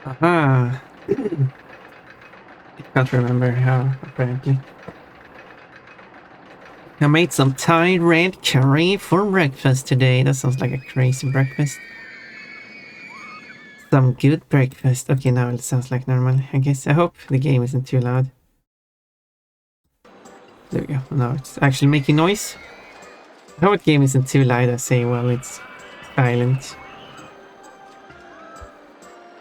Aha! I can't remember how, apparently. I made some Thai red curry for breakfast today. That sounds like a crazy breakfast. Some good breakfast. Okay, now it sounds like normal, I guess. I hope the game isn't too loud. There we go. Now it's actually making noise. I hope the game isn't too loud. I say, well, it's silent.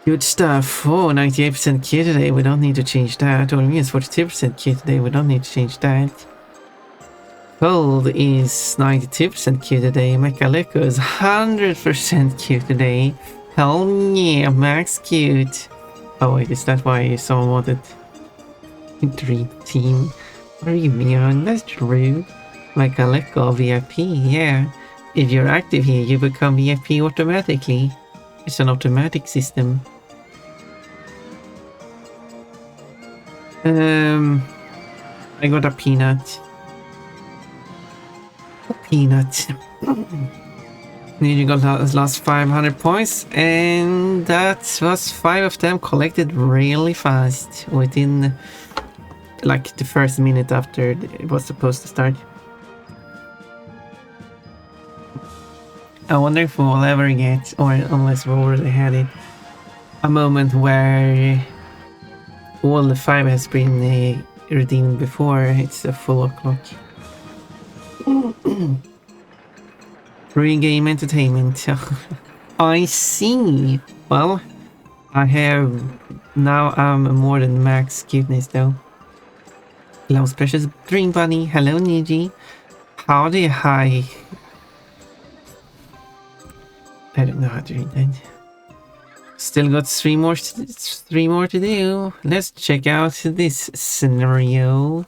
Good stuff. Oh, 98% Q today. We don't need to change that. Or it's 42% Q today. We don't need to change that. Cold is 92% Q today. Mechaleko is 100% Q today. Hell yeah, max cute. Oh wait, is that why someone wanted Dream Team? What are you mean? That's true. Mechaleko VIP, yeah. If you're active here, you become VIP automatically. It's an automatic system. I got a peanut. Peanut. You got his last 500 points, and that was 5 of them collected really fast within like the first minute after it was supposed to start. I wonder if we'll ever get, or unless we already had it, a moment where all the 5 has been redeemed before it's a full o'clock. Free game entertainment. I see. Well, I have now more than max cuteness though. Hello, precious dream bunny. Hello, Niji. Howdy, hi. I don't know how to read that. Still got three more to do. Let's check out this scenario.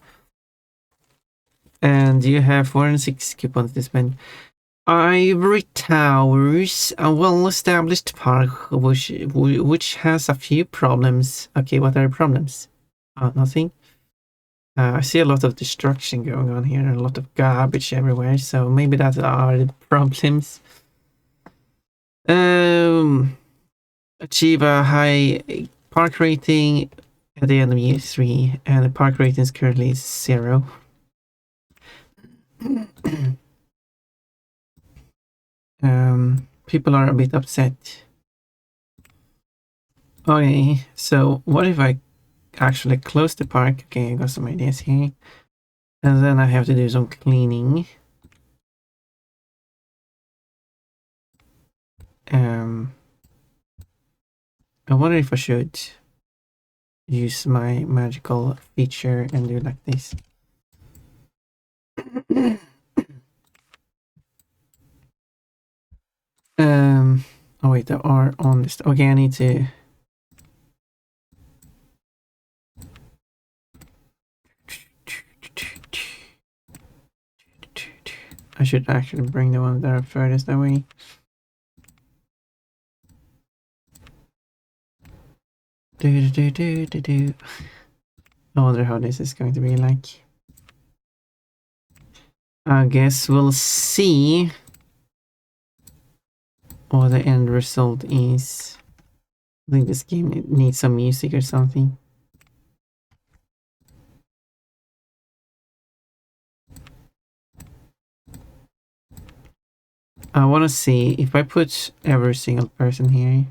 And you have 406 coupons to spend. Ivory Towers, a well-established park which has a few problems. Okay, what are the problems? Nothing. I see a lot of destruction going on here and a lot of garbage everywhere, so maybe that are the problems. Achieve a high park rating at the end of year 3, and the park rating is currently 0. People are a bit upset. Okay, so what if I actually close the park? Okay, I got some ideas here. And then I have to do some cleaning. I wonder if I should use my magical feature and do like this. Oh wait, there are on this. Okay, I need to. I should actually bring the one that are furthest away. I wonder how this is going to be like. I guess we'll see what the end result is. I think this game needs some music or something. I want to see if I put every single person here.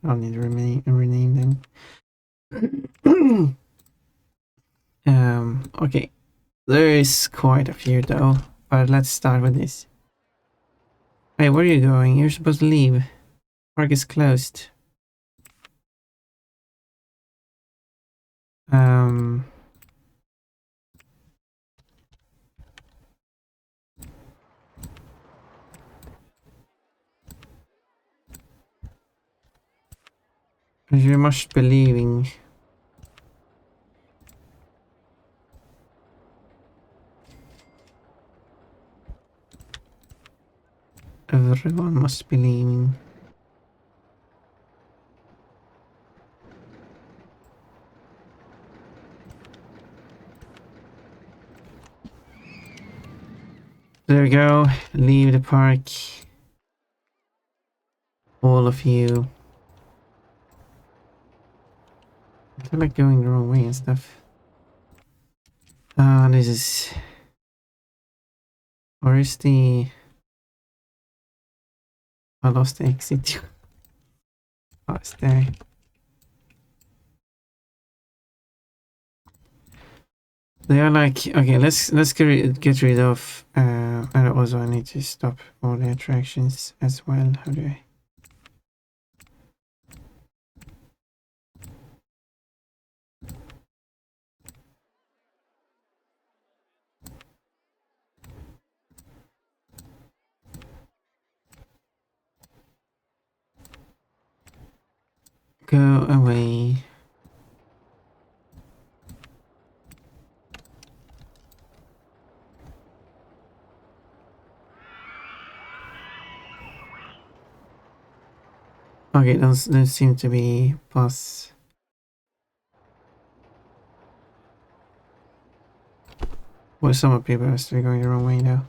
I'll need to rename them. Okay. There is quite a few though, but let's start with this. Hey, where are you going? You're supposed to leave. Park is closed. You must be leaving. Everyone must be leaving. There we go. Leave the park. All of you. feel like going the wrong way and stuff. This is... Where is the... I lost the exit. Oh, it's there. They are like, okay, let's get rid of, and also I need to stop all the attractions as well. How do I? Go away. Okay, those seem to be boss. Well, some people are still going the wrong way now.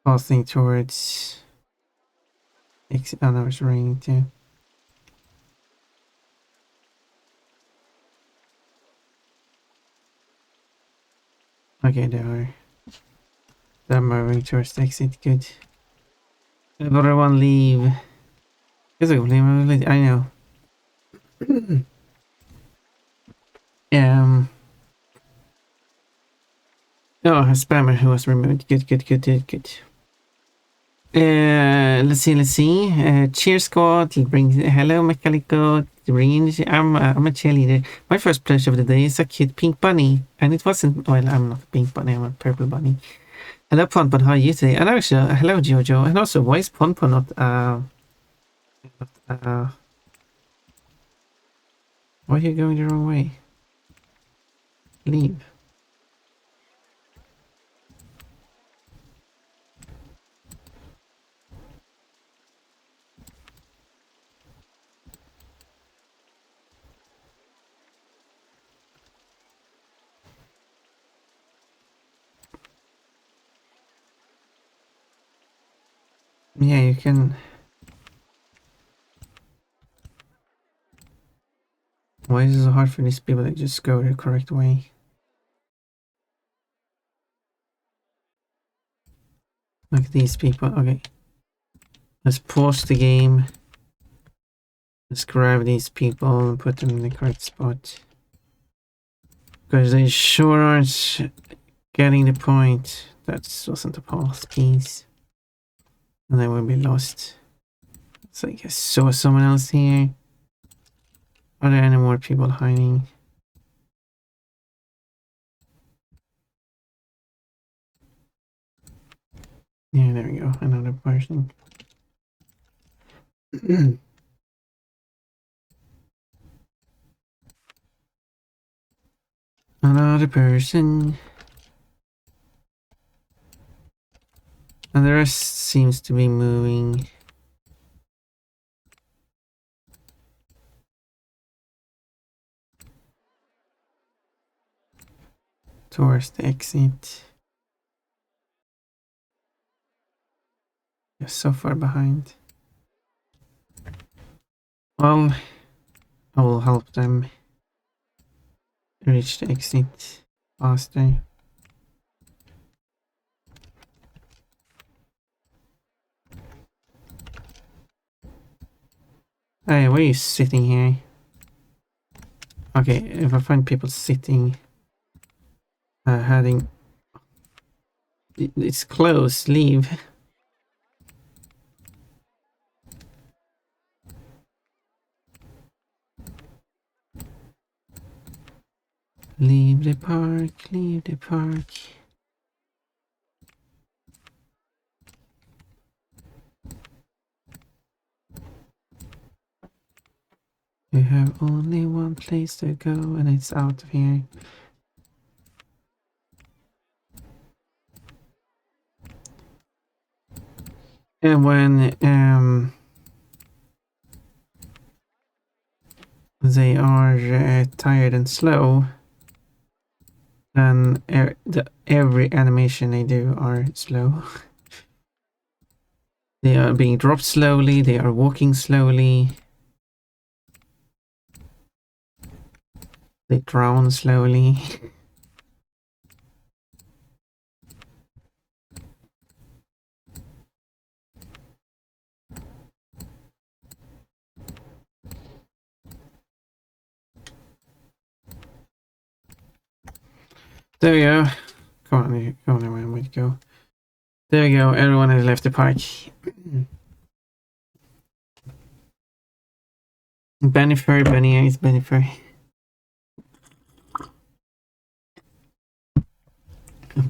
Passing towards exit. Oh no, it's raining too. Okay, they're moving towards the exit. Good. Everyone leave. I know. Oh, a spammer who was removed. Good. Let's see. Cheer squad. Hello, Mechanico. I'm a cheerleader. My first plush of the day is a cute pink bunny, and it wasn't. Well, I'm not a pink bunny. I'm a purple bunny. Hello, Ponpon. How are you today? And actually, hello, Jojo. And also, why is Ponpon not why are you going the wrong way? Leave. Yeah, you can. Why is it so hard for these people to just go the correct way? Like these people. Okay. Let's pause the game. Let's grab these people and put them in the correct spot. Because they sure aren't getting the point. That wasn't a path piece. And they will be lost. So I guess saw someone else here. Are there any more people hiding? Yeah, there we go. Another person. Another person. And the rest seems to be moving. Towards the exit. You're so far behind. Well, I will help them reach the exit faster. Hey, why are you sitting here? Okay, if I find people sitting, heading, it's close. Leave. Leave the park. Leave the park. You have only one place to go, and it's out of here. And when they are tired and slow, then every animation they do are slow. They are being dropped slowly, they are walking slowly. They drown slowly. There we go. Come on, everyone, where to go? There we go, everyone has left the park. Bennifer, Benny Eyes, Bennifer.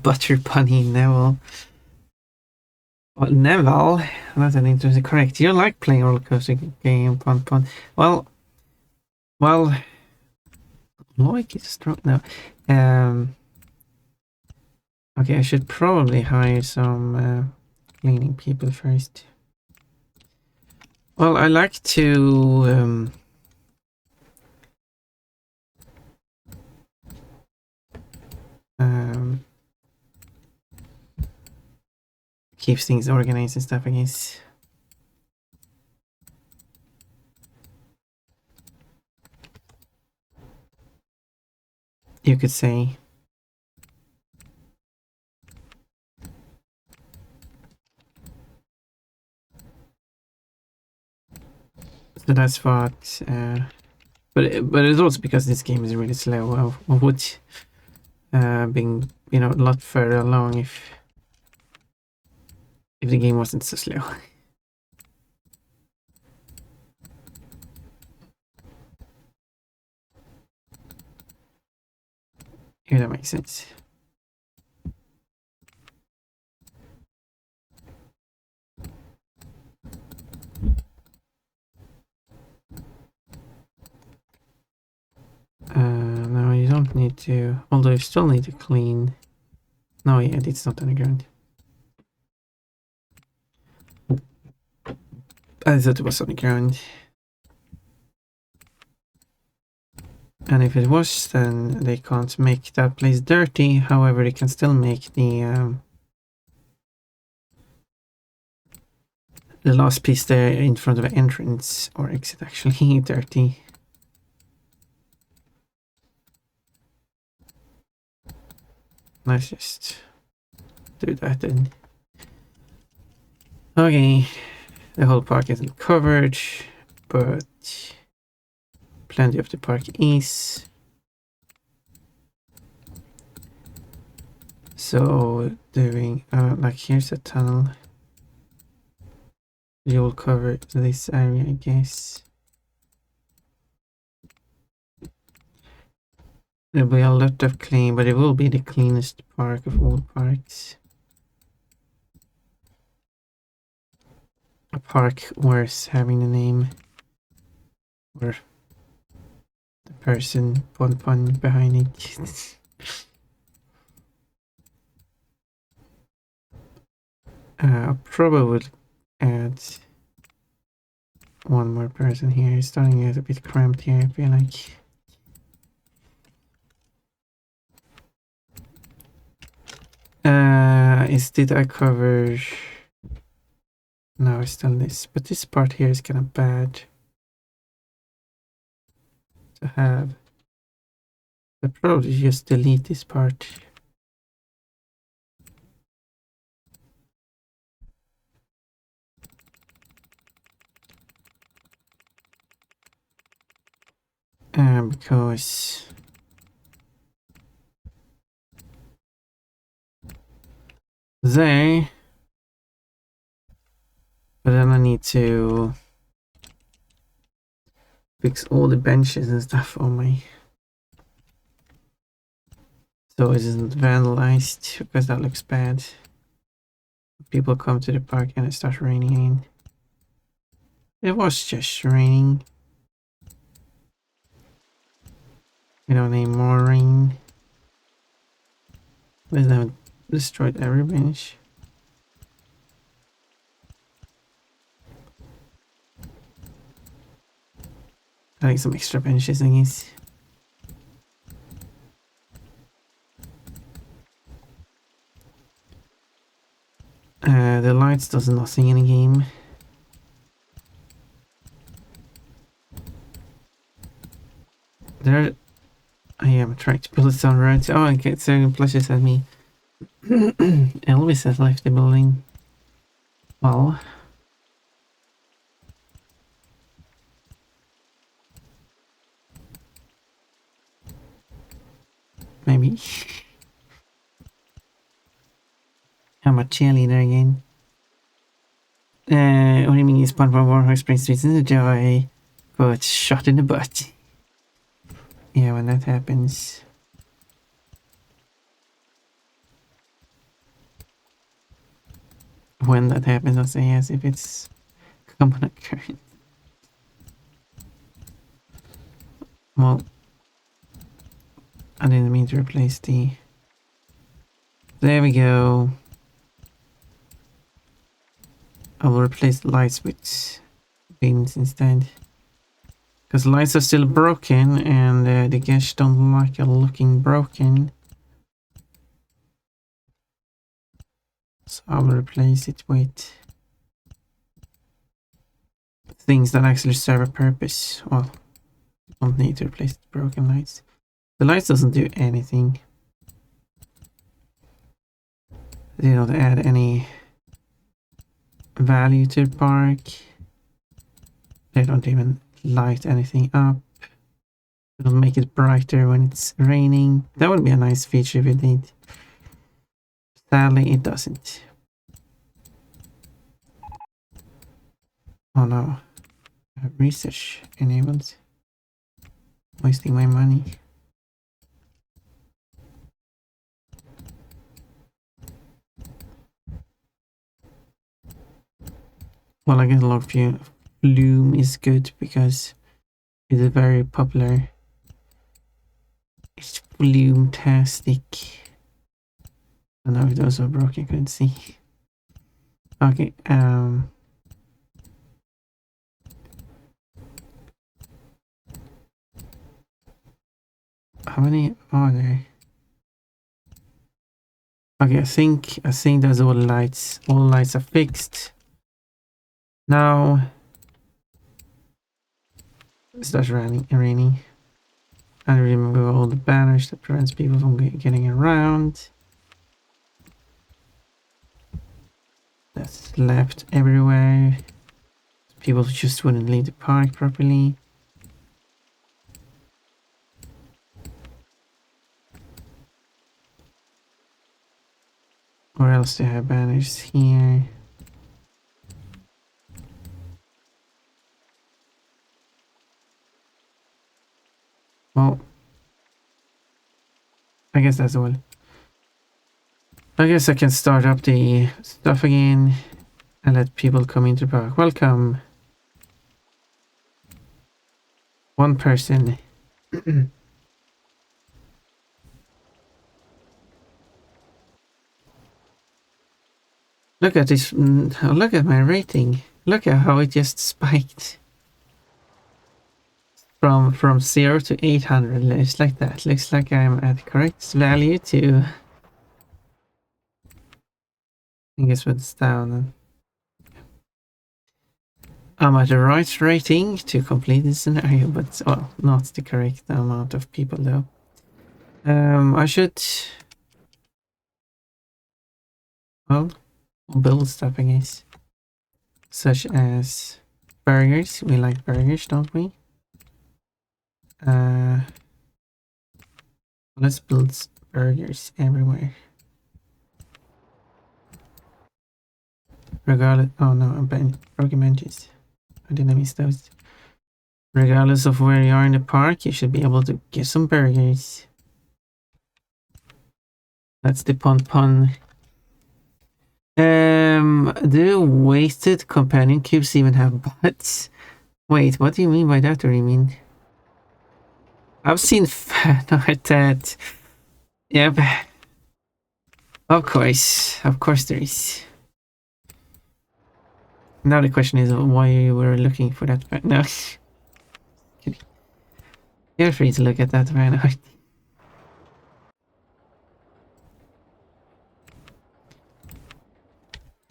Butter Bunny, Neville. Well, Neville, that's an interesting. Correct. You like playing roller coaster game, pun. Well, Loic is strong now. Okay, I should probably hire some cleaning people first. Well, I like to keep things organized and stuff, I guess. You could say. So that's what. But it's also because this game is really slow. I would being a lot further along if the game wasn't so slow. If that makes sense. No, you don't need to. Although you still need to clean. No, yeah, it's not on the ground. I thought it was on the ground. And if it was, then they can't make that place dirty. However, they can still make the last piece there in front of the entrance or exit actually dirty. Let's just do that then. Okay, the whole park isn't covered, but plenty of the park is. So doing like here's a tunnel. You will cover this area, I guess. There'll be a lot of clean, but it will be the cleanest park of all parks. A park worth having the name or the person pun behind it. I probably would add one more person here. It's starting to get a bit cramped here, I feel like. Did I cover? No, it's still this, but this part here is kind of bad to have. I'll probably just delete this part. Because they, but then I need to fix all the benches and stuff on my, so it isn't vandalized, because that looks bad. People come to the park and it starts raining again. It was just raining. We don't need more rain. We haven't destroyed every bench. I like some extra benches, I guess. The lights does nothing in the game. There, I am trying to build some roads. Oh, okay, so it flashes at me. Elvis has left the building. Well, maybe. I'm a cheerleader again. What do you mean? SpongeBob Warhawk Spring Streets in the joy, but shot in the butt. Yeah, when that happens. When that happens, I'll say as if it's common occurrence. Well, I didn't mean to replace the... There we go. I will replace the lights with beams instead. Because lights are still broken and the guests don't like it looking broken. So I will replace it with things that actually serve a purpose. Well, don't need to replace the broken lights. The lights doesn't do anything. They don't add any value to the park. They don't even light anything up. It'll make it brighter when it's raining. That would be a nice feature if it did. Sadly, it doesn't. Oh no. Research enabled. Wasting my money. Well, I guess a lot of Bloom is good because it is very popular. It's Bloom-tastic. I don't know if those are broken, I couldn't see. Okay, how many are there? Okay, I think that's all the lights. All the lights are fixed. Now it starts raining. And remove all the banners that prevents people from getting around. That's left everywhere. People just wouldn't leave the park properly. Or else they have banners here. Well, I guess that's all. I guess I can start up the stuff again and let people come into the park. Welcome. One person. Look at this. Look at my rating. Look at how it just spiked. From 0 to 800. Looks like that. Looks like I'm at the correct value too. I guess it's down. I'm at the right rating to complete this scenario, but well, not the correct amount of people though. I should build stuff, I guess, such as burgers. We like burgers, don't we? Let's build burgers everywhere. Regardless, oh no, broken benches. How did I miss those? Regardless of where you are in the park, you should be able to get some burgers. That's the pun. Do wasted companion cubes even have butts? Wait, what do you mean by that? Or you mean? I've seen fan art that. Yep. Of course there is. Now the question is why you were looking for that fan. No. Kidding. You're free to look at that fan art.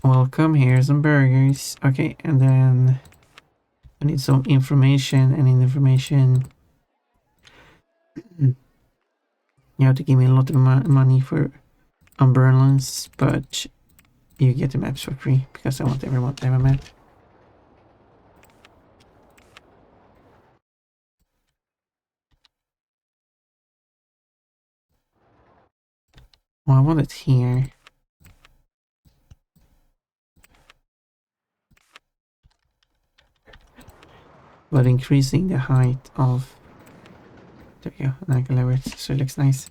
Welcome, here's some burgers. Okay, and then I need some information, and in information you have to give me a lot of money for umbrellas, but you get the maps for free because I want everyone to have a map. Well, I want it here. But increasing the height of... There we go, and I can lower it so it looks nice.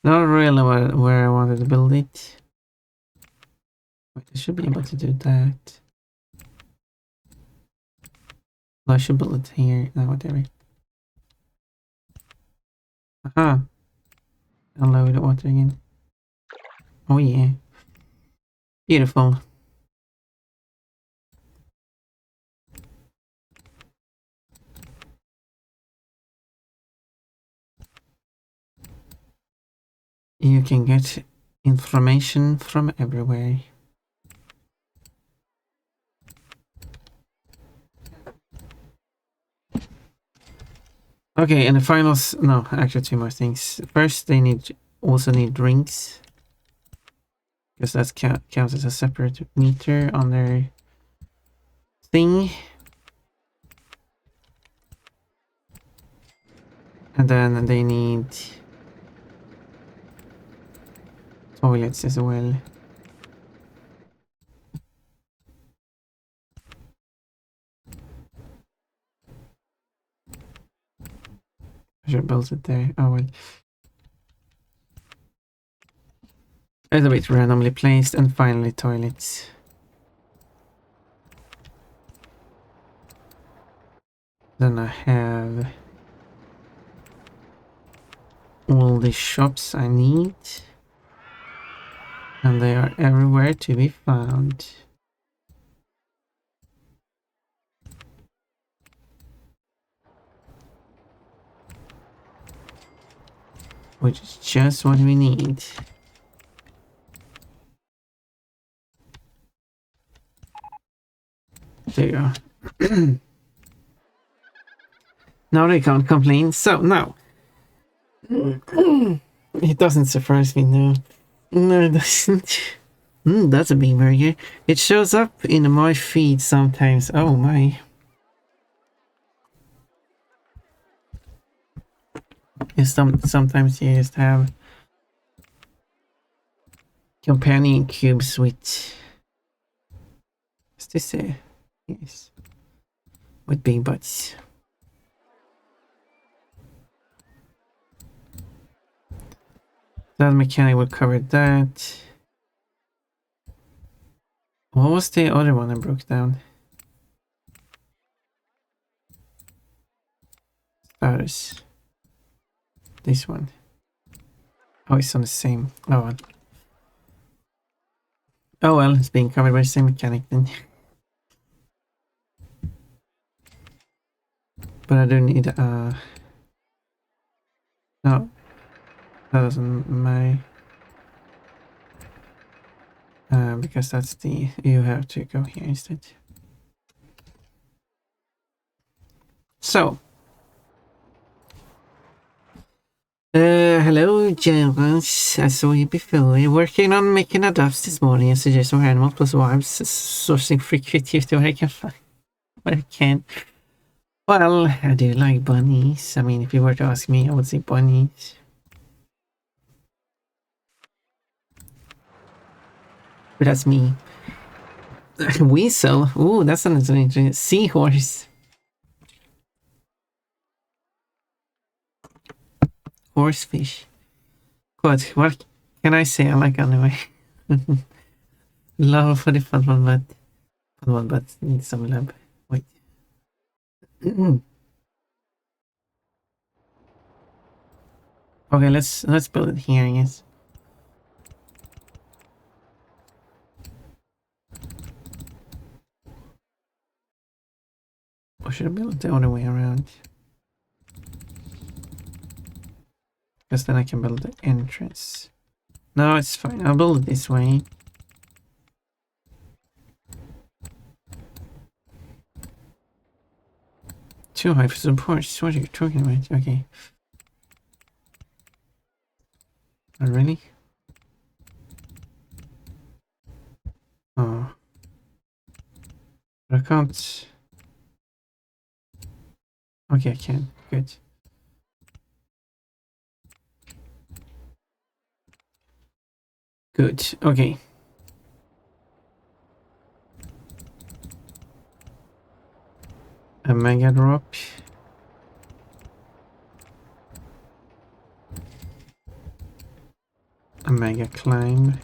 Not really where I wanted to build it. But I should be able to do that. Well, I should build it here. No, whatever. Aha! I'll lower the water again. Oh yeah. Beautiful. You can get information from everywhere. Okay, and the finals... No, actually two more things. First, they also need drinks. Because that counts as a separate meter on their thing. And then they need toilets as well. I should build it there. Oh well. Elevator randomly placed, and finally toilets. Then I have all the shops I need. And they are everywhere to be found. Which is just what we need. There you go. Now they can't complain. So now. It doesn't surprise me, no. No, it doesn't. That's a big burger. It shows up in my feed sometimes. Oh my. Sometimes you just have companion cubes with... What's this? Yes. With big butts. That mechanic will cover that. What was the other one I broke down? Status. This one. Oh, it's on the same. Oh well. Oh well, it's being covered by the same mechanic then. But I do need no. That doesn't matter. Because that's the... You have to go here instead. So. Hello, Jones. I saw you before. You're working on making adapts this morning and suggest more animal plus wives, sourcing free creativity where I can find what I can. Well, I do like bunnies. I mean, if you were to ask me, I would say bunnies. But that's me. Weasel. Ooh, that's an interesting... Seahorse. Horsefish. What can I say? I like anyway. Love for the fun one, but need some love. Wait. Okay, let's build it here, I guess. Oh should I build it the other way around? Because then I can build the entrance. No, it's fine. I'll build it this way. Too high for support. What are you talking about? Okay. Oh, really? Oh. But I can't. Okay, I can. Good. Good. Okay. A mega drop. A mega climb.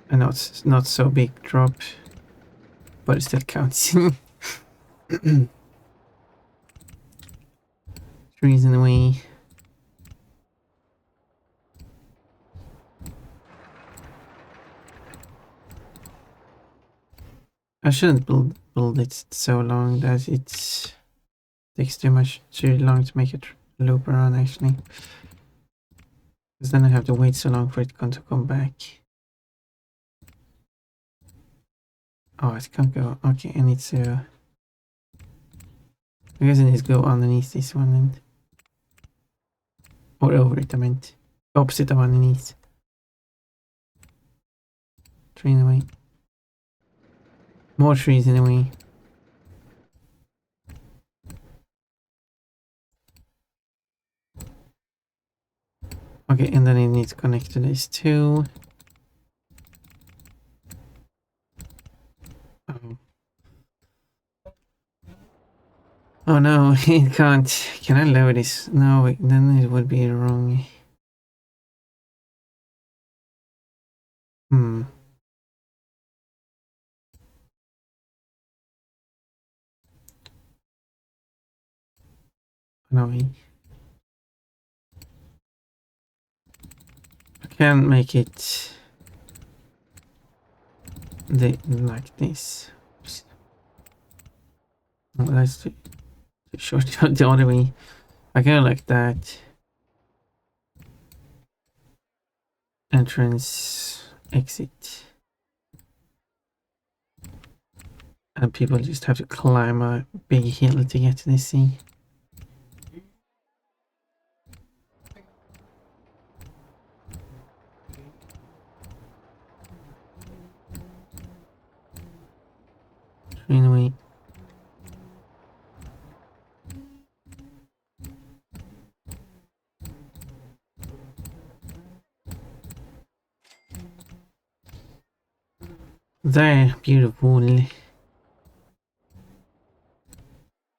And not so big drop, but it still counts. Trees in the way. I shouldn't build it so long that it takes too long to make it loop around actually. Because then I have to wait so long for it to come back. Oh, it can't go. Okay, I need to. I guess I need to go underneath this one and. Or over it, I meant. Opposite of underneath. Tree in the way. More trees in the way. Okay, and then it needs to connect to this too. Oh. Oh no, it can't. Can I lower this? No, wait, then it would be wrong. Hmm. No, I can't make it like this. Oh, that's too short. The other way. I go like that. Entrance, exit. And people just have to climb a big hill to get to the sea. Anyway. There, beautiful. And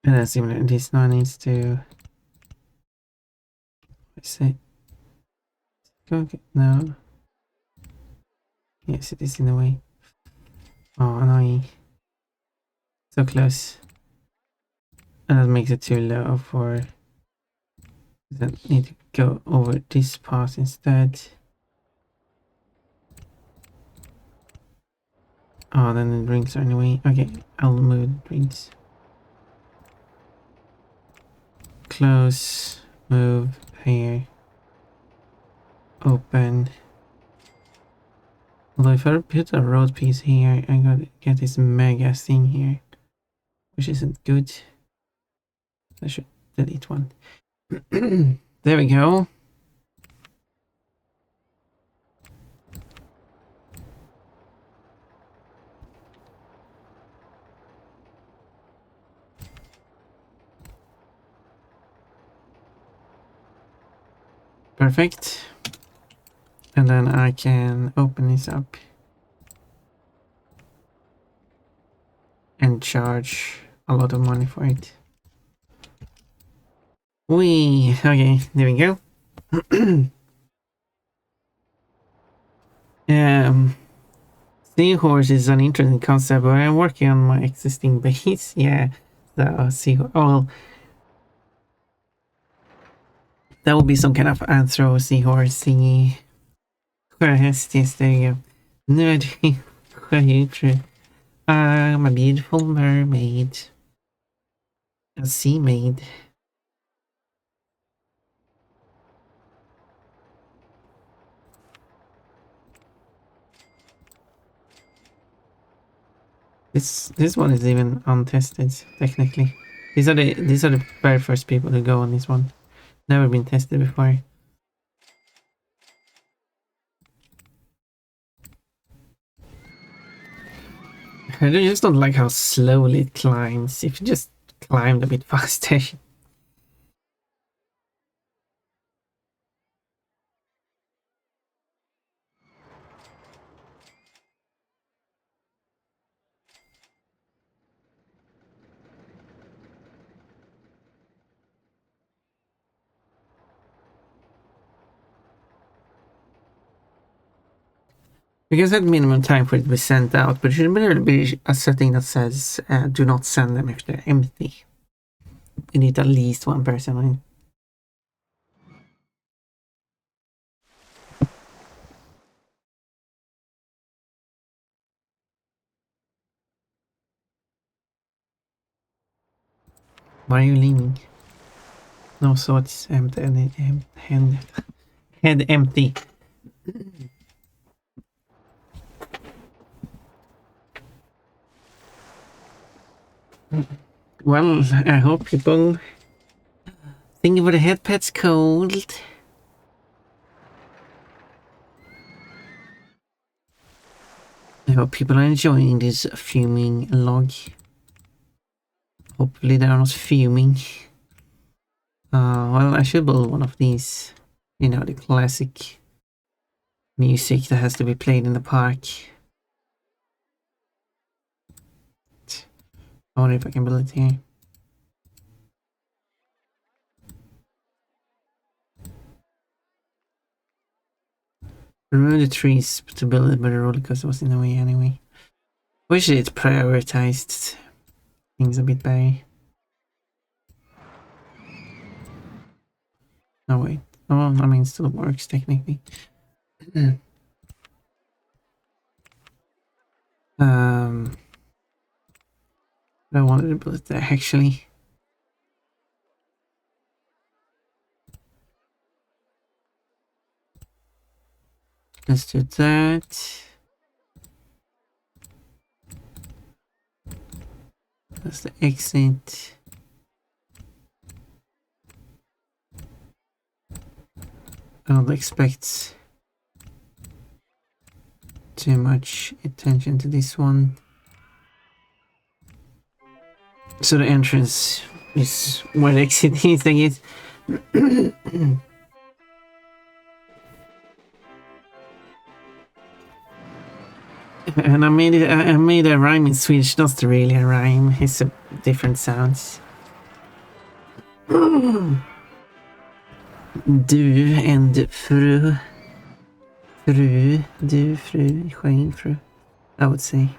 then similar, this now needs to. Let's see. Go get no. Yes, it is in the way. Oh, annoying. So close. And that makes it too low for. Then need to go over this part instead. Oh, then the drinks are in the way. Okay, I'll move the drinks. Close, move, here. Open. Although if I put a road piece here, I gotta get this mega thing here. Which isn't good. I should delete one. There we go. Perfect. And then I can open this up and charge a lot of money for it. Wee, okay, there we go. Seahorse is an interesting concept, but I'm working on my existing base. Yeah, the seahorse. Oh, that will be some kind of anthro seahorse thingy. Sjöhäst, yes, there you go. Nördig sjöjungfru. I'm a beautiful mermaid. A sea maid. This one is even untested, technically. These are the very first people who go on this one. Never been tested before. I just don't like how slowly it climbs. If you just climbed a bit faster. Because that minimum time for it to be sent out, but it should be a setting that says do not send them if they're empty. You need at least one person on it. Why are you leaning? No, so it's empty. Head empty. Well, I hope people think about the head pet's cold. I hope people are enjoying this fuming log. Hopefully they are not fuming. Well, I should build one of these. You know, the classic music that has to be played in the park. I wonder if I can build it here. Remove the trees to build it, but the roller coaster was in the way anyway. Wish it prioritized things a bit better. No, wait. Oh, I mean, it still works technically. I wanted to build it there actually. Let's do that. That's the exit. I don't expect too much attention to this one. So the entrance is where the exit is, I guess. And I made a rhyme in Swedish, not really a rhyme, it's a different sounds. Du and fru. Du, fru, sjöjungfru, I would say.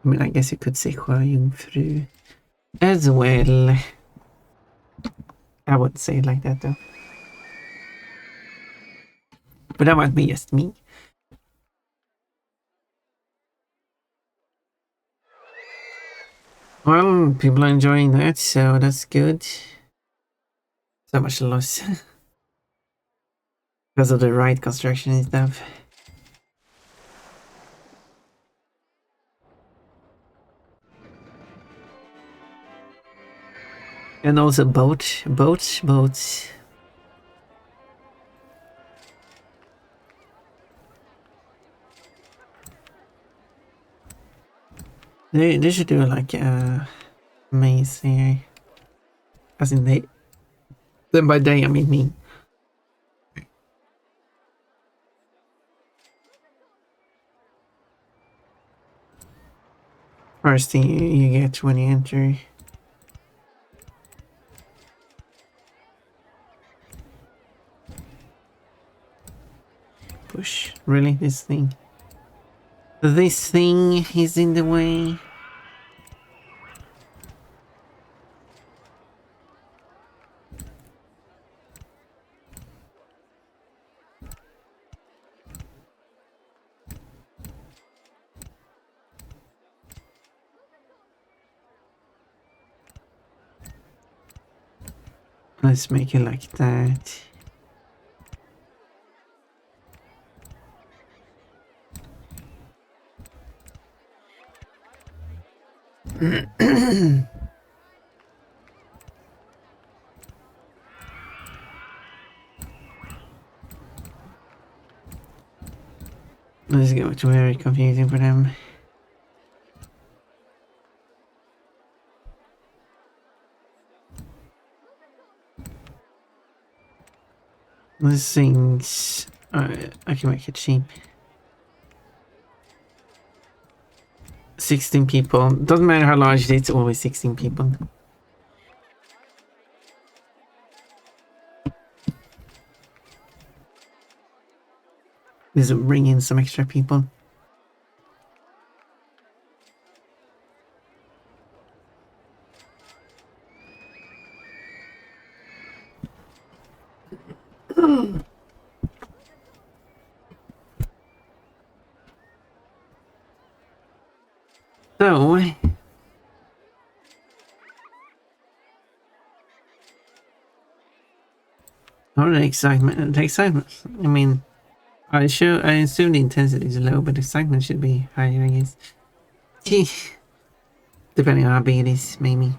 I mean, I guess you could say sjöjungfru as well. I wouldn't say it like that though. But that might be just me. Well, people are enjoying that, so that's good. So much loss. Because of the ride construction and stuff. And also boats. They should do like a maze here. As in they. Then by they I mean me. First thing you get when you enter. Push. Really? This thing? This thing is in the way. Let's make it like that. This is going to be very confusing for them. These things, I can make it cheap. 16 people. Doesn't matter how large it is, it's always 16 people. This will bring in some extra people. So, how the excitement? The excitement. I mean, I assume the intensity is low, but the excitement should be higher, I guess. Depending on how big it is, maybe.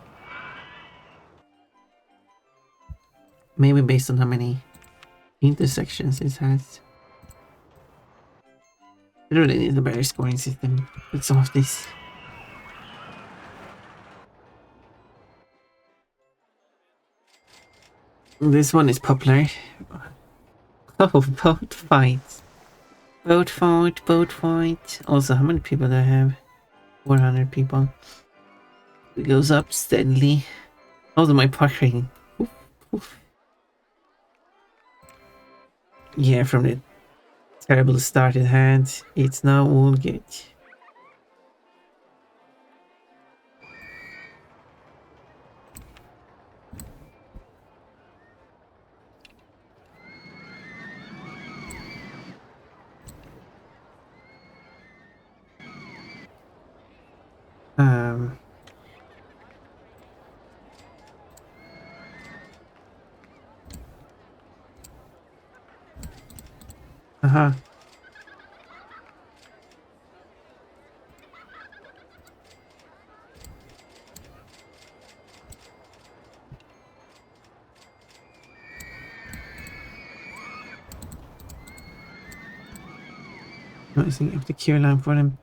Maybe based on how many intersections it has. It really needs a better scoring system with some of this. This one is popular. Oh, boat fight. Boat fight, boat fight. Also, how many people do I have? 400 people. It goes up steadily. Also, my park rating. Oof, oof. Yeah, from the terrible start it had, it's now all good. Um. Uh-huh. I think I have the queue line for them.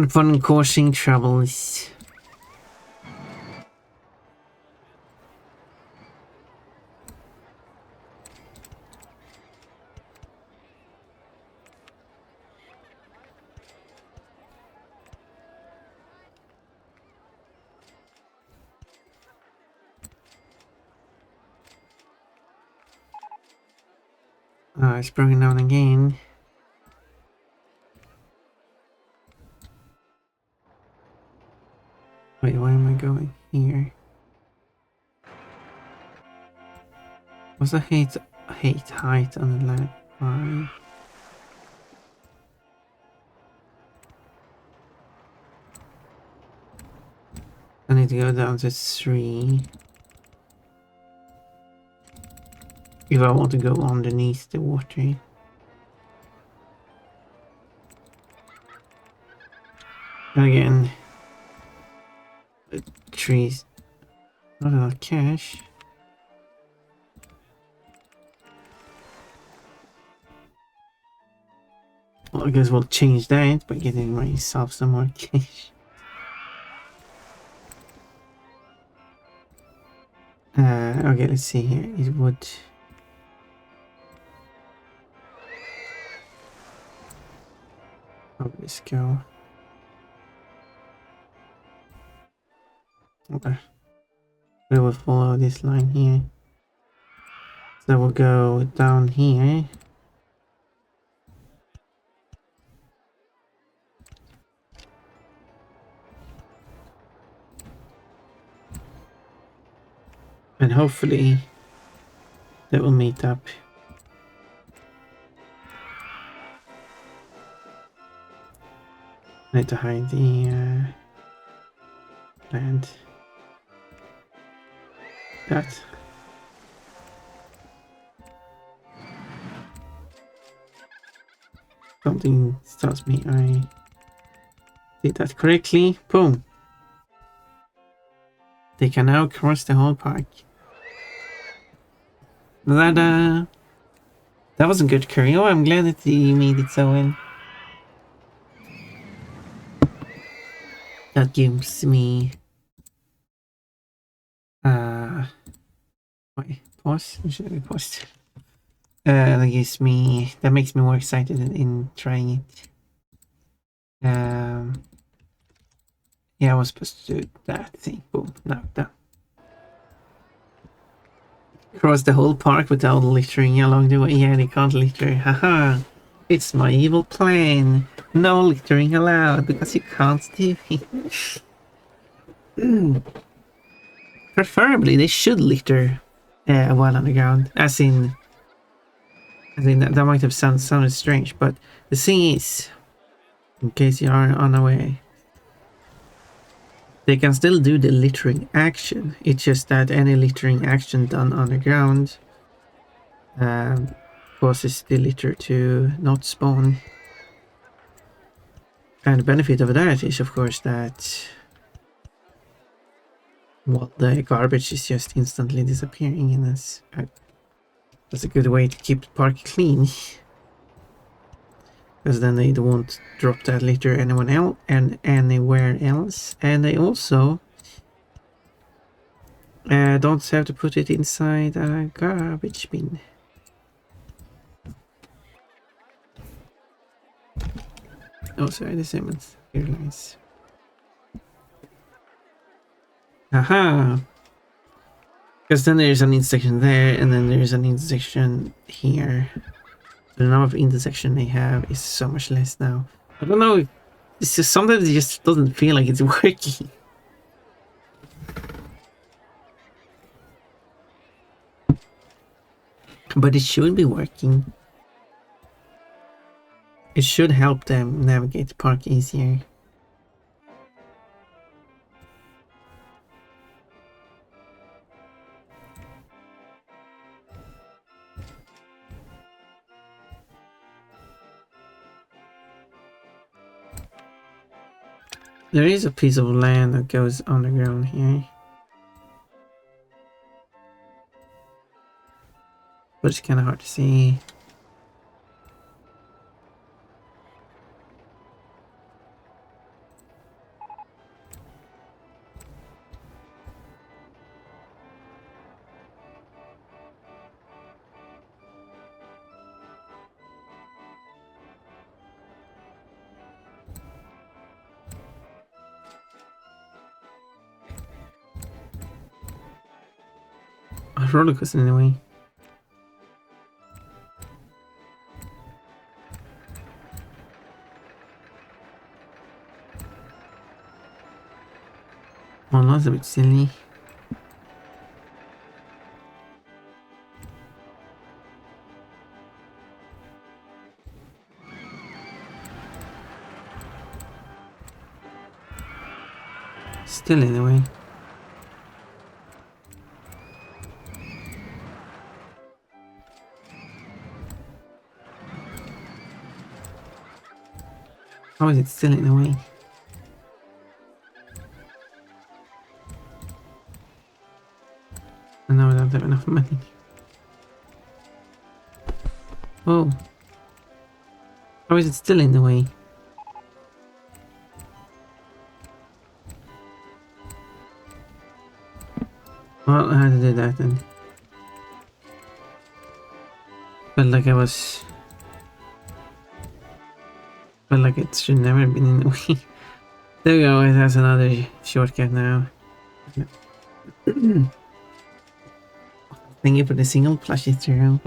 Fun causing troubles. Oh, it's broken down again. Wait, where am I going? Here. What's the height on the left? 5. I need to go down to 3. If I want to go underneath the water. Again. The trees. Not enough cash. Well, I guess we'll change that by getting myself some more cash. Okay, let's see here. It would... Oh, let's go. Okay. We will follow this line here. So we'll go down here. And hopefully that will meet up. I need to hide the land. That. Something tells me I did that correctly. Boom. They can now cross the whole park. That was a good curry. Oh, I'm glad that he made it so well. That gives me wait, pause? Should I pause? That makes me more excited in trying it. Yeah, I was supposed to do that thing. Boom, now done. Cross the whole park without littering along the way. Yeah, they can't litter. Haha. It's my evil plan. No littering allowed because you can't do it. Preferably, they should litter while on the ground. As in that might have sounded strange, but the thing is, in case you are unaware, they can still do the littering action. It's just that any littering action done on the ground causes the litter to not spawn. And the benefit of that is, of course, that well, the garbage is just instantly disappearing, and that's a good way to keep the park clean. Because then they won't drop that litter anywhere else, and they also don't have to put it inside a garbage bin. Oh, sorry, the cement. Very nice. Aha! Because then there's an intersection there, and then there's an intersection here. The number of intersection they have is so much less now. I don't know. It's just sometimes it just doesn't feel like it's working. But it should be working. It should help them navigate the park easier. There is a piece of land that goes underground here. But it's kind of hard to see. RollerCoaster anyway. Well, that's a bit silly. Still anyway. How is it still in the way? And now I don't have enough money. Oh. How is it still in the way? Well, I had to do that then. Felt like Felt like it should never have been in the way. There we go, it has another shortcut now. Thank you for the single plushie through.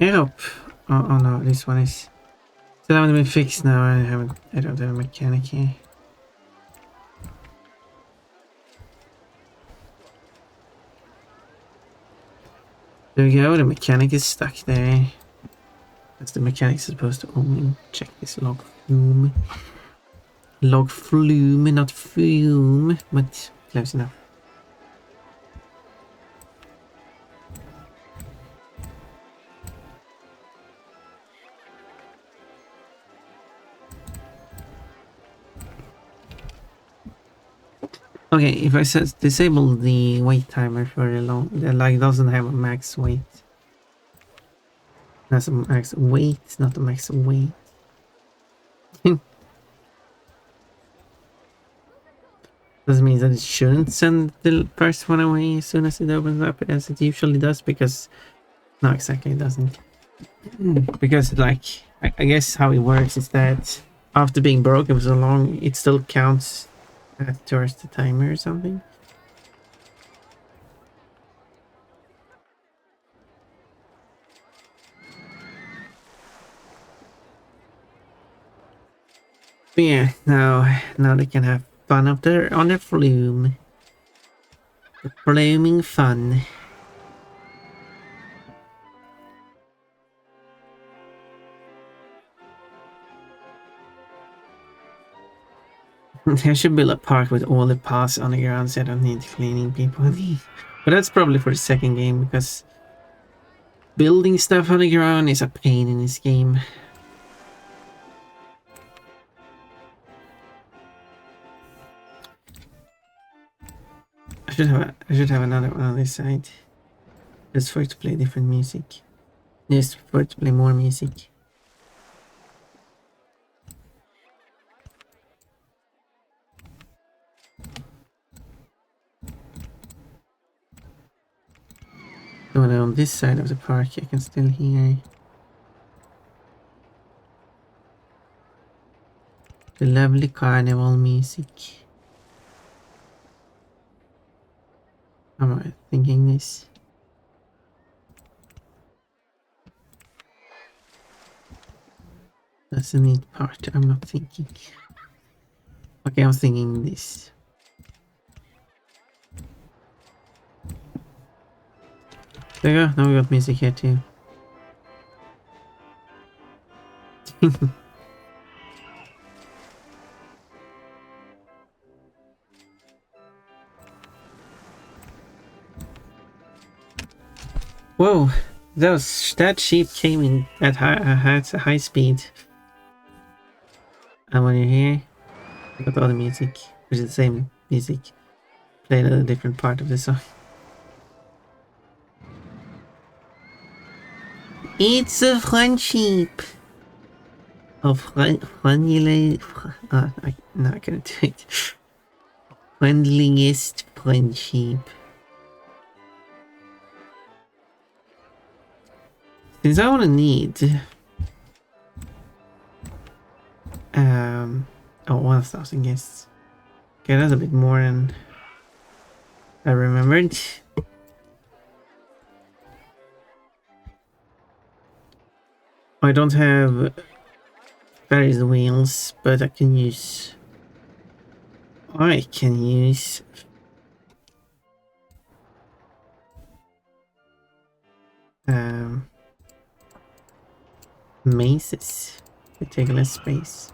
Yep. Oh no, this one is still haven't been fixed now. I don't have a mechanic here. There we go, the mechanic is stuck there. That's the mechanic supposed to only check this log flume. Log flume, not fume, but close enough. Okay, if I disable the weight timer for the long, the lag doesn't have a max weight. That's a max weight, not a max weight. Doesn't mean that it shouldn't send the first one away as soon as it opens up, as it usually does, because no, exactly, it doesn't. Because like, I guess how it works is that after being broken for so long, it still counts towards the timer or something. But yeah, now they can have fun up there on the flume. The fluming fun. I should build a park with all the paths on the ground so I don't need cleaning people. But that's probably for the second game, because building stuff on the ground is a pain in this game. I should have another one on this side. Just for it to play different music. Just for it to play more music. So on this side of the park I can still hear the lovely carnival music. Am I thinking this? That's the neat part. I'm not thinking. Okay, I was thinking this. There you go. Now we got music here too. Whoa! That sheep came in at high speed. And when you're here, I got all the music, which is the same music, played at a different part of the song. It's a friendship. Friendly. No, I couldn't do it. Friendliest friendship. Since I want to need. Oh, 1,000 guests. Okay, that's a bit more than I remembered. I don't have Ferris wheels, but I can use mazes to take less space.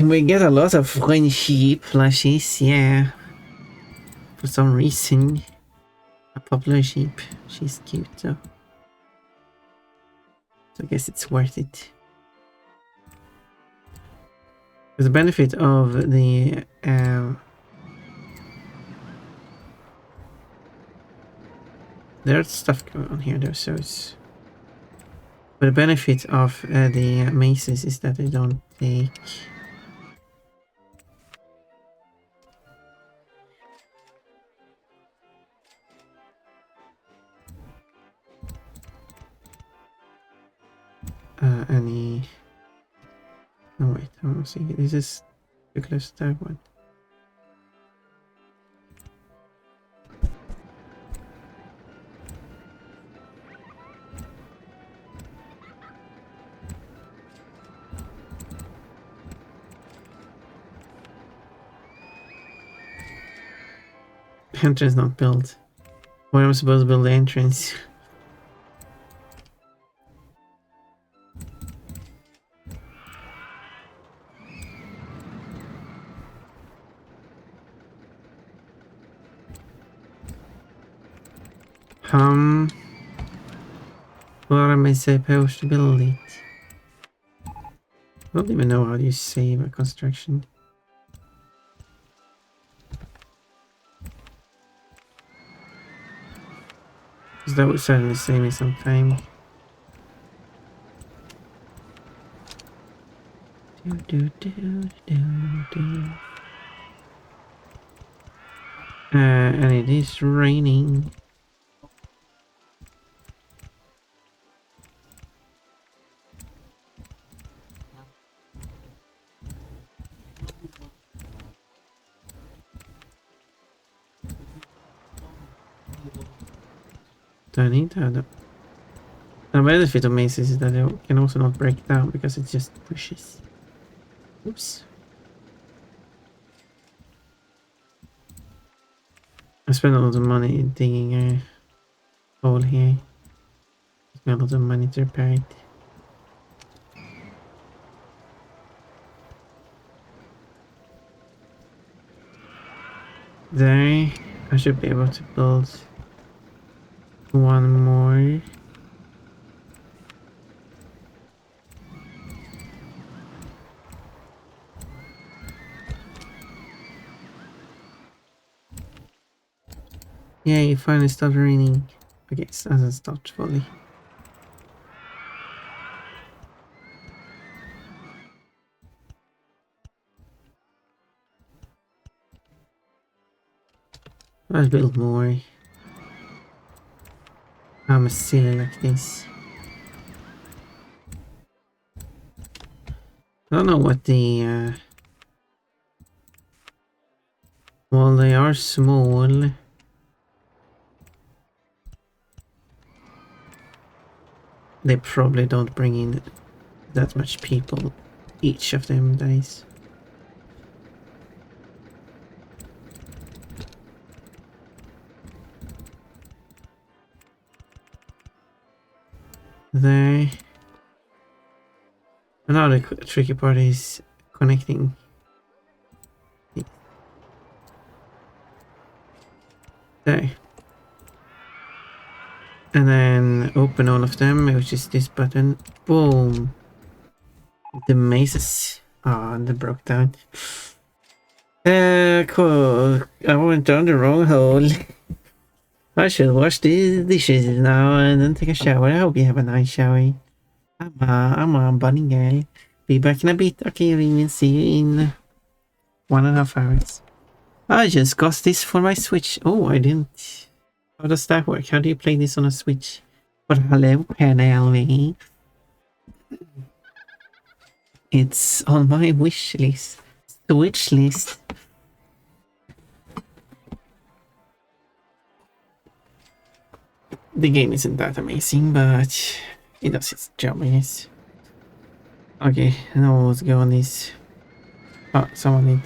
We get a lot of friendship flashes, yeah. For some reason. A popular sheep. She's cute though. So I guess it's worth it. The benefit of the there's stuff going on here though, so it's. But the benefit of the mazes is that they don't take any. No wait, I'm seeing it. This is too close to that one. Entrance not built. Where am I supposed to build the entrance? Where am I supposed to build it? I don't even know how you save a construction. Because that would certainly save me some time. And it is raining. Don't need that. The benefit of mazes is that it can also not break down because it just pushes. Oops. I spent a lot of money digging a hole here. A lot of money to repair it. There, I should be able to build one more. Yeah, it finally stopped raining. Okay, it hasn't stopped fully. Let's build more. I'm silly like this. I don't know what the well, they are small. They probably don't bring in that much people each of them days. There. And now the tricky part is connecting. There. And then open all of them, which is this button. Boom. The mazes. Ah, oh, they broke down. Cool. I went down the wrong hole. I should wash the dishes now and then take a shower. I hope you have a nice shower. I'm a bunny girl. Be back in a bit. Okay, we will see you in 1.5 hours. I just got this for my Switch. Oh, I didn't. How does that work? How do you play this on a Switch? But hello, Penelope. It's on my wish list. Switch list. The game isn't that amazing, but it does its job, I guess. Okay, now let's go on these. Oh, someone need.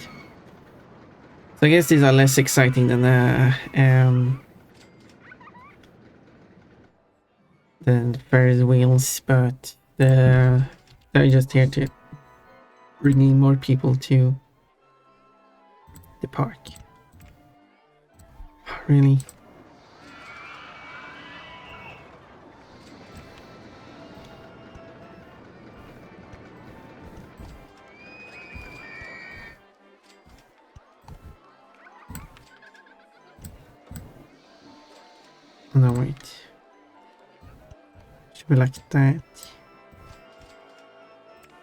So I guess these are less exciting than Ferris wheels, but they're just here to bring in more people to the park. Really? No, wait. Should be like that.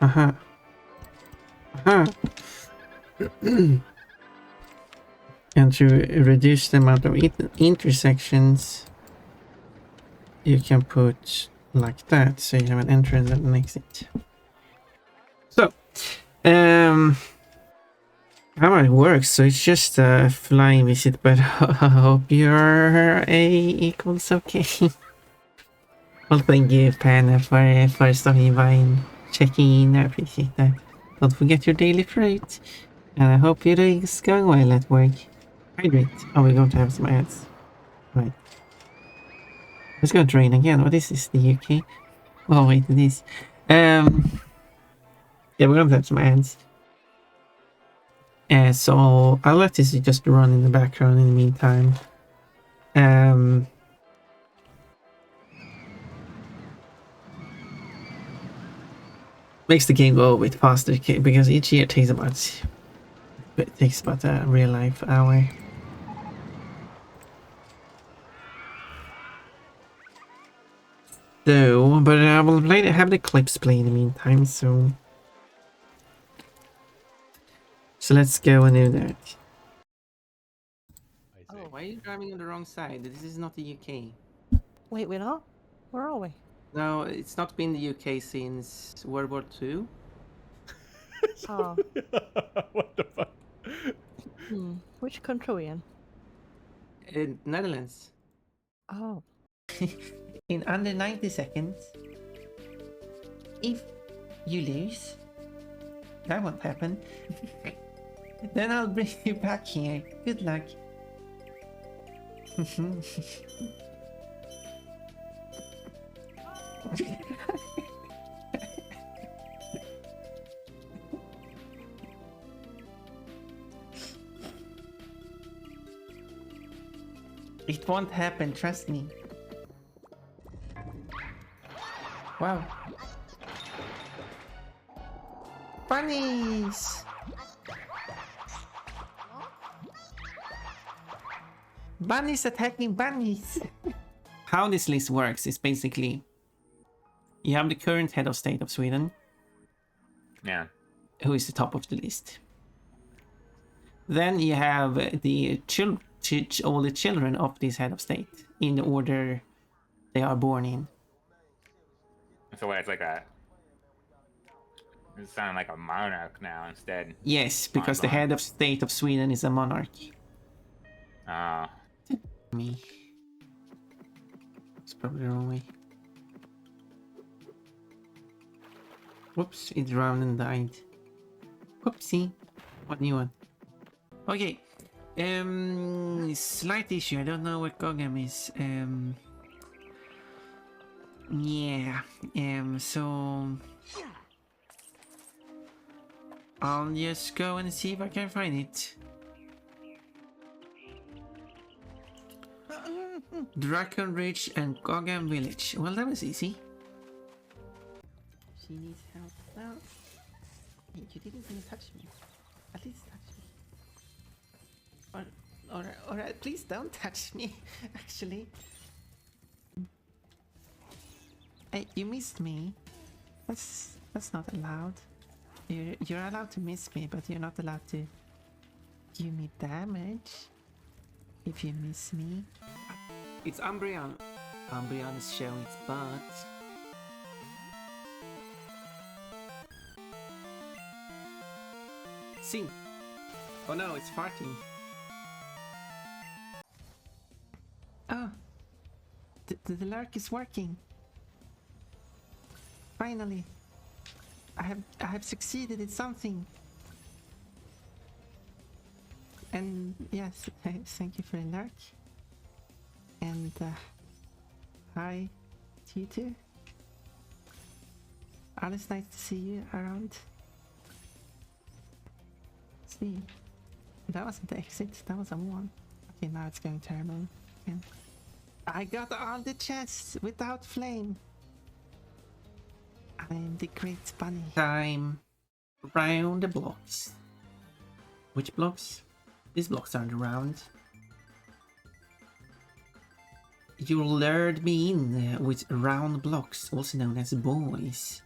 Aha. Aha. And to reduce the amount of intersections, you can put like that, so you have an entrance and an exit. So, how it works, so it's just a flying visit, but I hope your A equals okay. Well, thank you, Pan, for stopping by and checking in. I appreciate that. Don't forget your daily fruit. And I hope your day is going well at work. Hydrate. Oh, we're going to have some ads. Right. It's going to rain again. What is this? The UK? Oh, wait, it is. Yeah, we're going to have some ads. So I'll let this just run in the background in the meantime. Makes the game go a bit faster because each year takes about a real life hour. So, but I will have the clips play in the meantime. So let's go and do that. Oh, why are you driving on the wrong side? This is not the UK. Wait, we're not? Where are we? No, it's not been the UK since World War II. Oh. What the fuck? Which country are we in? Netherlands. Oh. In under 90 seconds. If you lose, that won't happen. Then I'll bring you back here. Good luck. It won't happen, trust me. Wow. Bunnies! Bunnies attacking bunnies! How this list works is basically you have the current head of state of Sweden. Yeah. Who is the top of the list. Then you have the all the children of this head of state in the order they are born in. So it's like a. It sounds like a monarch now instead. Yes, because the head of state of Sweden is a monarch. Me. It's probably the wrong way. Whoops, it drowned and died. Whoopsie. What new one? Okay. Slight issue. I don't know what Gogam is. Yeah. So I'll just go and see if I can find it. Dragon Ridge and Gogam Village. Well, that was easy. She needs help. Well, you didn't even touch me. At least touch me. Alright, please don't touch me, actually. Hey, you missed me. That's not allowed. You're allowed to miss me, but you're not allowed to give me damage if you miss me. It's Umbreon. Umbreon is showing its butt. Sing. Oh no, it's farting. Oh, the lark is working. Finally, I have succeeded in something. And yes, thank you for the lark. And hi to you too. Always nice to see you around. See, that wasn't the exit, that was a one. Okay, now it's going terrible again. I got all the chests without flame. I'm the great bunny. Time round the blocks. Which blocks? These blocks aren't round. You lured me in with round blocks, also known as boys.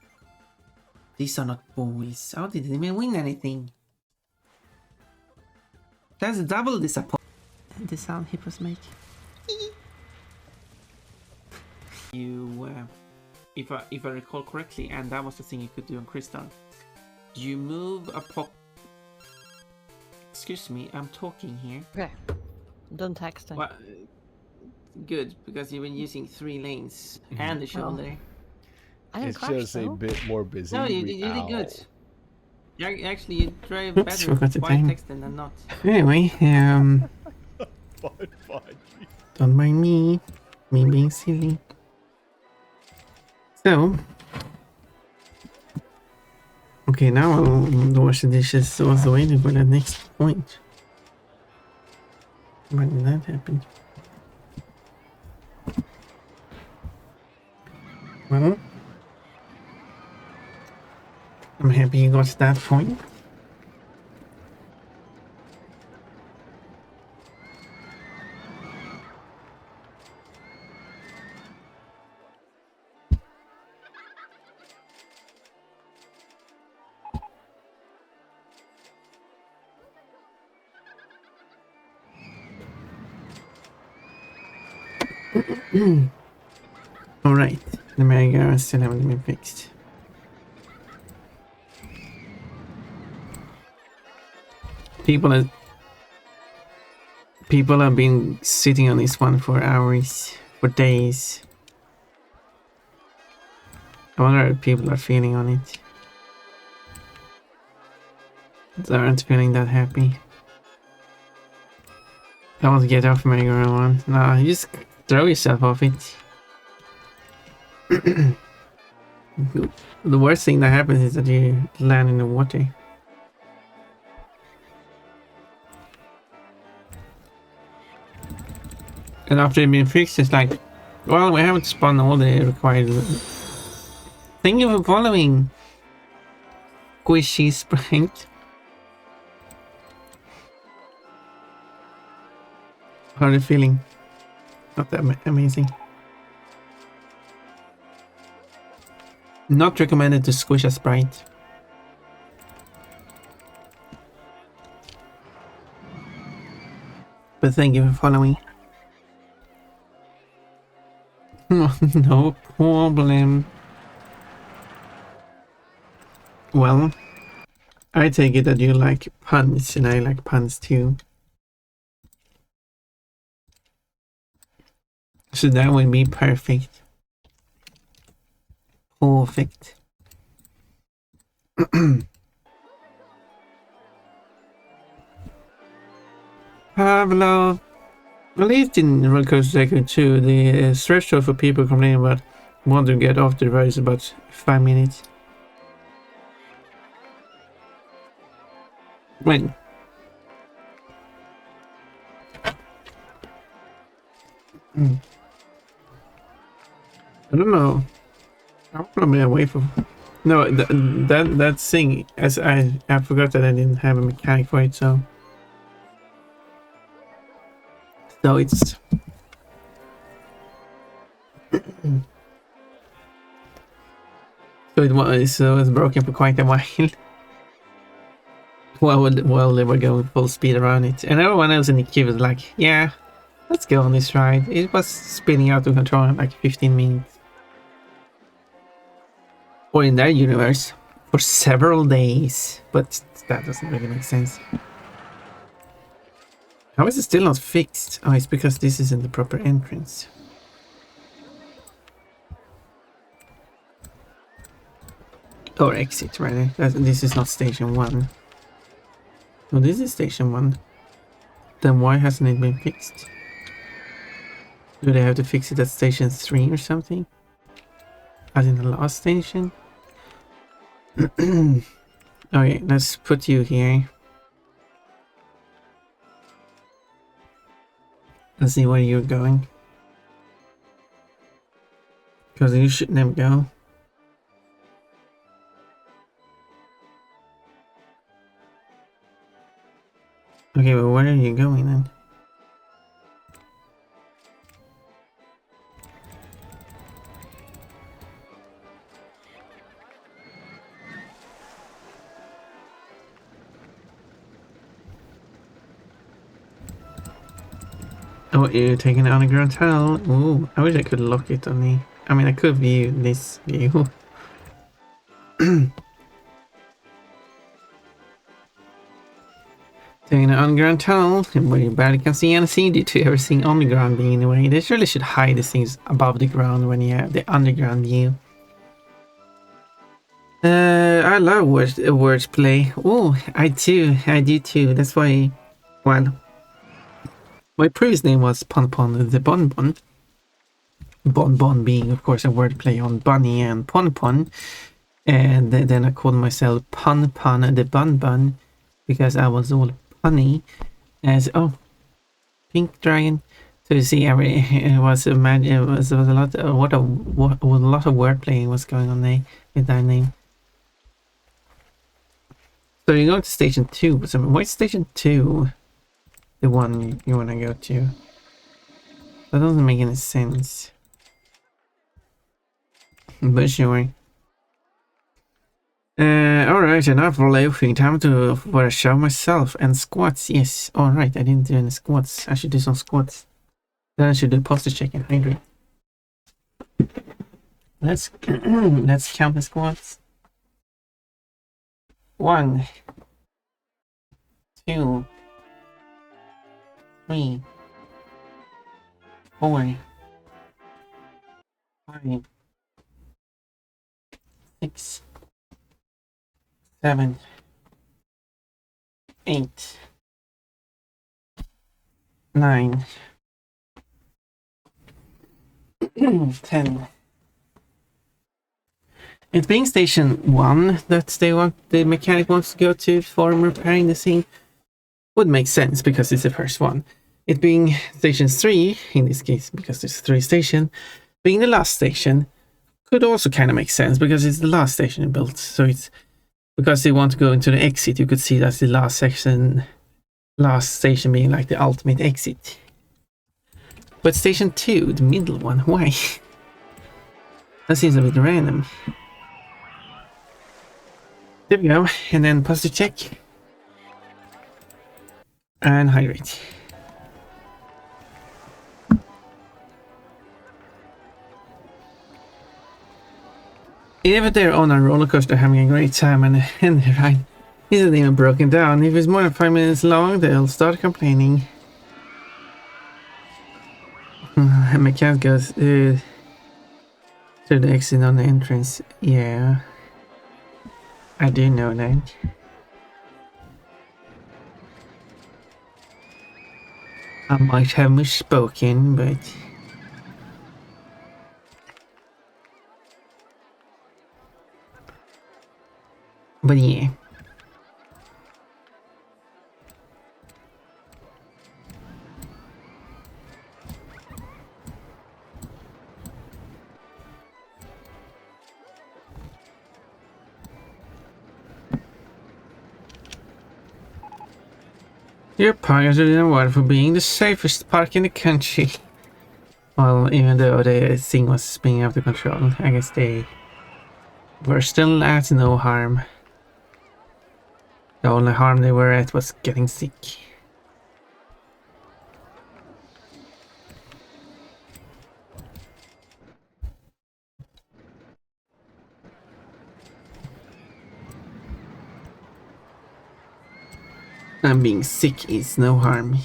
These are not boys. How did they even win anything? That's double disappointment. The sound hippos make. You, if I recall correctly, and that was the thing you could do on Crystal. You move a pop. Excuse me, I'm talking here. Okay. Don't text him. Well, good, because you've been using 3 lanes and the shoulder. I didn't It's crash, just a though. bit more busy. No, you did good. Actually, you drive Oops, better forgot the while time. texting than not. Anyway, fine. Don't mind me. Me being silly. So. Okay, now I'll wash the dishes. I was waiting for the next point. When did that happen? Well, I'm happy you got to that point. Alright, the merry-go-round still haven't been fixed. People have been sitting on this one for hours, for days. I wonder how people are feeling on it. They aren't feeling that happy. I want to get off merry-go-round one. Nah, you just throw yourself off it. The worst thing that happens is that you land in the water. And after it's been fixed, it's like, well, we haven't spun all the required. Thank you for following. Squishy Sprite. How are you feeling? Not that amazing. Not recommended to squish a Sprite. But thank you for following. No problem. Well, I take it that you like puns and I like puns too. So that would be perfect. Perfect. Pavlov. At least in RollerCoaster Tycoon 2, the threshold for people complaining about wanting to get off the ride is about 5 minutes. When? I don't know. I'll probably away from. No, that thing. As I forgot that I didn't have a mechanic for it, so it's. So it's broken for quite a while. While they were going full speed around it, and everyone else in the queue was like, "Yeah, let's go on this ride." It was spinning out of control in like 15 minutes. Or in their universe, for several days. But that doesn't really make sense. How is it still not fixed? Oh, it's because this isn't the proper entrance. Or exit, rather. This is not station 1. No, this is station 1. Then why hasn't it been fixed? Do they have to fix it at station 3 or something? As in the last station? Okay, let's put you here. Let's see where you're going. Because you should never go. Okay, well, where are you going then? Oh, you're taking it on a underground tunnel. Ooh, I wish I could lock it on the... I mean, I could view this view. Taking an underground tunnel where you barely can see anything due to everything underground being in the way. They surely should hide the things above the ground when you have the underground view. I love wordplay. Oh, I do too. That's why, well, My previous name was Pon Pon the Bon Bon. Bon Bon being, of course, a wordplay on bunny and Pon Pon. And then I called myself Pun Pun the Bun Bun because I was all punny. As pink dragon. So you see, it was a lot. A lot of wordplay was going on there with that name. So you're going to station 2. So why is station 2 the one you want to go to? That doesn't make any sense. But sure. Alright, enough loafing. Time for a show myself. And squats, yes. Alright, I didn't do any squats. I should do some squats. Then I should do posture check and hydrate. Let's let's count the squats. 1, 2, 3, 4, 5, 6, 7, 8, 9, 10. It being station 1 that the mechanic wants to go to for repairing the thing would make sense because it's the first one. It being station 3, in this case because there's 3 stations, being the last station could also kind of make sense because it's the last station built. So it's because they want to go into the exit, you could see that's the last station being like the ultimate exit. But station 2, the middle one, why? That seems a bit random. There we go, and then posture check. And hydrate. Even they're on a roller coaster having a great time and the ride isn't even broken down. If it's more than 5 minutes long, they'll start complaining. And my cat goes through the exit on the entrance. Yeah, I do know that. I might have misspoken, but yeah. Your park is really awarded for being the safest park in the country. Well, even though the thing was spinning out of control, I guess they were still at no harm. The only harm they were at was getting sick. And being sick is no harm.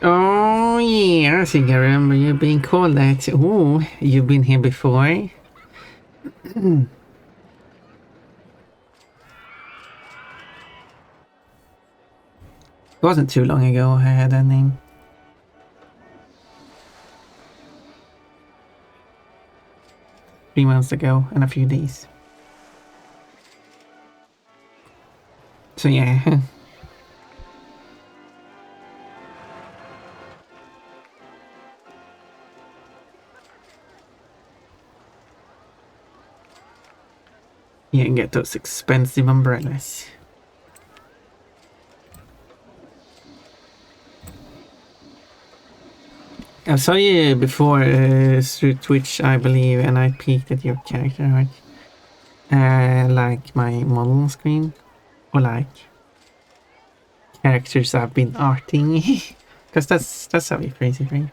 Oh yeah, I think I remember you being called that. Oh, you've been here before? It wasn't too long ago I had that name. Three months ago and a few days. So yeah. You can get those expensive umbrellas. I saw you before through Twitch, I believe, and I peeked at your character, right? Like my model screen, or like characters I've been arting, because that's how you phrase it, right?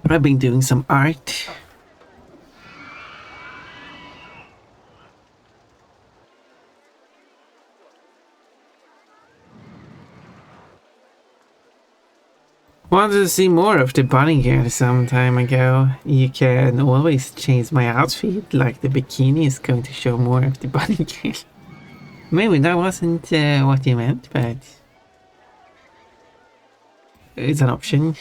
But I've been doing some art. Wanted to see more of the bunny girl some time ago. You can always change my outfit, like the bikini is going to show more of the bunny girl. Maybe that wasn't what you meant, but it's an option.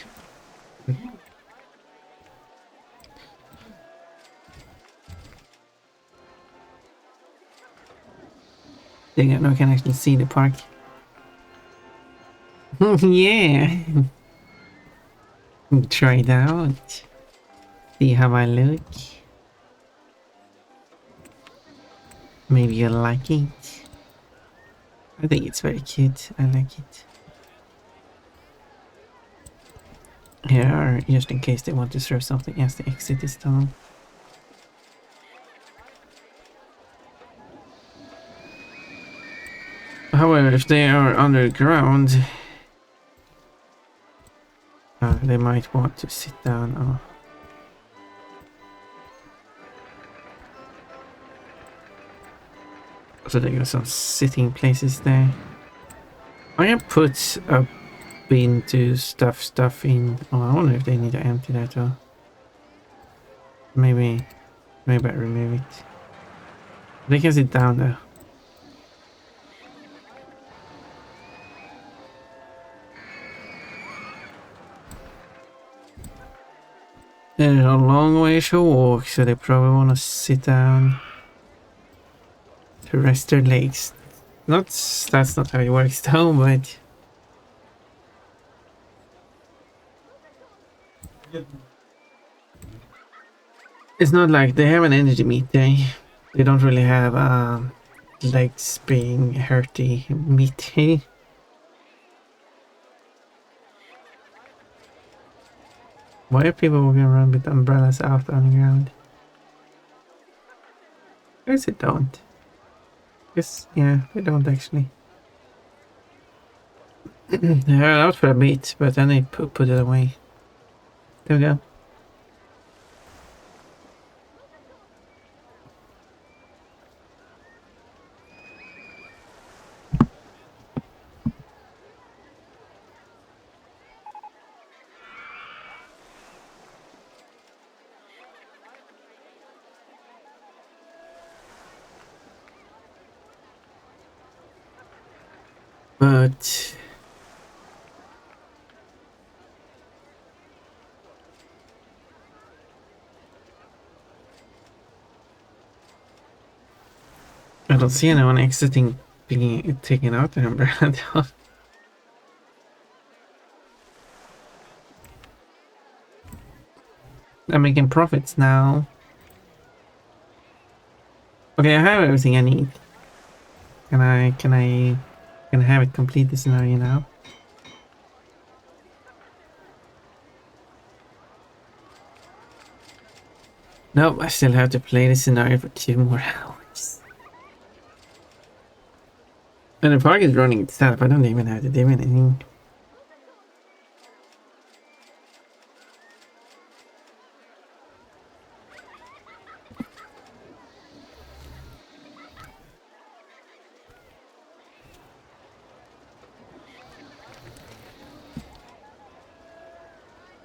Dang it, now I can actually see the park. Yeah! Try it out. See how I look. Maybe you like it. I think it's very cute. I like it. Here, just in case they want to throw something as the exit is done. However, if they are underground, they might want to sit down. So they got some sitting places there. I can put a bin to stuff in. Oh, I wonder if they need to empty that or maybe I remove it. They can sit down there. There's a long way to walk, so they probably want to sit down to rest their legs. That's not how it works though, but it's not like they have an energy meter. They don't really have legs being hurty meaty. Why are people walking around with umbrellas out on the ground? I guess they don't. Yes, yeah, they don't actually. They're out for a bit, but then they put it away. There we go. But I don't see anyone exiting, taking out the umbrella. I'm making profits now. Okay, I have everything I need. Can I have it complete the scenario now? Nope, I still have to play the scenario for 2 more hours. And the park is running itself. I don't even have to do anything.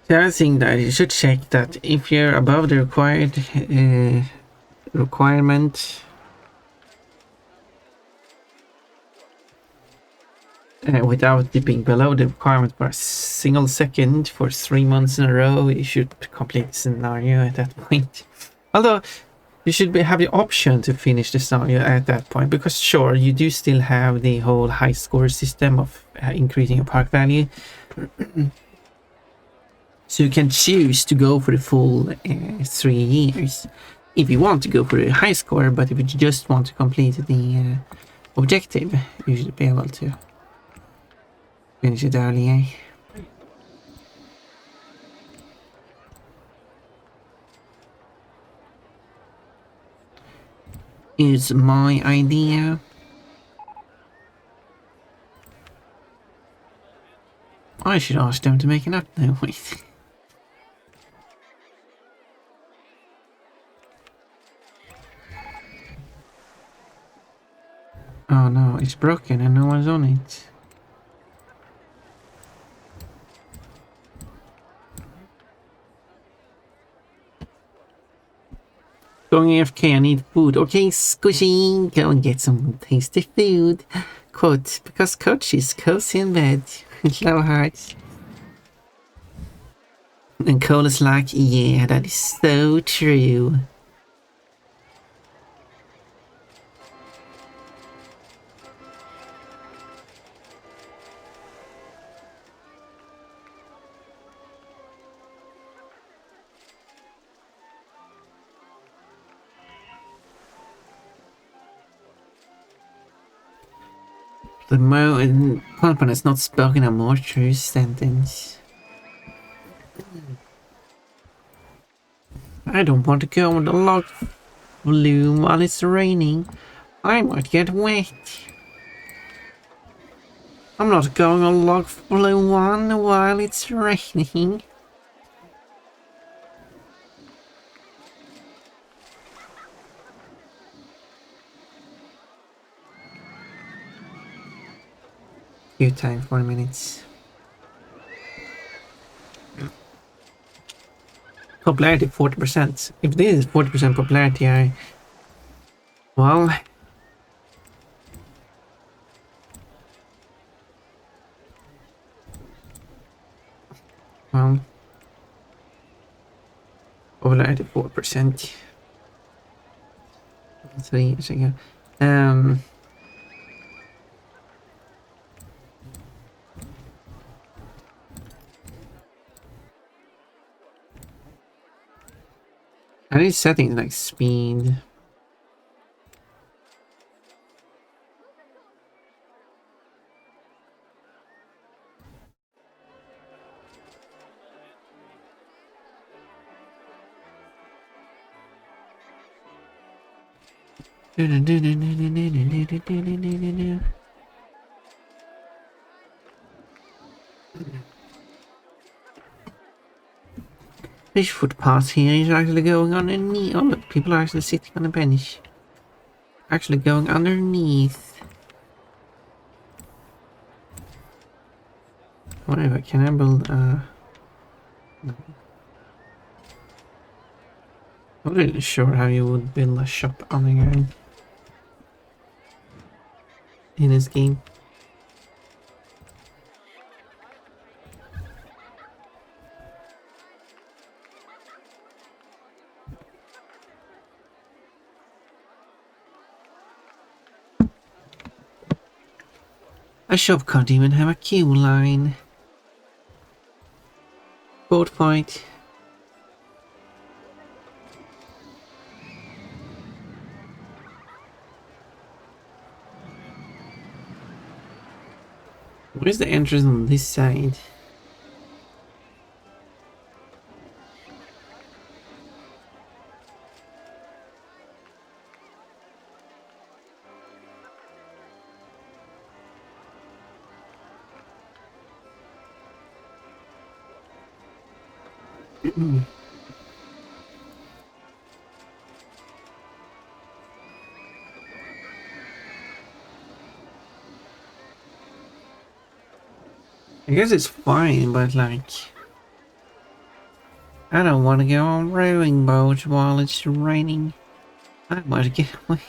The other thing that you should check that if you're above the required requirement without dipping below the requirement for a single second for 3 months in a row, you should complete the scenario at that point. Although you should have the option to finish the scenario at that point, because sure, you do still have the whole high score system of increasing your park value. So you can choose to go for the full 3 years if you want to go for a high score, but if you just want to complete the objective, you should be able to finish it earlier. Is my idea. I should ask them to make an up now. Wait. Oh no, it's broken and no one's on it. Going AFK, I need food. Okay, Squishy, go and get some tasty food. Quote, because Coach is cozy in bed with low hearts. And Cole is like, yeah, that is so true. The Pumpen has not spoken a more true sentence. I don't want to go on the log flume while it's raining. I might get wet. I'm not going on log flume one while it's raining. Queue time 4 minutes. Popularity 40%. If this is 40% popularity, well, popularity 4%. 3 years ago. I need settings like speed. This footpath here is actually going underneath. Oh look, people are actually sitting on a bench. Actually going underneath. Whatever, can I build no. I'm not really sure how you would build a shop on the ground in this game. A shop can't even have a queue line. Board fight. Where's the entrance on this side? I guess it's fine, but like, I don't want to go on rowing boats while it's raining. I might get away.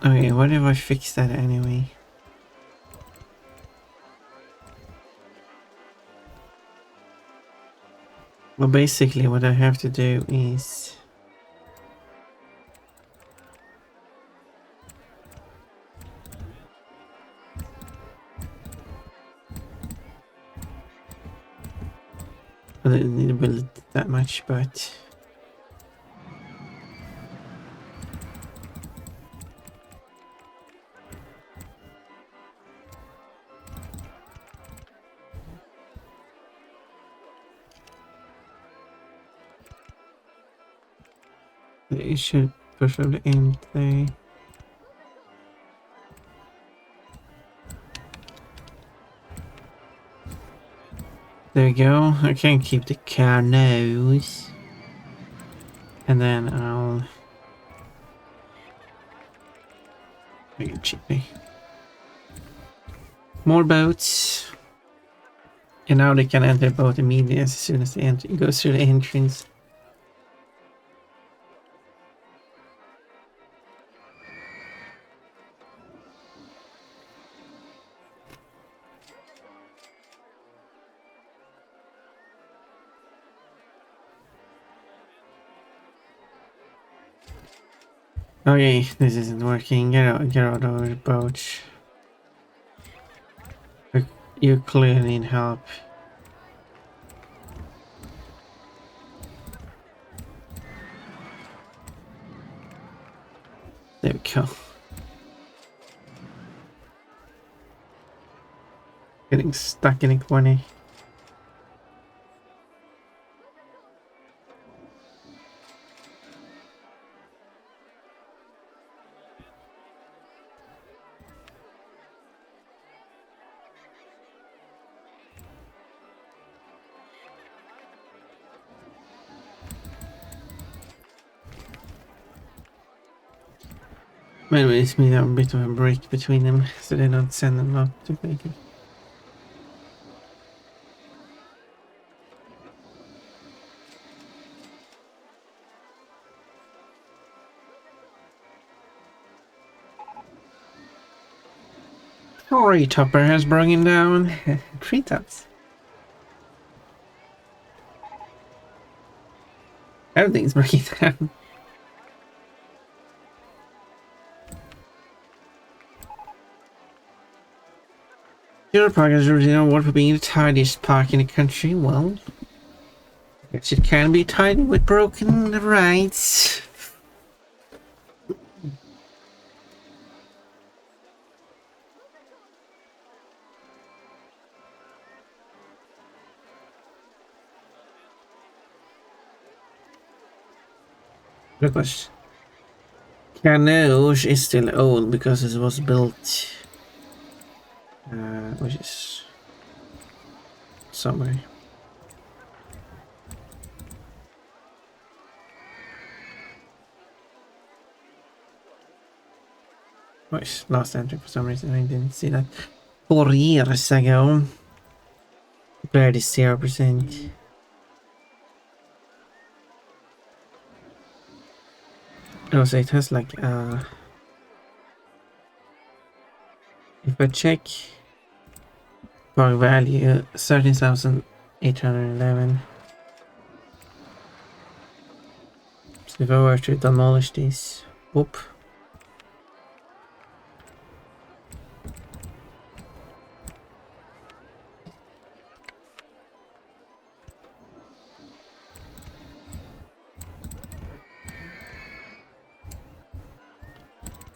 Okay, what if I fix that anyway? Well, basically what I have to do is... I didn't need to build it that much, but... it should preferably end there. There we go. I can keep the car nose. And then I'll make it cheapy. more boats. And now they can enter the boat immediately as soon as they enter, go through the entrance. Okay, this isn't working. Get out of the boat. You clearly need help. There we go. Getting stuck in a corner. Maybe it's me that a bit of a break between them, so they don't send them out to make it. Tree topper has broken down. Treetops. Everything's breaking down. Your park is originally award for being the tidiest park in the country. Well, I guess it can be tidy with broken rides. Because Canoge is still old because it was built, which is somewhere. Wait, last entry for some reason I didn't see that 4 years ago. Barely 0%. Oh, so it has like if I check park value 13,811. So if I were to demolish this, whoop.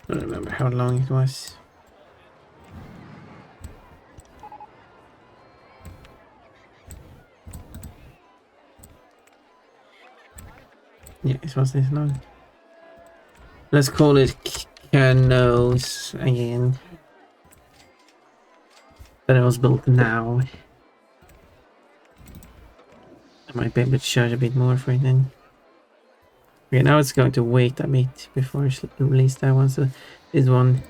I don't remember how long it was. Yeah, it was this long. Let's call it Canoes again. But it was built now. I might be able to charge a bit more for it then. Okay, now it's going to wait a bit before I release that one. So this one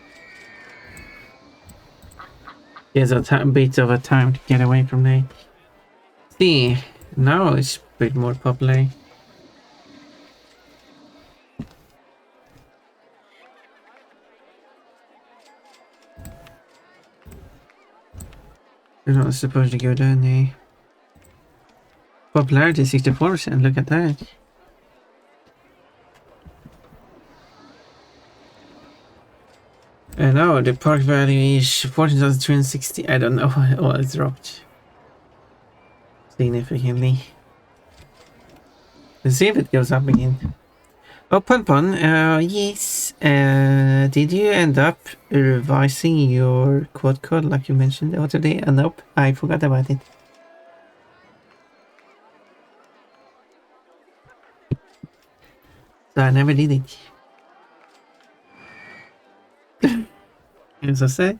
gives a bit of a time to get away from there. See, now it's a bit more popular. You're not supposed to go down there. Popularity 64%, look at that. And now the park value is 14,260. I don't know. Oh, it's dropped significantly. Let's see if it goes up again. Oh, Pun, yes. Did you end up revising your quad code like you mentioned the other day? Nope, I forgot about it. So I never did it. As I said,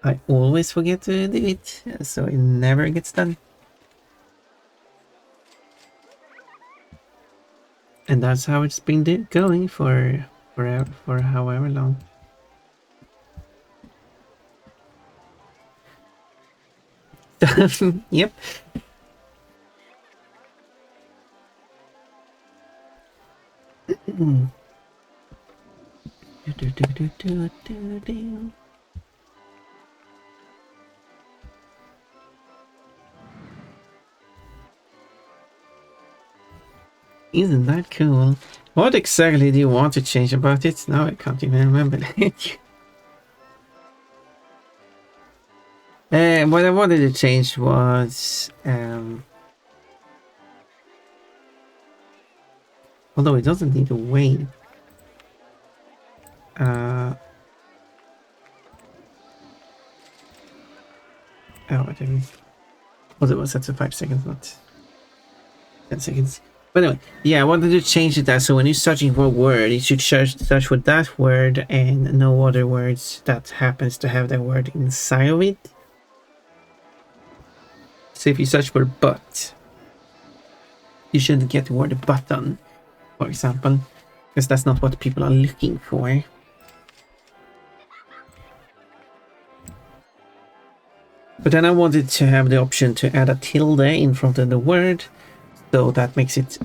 I always forget to do it, so it never gets done. And that's how it's been going for however long. Yep. Isn't that cool? What exactly do you want to change about it? Now I can't even remember. What I wanted to change was although it doesn't need a wave. Oh, I didn't. Well, it was set to 5 seconds, not 10 seconds. But anyway, yeah, I wanted to change it that so when you're searching for a word, you should search for that word and no other words that happens to have that word inside of it. So if you search for but, you shouldn't get the word button, for example, because that's not what people are looking for. But then I wanted to have the option to add a tilde in front of the word, so that makes it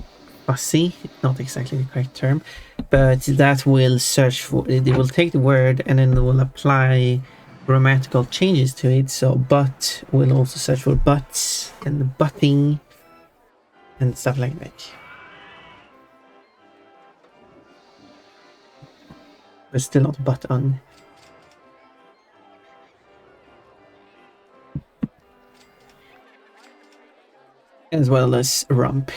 fuzzy, not exactly the correct term, but that will search for, it will take the word and then it will apply grammatical changes to it. So but will also search for buts and butting and stuff like that. But still not button. As well as rump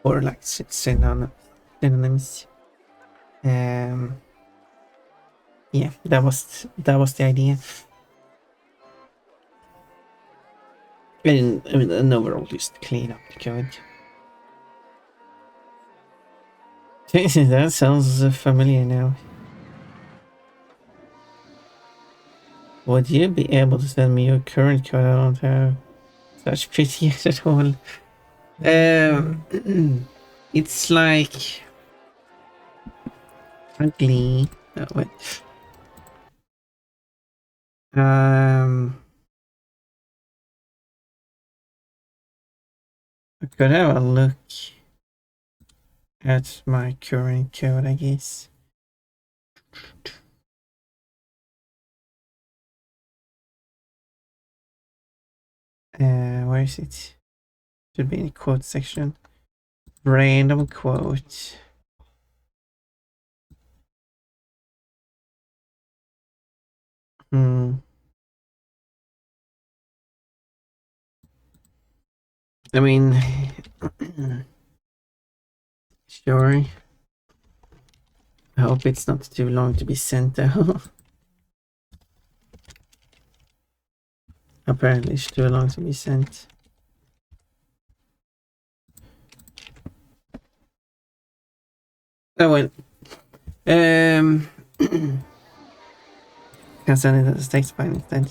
or like synonyms. Yeah, that was the idea. And I mean, and overall, just clean up the code. That sounds familiar now. Would you be able to send me your current code? I don't have such pity at all. It's like ugly. Oh, wait. I could have a look at my current code, I guess. Where is it? Should be in the quote section. Random quote. I mean, sure. I hope it's not too long to be sent though. Apparently it's too long to be sent. Oh well. Can send it as a text file instead.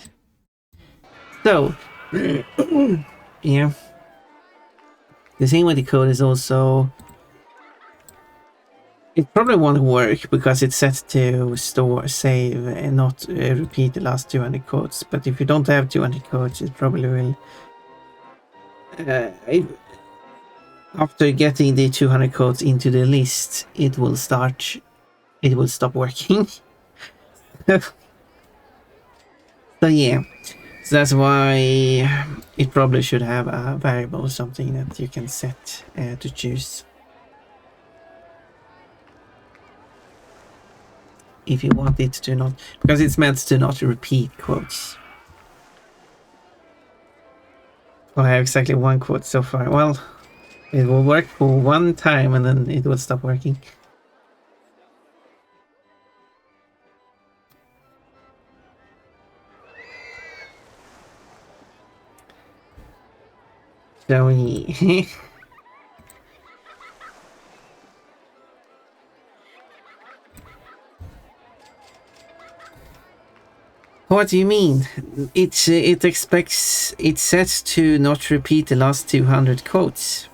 So yeah. The thing with the code is also it probably won't work because it's set to save and not repeat the last 200 codes. But if you don't have 200 codes, it probably will. After getting the 200 codes into the list, it will stop working. So yeah, so that's why it probably should have a variable or something that you can set to choose. If you want it to not, because it's meant to not repeat quotes. Well, I have exactly one quote so far. Well, it will work for one time and then it will stop working. Shall we? What do you mean? It sets to not repeat the last 200 quotes.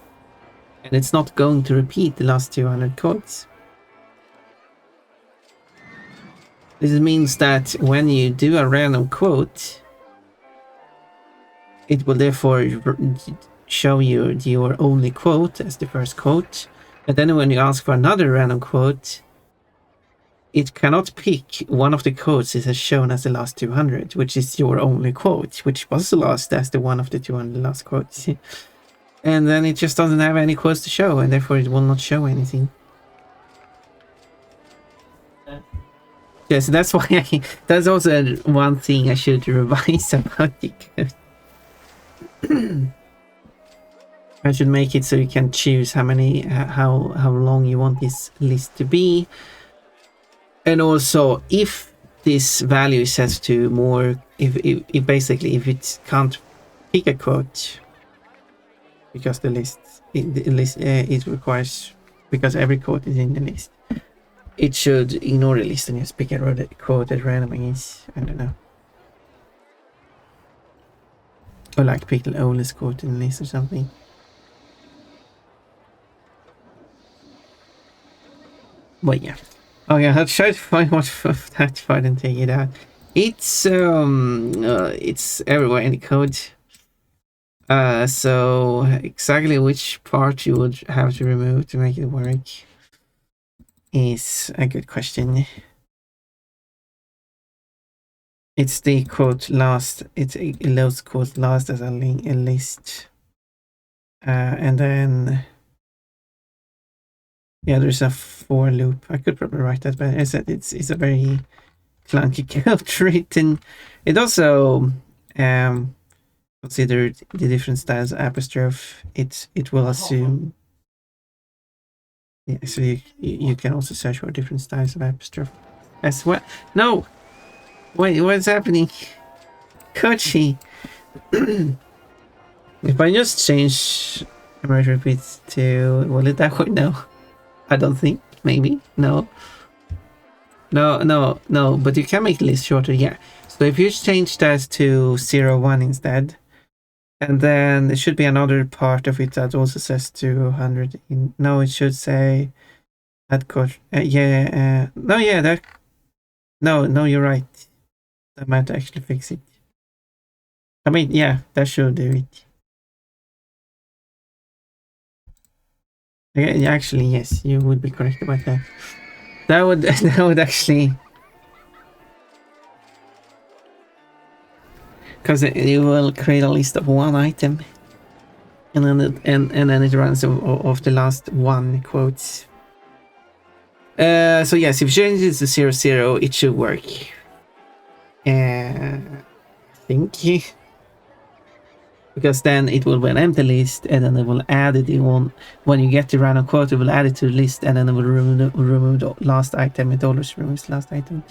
And it's not going to repeat the last 200 quotes. This means that when you do a random quote, it will therefore show you your only quote as the first quote. And then when you ask for another random quote, it cannot pick one of the quotes it has shown as the last 200, which is your only quote, which was the last as the one of the 200 last quotes. And then it just doesn't have any quotes to show, and therefore it will not show anything. Yes, that's why that's also one thing I should revise about the code. I should make it so you can choose how long you want this list to be. And also, if this value is set to more, if basically if it can't pick a quote, because the list it requires, because every quote is in the list, it should ignore the list and just pick a quote that randomly is, I don't know, or like pick the oldest quote in the list or something. But yeah. Okay, I'll try to find what of that part and take it out. It's everywhere in the code. So exactly which part you would have to remove to make it work is a good question. It's the quote last. It loads quote last as a list, and then yeah, there's a for loop. I could probably write that, but as I said, it's a very clunky code written. It also consider the different styles of apostrophe. It will assume. Yeah, so you can also search for different styles of apostrophe as well. No, wait, what's happening, Kochi? If I just change emerge repeats to, will it that work? No, I don't think. Maybe no. But you can make the list shorter. Yeah. So if you change that to 01 instead. And then there should be another part of it that also says 200. No, it should say that code. No, yeah, that. No, you're right. That might actually fix it. I mean, yeah, that should do it. Yeah, actually, yes, you would be correct about that. That would that would actually, because it will create a list of one item, and then it runs of the last one quotes. So yes, if you change it to 00, it should work. I think, because then it will be an empty list, and then it will add it in one. When you get the random quote, it will add it to the list, and then it will remove the last item. It always removes the last item.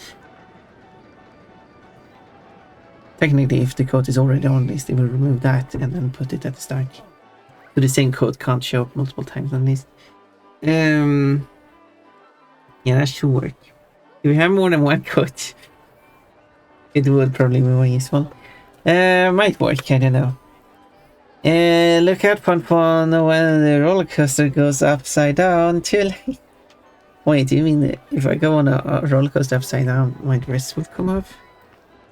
Technically, if the code is already on the list, it will remove that and then put it at the start. So the same code can't show up multiple times on the list. Yeah, that should work. If you have more than one code, it would probably be more useful. Might work, I don't know. Look out, Pon when the roller coaster goes upside down. Too late. Wait, do you mean that if I go on a roller coaster upside down, my dress would come off?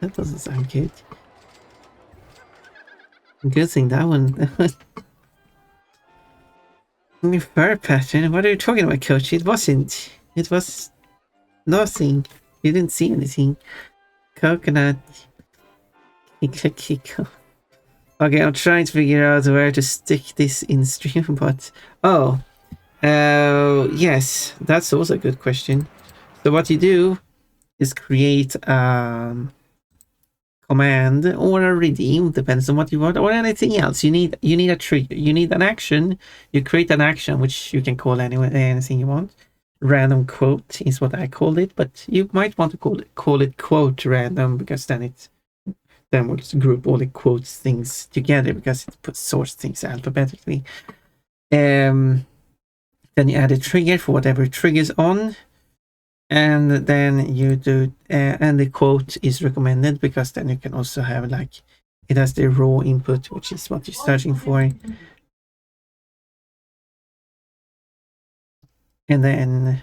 That doesn't sound good. Good thing that one. Fur pattern? What are you talking about, Coach? It wasn't. It was nothing. You didn't see anything. Coconut. Okay, I'm trying to figure out where to stick this in stream, but yes, that's also a good question. So what you do is create command or a redeem, depends on what you want, or anything else. You need a trigger. You need an action. You create an action which you can call anything you want. Random quote is what I called it, but you might want to call it quote random, because then we'll group all the quotes things together, because it puts source things alphabetically. Then you add a trigger for whatever triggers on, and then you do and the quote is recommended, because then you can also have like it has the raw input, which is what you're searching for, and then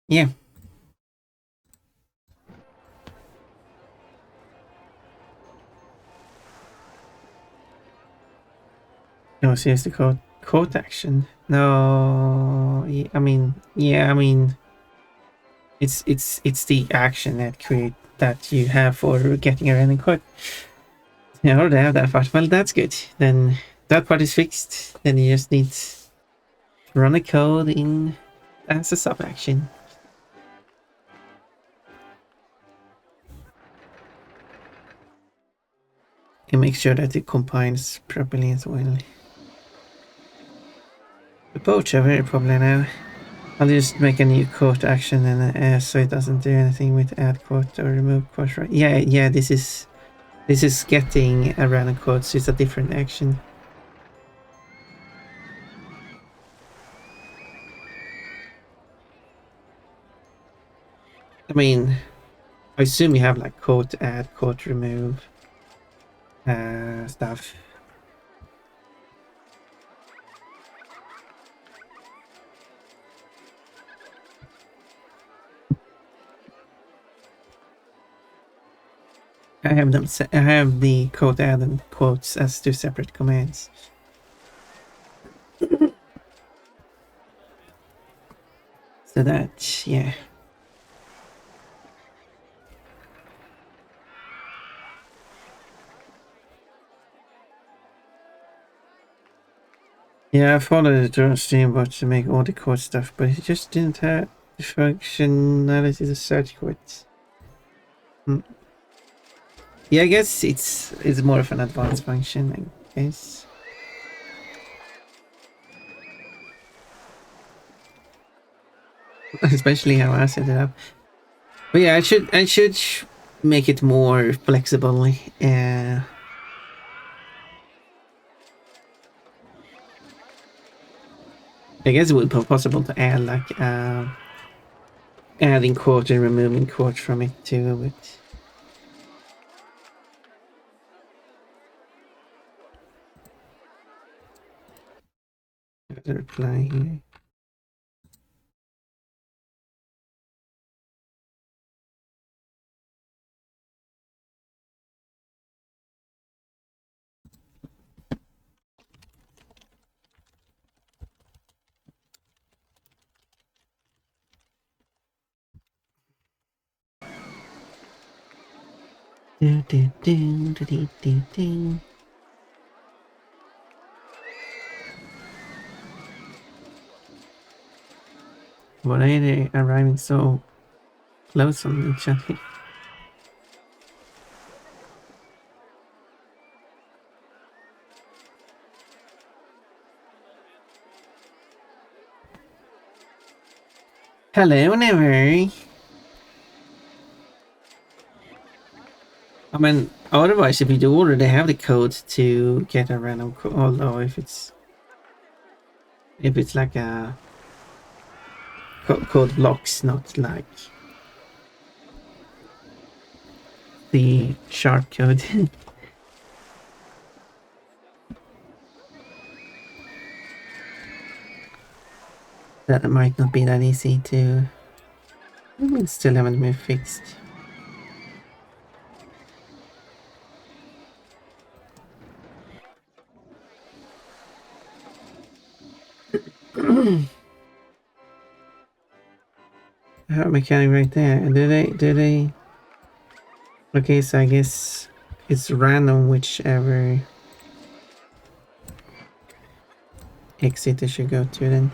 yeah. No, so here's the code action. No, I mean, yeah, I mean, it's the action that you have for getting a random code. Yeah, I already have that part. Well, that's good. Then that part is fixed. Then you just need to run a code in as a sub action. And make sure that it combines properly as well. The boats are very popular now. I'll just make a new quote action and so it doesn't do anything with add quote or remove quote, right? Yeah, this is getting a random quote, so it's a different action. I mean, I assume you have like quote add, quote remove stuff. I have them. I have the quote add and quotes as two separate commands. So that, yeah. Yeah, I followed the drone stream to make all the quote stuff, but it just didn't have the functionality to search quotes. Yeah, I guess it's more of an advanced function, I guess. Especially how I set it up. But yeah, I should make it more flexible. I guess it would be possible to add like adding quote and removing quote from it too, but the reply here. Why are they arriving so close on each other? Hello, Never. I mean, otherwise, if you do already have the code to get a random code, although if it's like a code blocks, not like the sharp code. That might not be that easy to. Still haven't been fixed. Have a mechanic right there. Do they? Okay, so I guess it's random whichever exit I should go to then.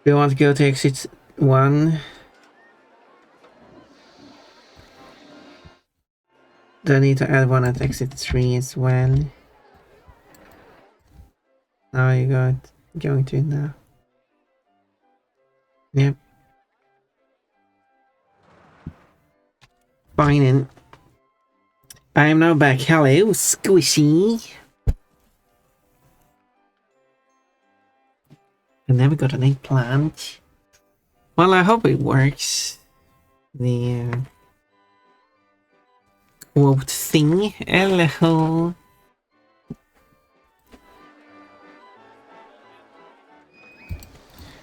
We want to go to exit 1. Do I need to add one at exit 3 as well? Now you got going to it now. Yep. Fine then. I am now back. Hello, Squishy. I never got an eggplant. Well, I hope it works. The quote thing. Hello.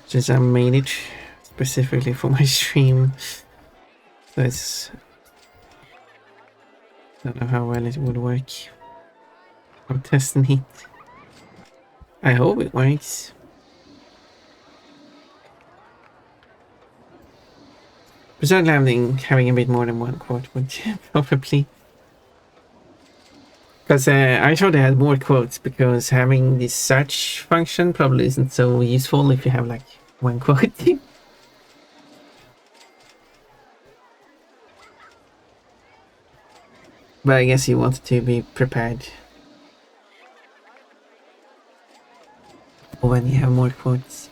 Since I made it specifically for my stream, so it's. Don't know how well it would work. I'm testing it. I hope it works. But certainly having a bit more than one quote would probably. Because I thought they had more quotes, because having this search function probably isn't so useful if you have like one quote. But I guess you wanted to be prepared when you have more quotes.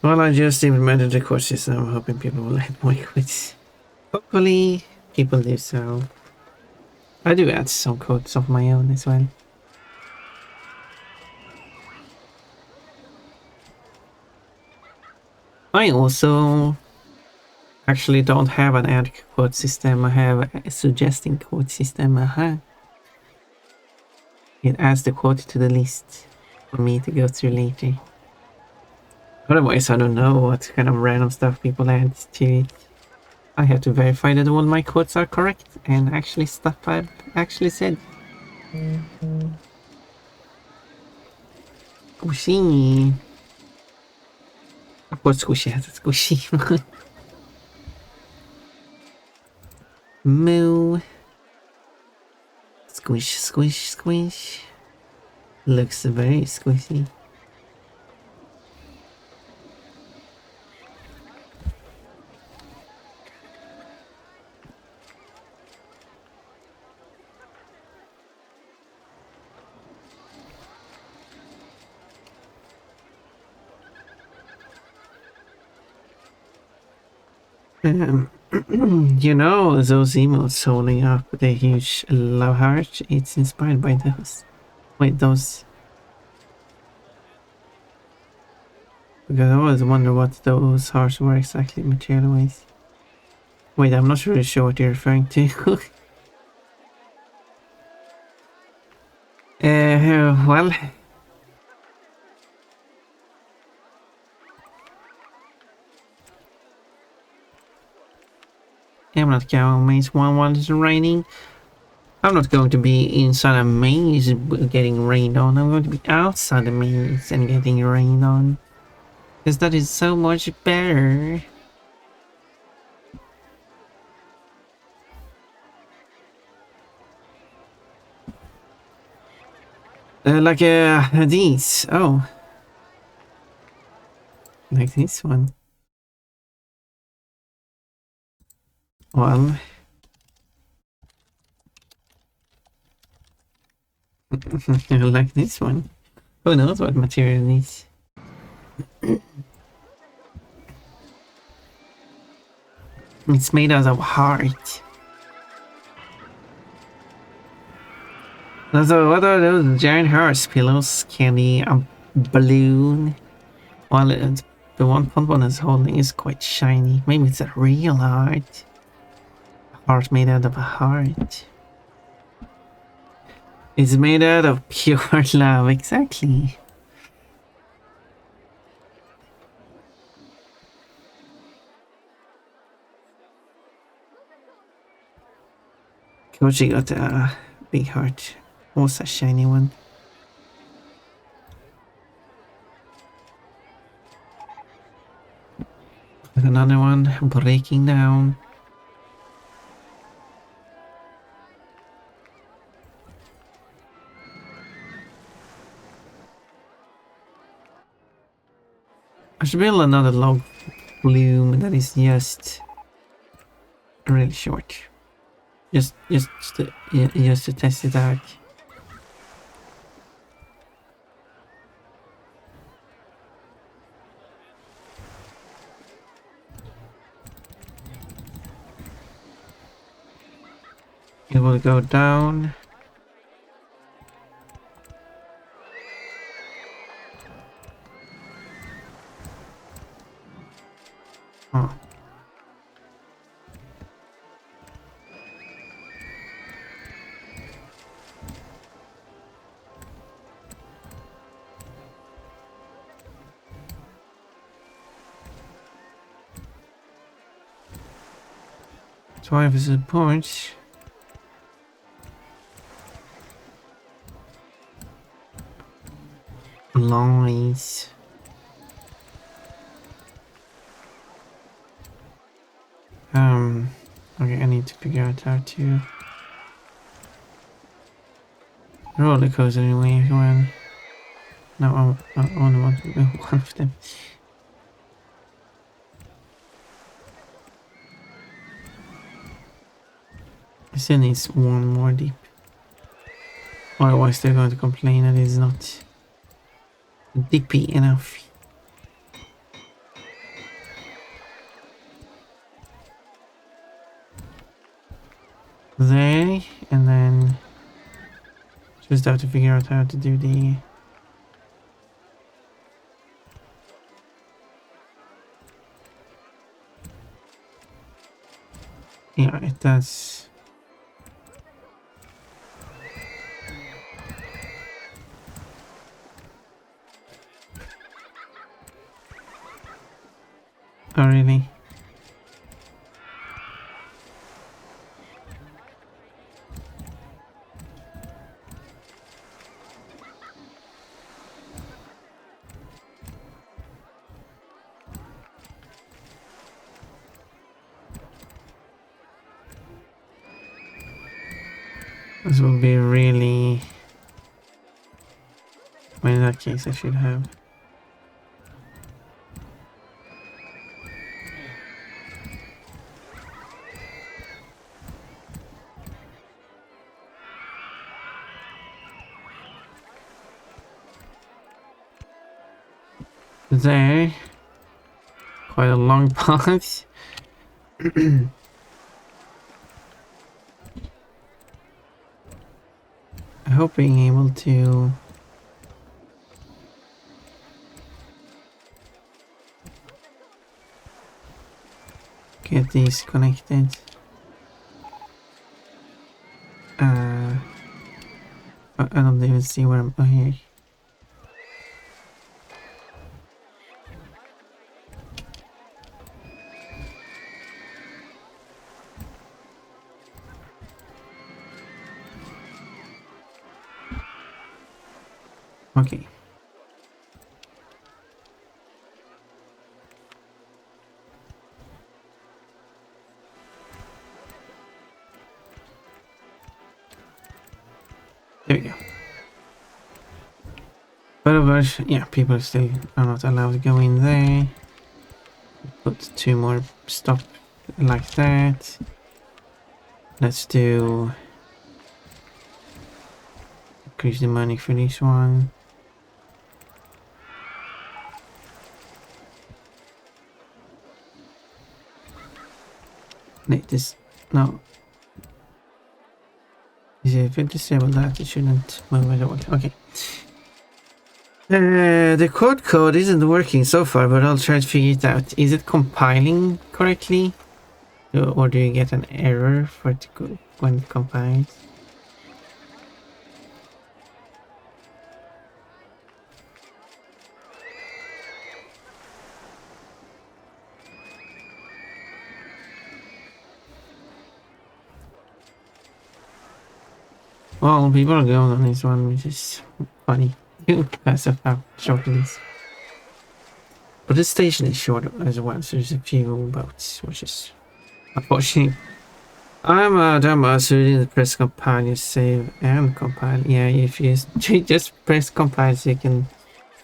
Well, I just implemented the quote system. I'm hoping people will add more quotes. Hopefully, people do so. I do add some quotes of my own as well. I also actually don't have an add quote system. I have a suggesting quote system. It adds the quote to the list for me to go through later. Otherwise, I don't know what kind of random stuff people add to it. I have to verify that all my quotes are correct and actually stuff I've actually said. Squishy. Of course, Squishy has a squishy. Moo. Squish, squish, squish. Looks very squishy. You know, those emotes holding up the huge love heart, it's inspired by those. Wait, those. Because I always wonder what those hearts were exactly material-wise. Wait, I'm not really sure what you're referring to. Well. I'm not going maze while it's raining. I'm not going to be inside a maze getting rained on. I'm going to be outside the maze and getting rained on. Because that is so much better. Like these. Oh. Like this one. Well. Like this one. Who knows what material it is? It's made out of heart. So what are those giant hearts? Pillows? Candy? A balloon? Well, the one Pompon is holding is quite shiny. Maybe it's a real heart. A heart made out of a heart. It's made out of pure love, exactly. Koji got a big heart. Also a shiny one. With another one breaking down. I should build another log flume that is just really short. Just to test it out. It will go down. Oh. So I have a point. Lies. Okay, I need to figure out how to roller coaster anyway. Go on. No, I only want to move one of them. It still needs one more deep. Otherwise they're going to complain that it's not deepy enough. There, and then just have to figure out how to do the yeah, it does. Oh really? This will be really... Well, in that case I should have... There. Quite a long path. I hope being able to get these connected. I don't even see where I'm here. Okay. There we go. But of course, yeah, people still are not allowed to go in there. Put two more stop like that. Let's do... increase the money for this one. This... no. If it disabled that, it shouldn't move at all. Okay. The code isn't working so far, but I'll try to figure it out. Is it compiling correctly? Or do you get an error for it to go when it compiles? Well, people are going on this one, which is funny because of how short it is. But the station is short as well, so there's a few boats, which is unfortunate. I'm a dumbass so you didn't press compile, you save and compile. Yeah, if you just press compile so you can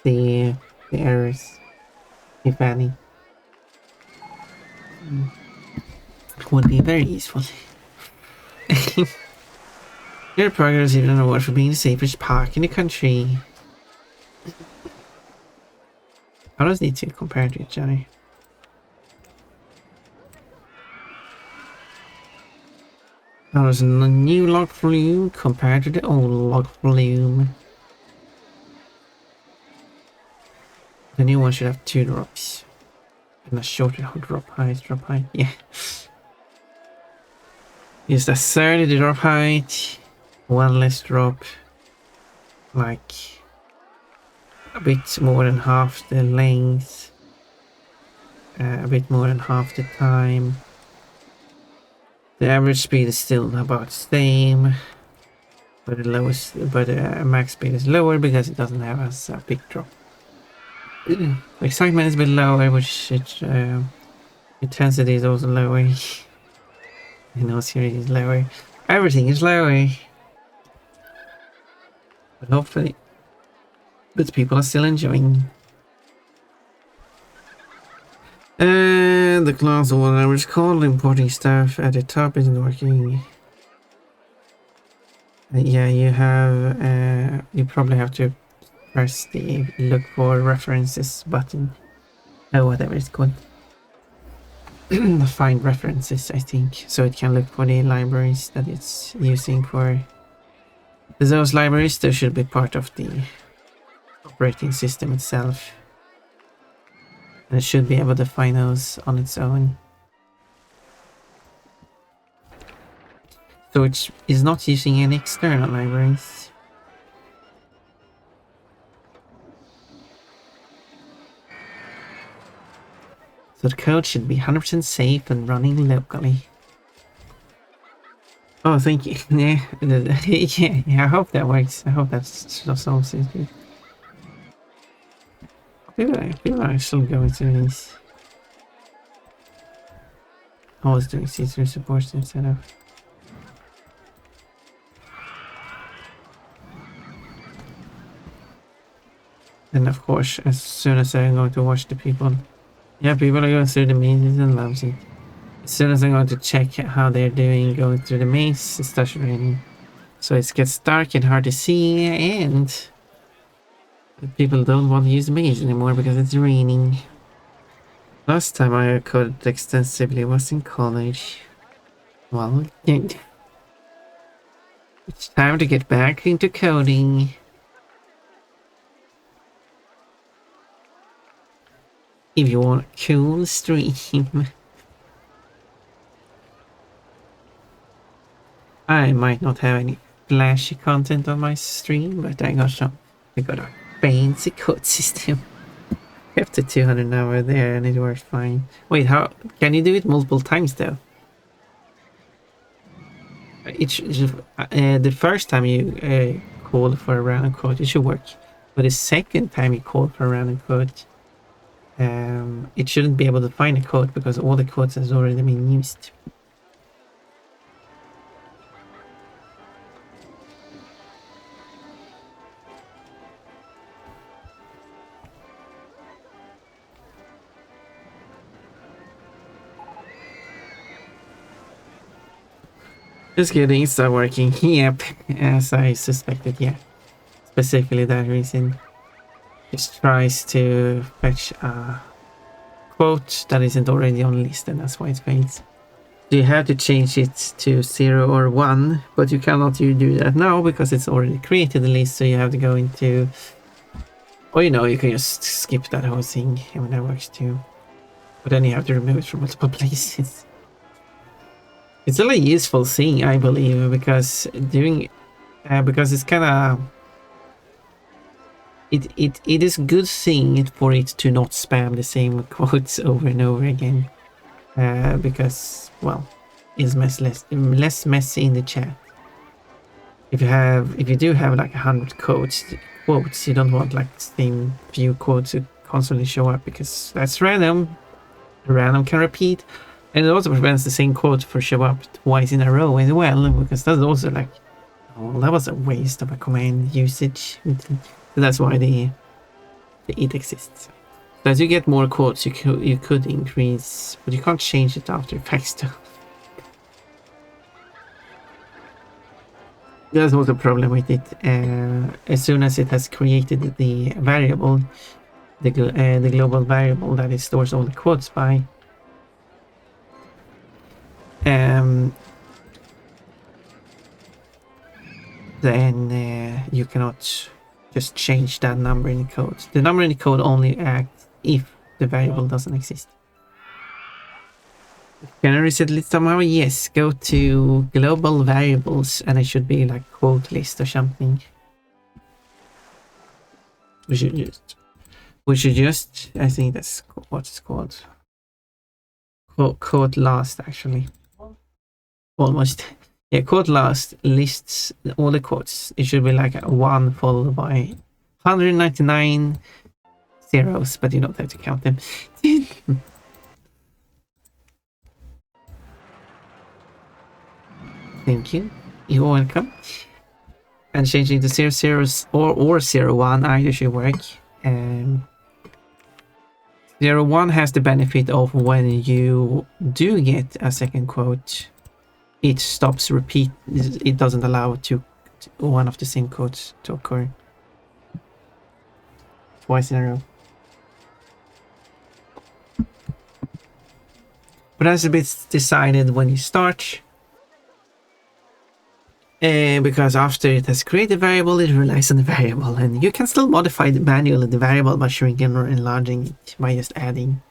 see the errors, if any. Would be very useful. Your progress even an award for being the safest park in the country. How does these two compare to each other? How does the new log flume compare to the old log flume? The new one should have 2 drops. And a shorter drop height, yeah. Is the 30 drop height, 1 less drop, like a bit more than half the length, a bit more than half the time. The average speed is still about the same. but the lowest, but max speed is lower because it doesn't have a big drop. Excitement is a bit lower, which intensity is also lower. Series is lower. Everything is lower. But hopefully, but people are still enjoying. And the class or whatever it's called, importing stuff at the top isn't working. Yeah, you probably have to press the look for references button. Oh, whatever it's called. Find references, I think, so it can look for the libraries that it's using for. Those libraries, they should be part of the operating system itself. And it should be able to find those on its own. So it is not using any external libraries. So the code should be 100% safe and running locally. Oh, thank you. Yeah, yeah, I hope that works. I hope that's solves it. People are still going through these. I was doing C3 support instead of. And of course, as soon as I'm going to watch the people. Yeah, people are going through the mazes and loves it. As soon as I'm going to check how they're doing going through the maze, it starts raining. So it gets dark and hard to see, and people don't want to use the maze anymore because it's raining. Last time I coded extensively was in college. Well, it's time to get back into coding. If you want a cool stream. I might not have any flashy content on my stream, but I got a fancy code system. Up to 200 an hour there, and it works fine. Wait, how can you do it multiple times though? The first time you call for a random code, it should work. But the second time you call for a random code, it shouldn't be able to find a code because all the codes has already been used. Just kidding, it's not working. Yep, as I suspected, yeah. Specifically that reason. It tries to fetch a quote that isn't already on the list, and that's why it fails. So you have to change it to 0 or 1, but you cannot do that now because it's already created the list, so you have to go into. Or you can just skip that whole thing, and that works too. But then you have to remove it from multiple places. It's a really useful thing, I believe, because it's kind of it is a good thing for it to not spam the same quotes over and over again, because well, it's less messy in the chat. If you do have like 100 quotes, you don't want like the same few quotes to constantly show up because that's random. Random can repeat. And it also prevents the same quote for show up twice in a row as well, because that's also like, oh, that was a waste of a command usage. So that's why it exists. So as you get more quotes, you could increase, but you can't change it after effects though. That's also a problem with it. As soon as it has created the variable, the global variable that it stores all the quotes by. Then you cannot just change that number in the code. The number in the code only acts if the variable doesn't exist. Can I reset it somehow? Yes, go to global variables and it should be like quote list or something. We should just, I think that's what it's called. Quote last actually. Almost. Yeah, quote last lists all the quotes. It should be like a 1 followed by 199 zeros, but you don't have to count them. Thank you. You're welcome. And changing to 00 or 01 either should work. 01 has the benefit of when you do get a second quote, it stops repeat. It doesn't allow one of the same quotes to occur twice in a row. But that's a bit decided when you start. Because after it has created a variable, it relies on the variable, and you can still modify the manually the variable by shrinking or enlarging it by just adding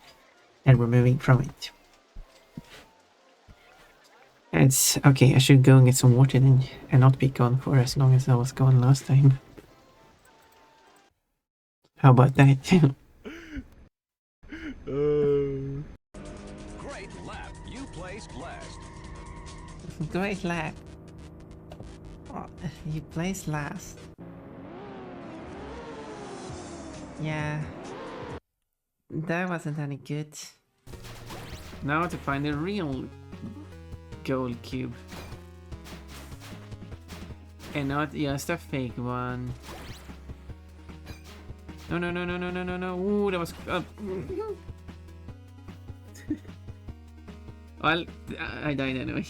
and removing from it. It's okay. I should go and get some water then, and not be gone for as long as I was gone last time. How about that? Great lap. You placed last. Great lap. Oh, you placed last. Yeah. That wasn't any good. Now to find the real gold cube. And not just a fake one. No, no, no, no, no, no, no, no. Ooh, that was... well, I died anyway.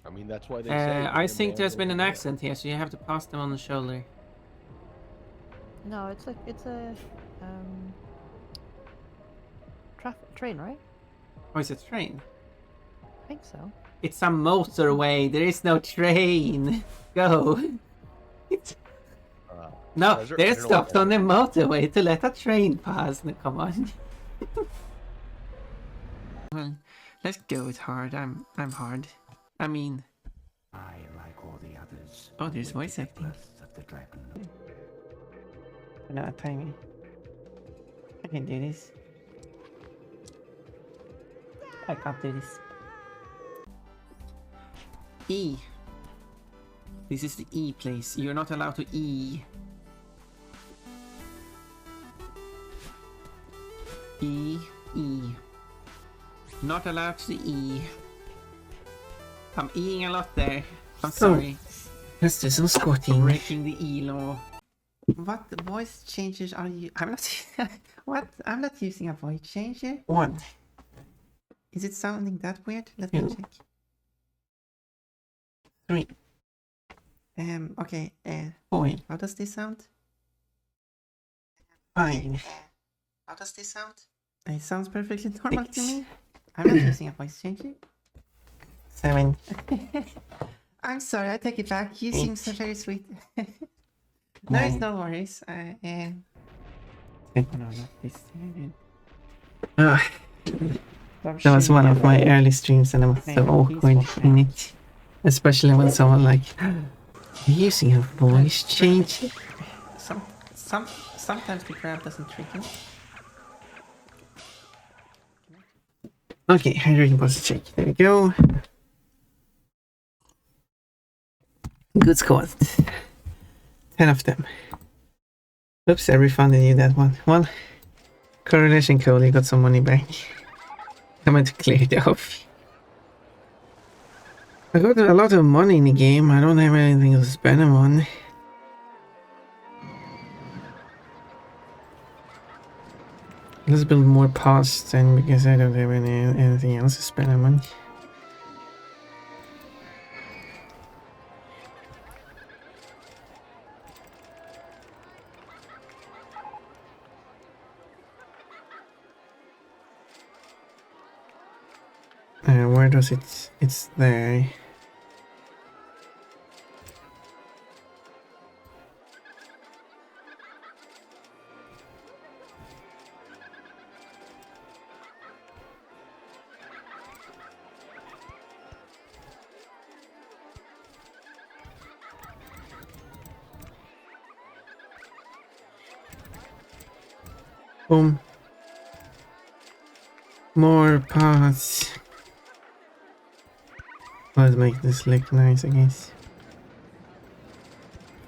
I mean, that's why they say. I think there's been an accident here, so you have to pass them on the shoulder. No, it's a train, right? Oh, it's a train? I think so. It's a motorway. There is no train. Go. No, Desert they're Interlock stopped on the motorway to let a train pass. No, come on. Well, let's go with hard. I'm hard. I mean, I, like all the others, oh, there's voice awaited the acting. birth of the dragon. No, timing. I can do this. I can't do this. E. This is the E place. You're not allowed to E. E. E. Not allowed to E. I'm Eing a lot there. I'm sorry. Let's do some squatting. Breaking the E law. What voice changes are you? I'm not. What? I'm not using a voice changer. What? Is it sounding that weird? Let me check. 3. Okay. 4. How does this sound? 5. How does this sound? It sounds perfectly normal to me. I'm not using a voice changer. 7. I'm sorry, I take it back. You seem so very sweet. No, it's no worries. No, not this. That was one of my early streams, and I was so awkward in it. Especially when someone like using a voice change. Sometimes the crab doesn't trick me. Okay, hydrating was check. There we go. Good score. 10 of them. Oops, I refunded you that one. Well, correlation code, you got some money back. I'm going to clear it off. I got a lot of money in the game. I don't have anything to spend them on. Let's build more pods then, because I don't have anything else to spend them on. Where does it? It's there. Boom. More pots. Let's make this look nice, I guess.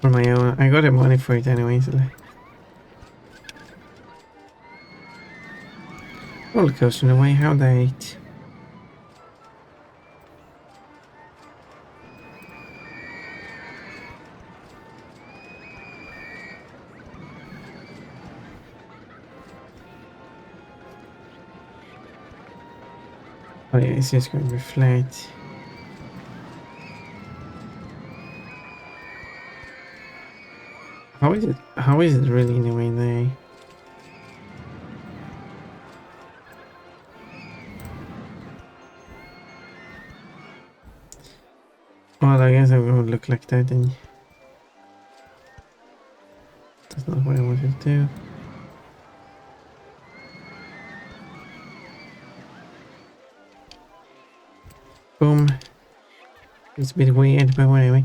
For my own. I got the money for it anyway, so roller coaster in a way, how they eat. Oh yeah, it's just going to be flat. How is it? How is it really in a way there? Well, I guess it would look like that then. That's not what I wanted to do. Boom. It's a bit weird, but anyway.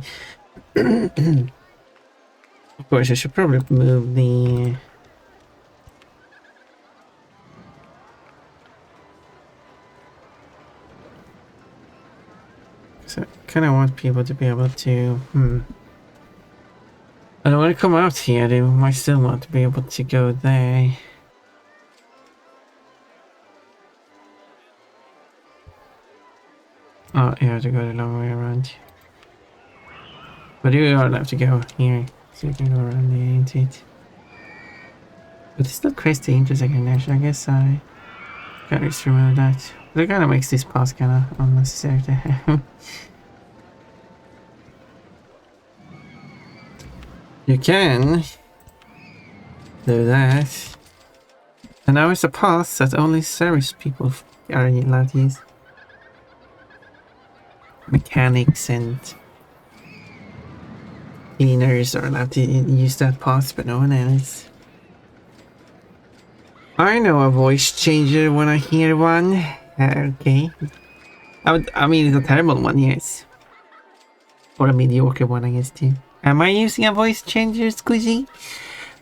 Of course, I should probably move the... So, I kind of want people to be able to... I don't want to come out here, they might still want to be able to go there. Oh, you have to go the long way around. But you don't have to go here, so you can go around there, ain't it? But it's still crazy intersecting there, so I guess I gotta just remove that. But it kind of makes this pass kind of unnecessary to have. You can do that. And now it's a pass that only service people are allowed to use. Mechanics and cleaners are allowed to use that pass, but no one else. I know a voice changer when I hear one. Okay. I mean, it's a terrible one, yes. Or a mediocre one, I guess, too. Am I using a voice changer, Squishy?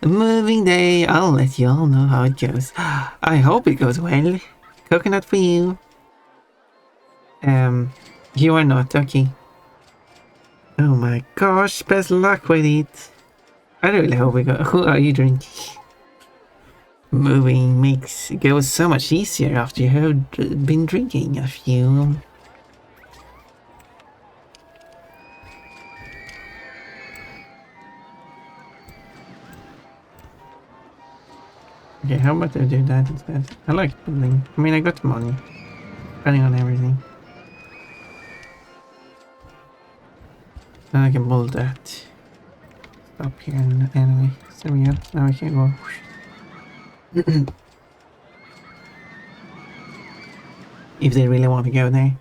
Moving day, I'll let you all know how it goes. I hope it goes well. Coconut for you. You are not, okay. Oh my gosh, best luck with it. I really hope we go. Who are you drinking? Moving makes it goes so much easier after you have been drinking a few. Okay, how about I do that instead? I like building. I mean, I got money. Depending on everything. Then I can build that. Stop here and anyway. So we go. Now we can go. If they really want to go there.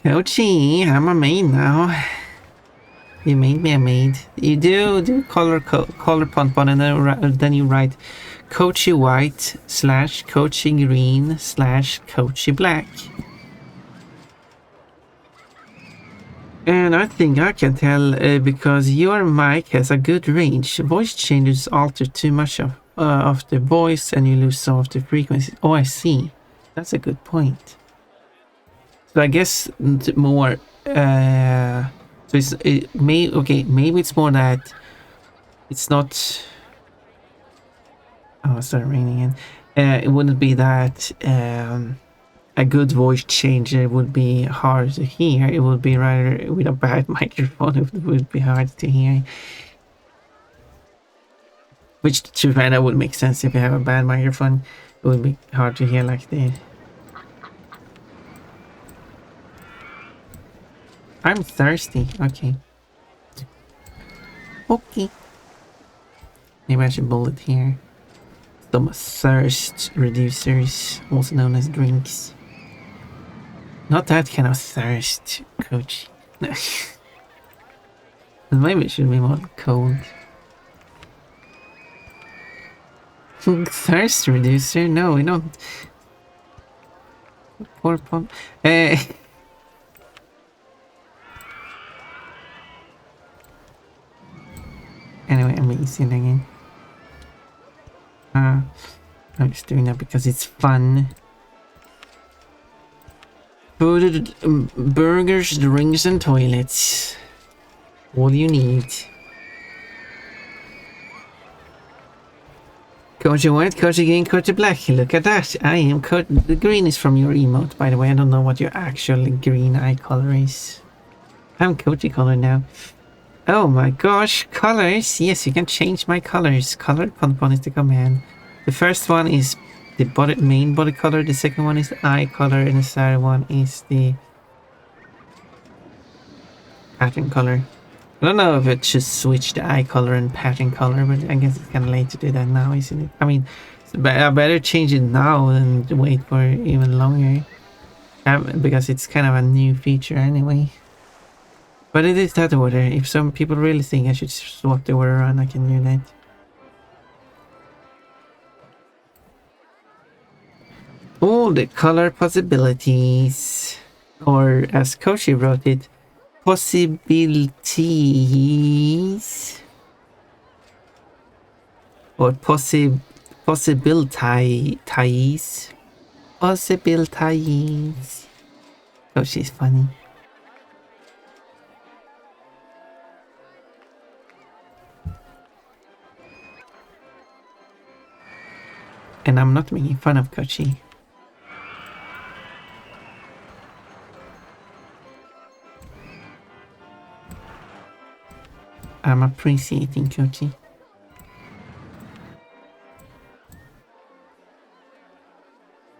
Coachy, I'm a maid now. You made me a maid. You do color pont button and then you write Coachy white / Coachy green / Coachy black. And I think I can tell because your mic has a good range. Voice changes alter too much of the voice and you lose some of the frequency. Oh, I see. That's a good point. So I guess more. So maybe it's more that it's not. Oh, it started raining again. It wouldn't be that a good voice changer would be hard to hear. It would be rather with a bad microphone. It would be hard to hear. Which to be fair, that would make sense if you have a bad microphone. It would be hard to hear like this. I'm thirsty. Okay. Okay. Maybe I should build it here. Some thirst reducers, also known as drinks. Not that kind of thirst, coach. Maybe it should be more cold. Thirst reducer? No, we don't. Poor pump. Anyway, I'm easing again. I'm just doing that because it's fun. Food, burgers, drinks, and toilets. All you need. Coachy white, coachy green, coachy black. Look at that. I am the green is from your emote, by the way. I don't know what your actual green eye color is. I'm coachy color now. Oh my gosh, colors. Yes, you can change my colors. Color compound is the command. The first one is the main body color. The second one is the eye color. And the third one is the pattern color. I don't know if it should switch the eye color and pattern color, but I guess it's kind of late to do that now, isn't it? I mean, I better change it now than wait for even longer. Because it's kind of a new feature anyway. But it is that order. If some people really think I should swap the order around, I can do that. All the color possibilities. Or as Koshi wrote it, possibilities. Or possibilities. Possibilities. Koshi's funny. And I'm not making fun of Kochi. I'm appreciating Kochi.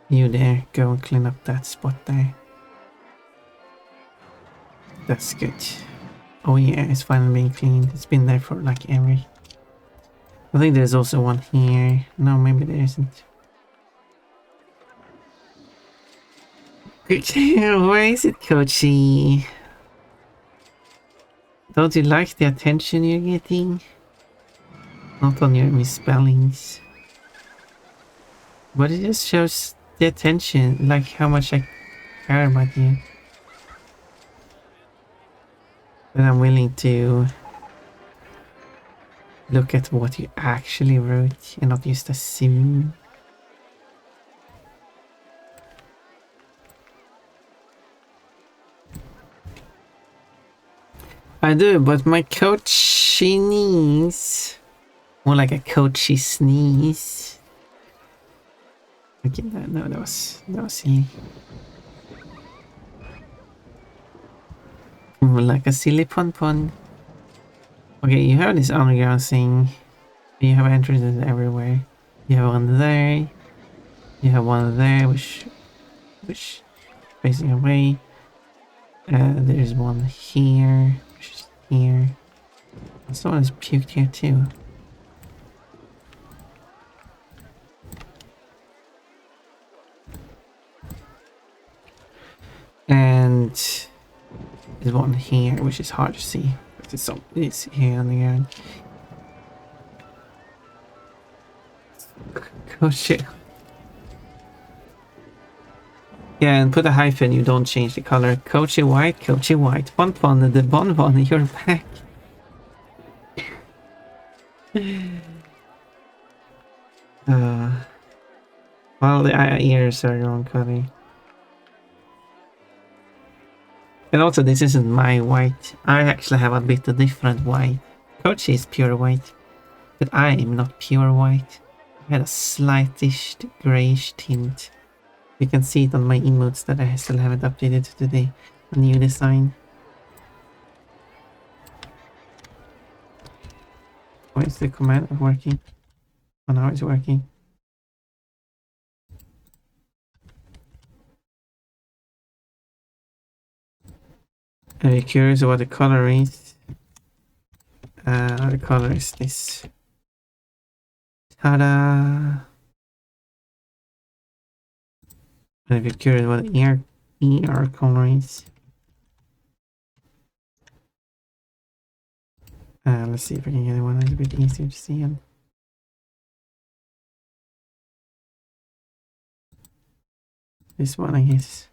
You there, go and clean up that spot there. That's good. Oh yeah, it's finally being cleaned. It's been there for like every... I think there's also one here. No, maybe there isn't. Where is it, Kochi? Don't you like the attention you're getting? Not on your misspellings. But it just shows the attention, like how much I care about you. But I'm willing to look at what you actually wrote and not just assume. I do, but my coachy knees. More like a coachy sneeze. Okay, no, that was silly. More like a silly pun. Okay, you have this underground thing. You have entrances everywhere. You have one there. You have one there, which facing away. There's one here, which is here. Someone has puked here too. And there's one here, which is hard to see. It's here on the ground. Oh shit. Yeah, and put a hyphen, you don't change the color. Coachy white, Bon, the Bon, you're back. Well, the ears are wrong color. And also, this isn't my white. I actually have a bit of different white. Coachy is pure white, but I am not pure white. I had a slightish greyish tint. You can see it on my emotes that I still haven't updated to the new design. Why is the command working? Oh, now it's working. Are you curious what the color is? The color is this. Ta-da! And if you're curious what the ER color is, let's see if I can get one that's a bit easier to see. This one, I guess.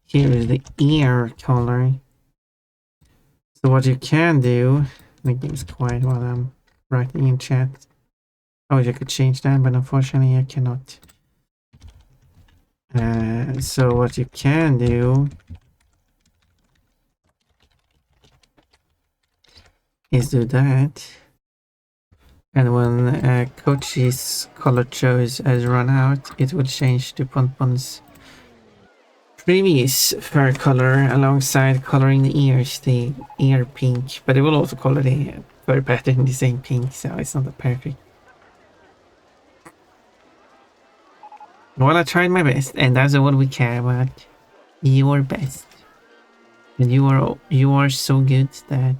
Here is the ear color. So what you can do, the game's quiet while I'm writing in chat. I wish I could change that, but unfortunately I cannot. So what you can do is do that. And when Kochi's color choice has run out, it will change to Ponpon's previous fur color alongside coloring the ears, the ear pink. But it will also color the fur pattern the same pink, so it's not that perfect. Well, I tried my best, and that's all we care about. Your best. And you are so good that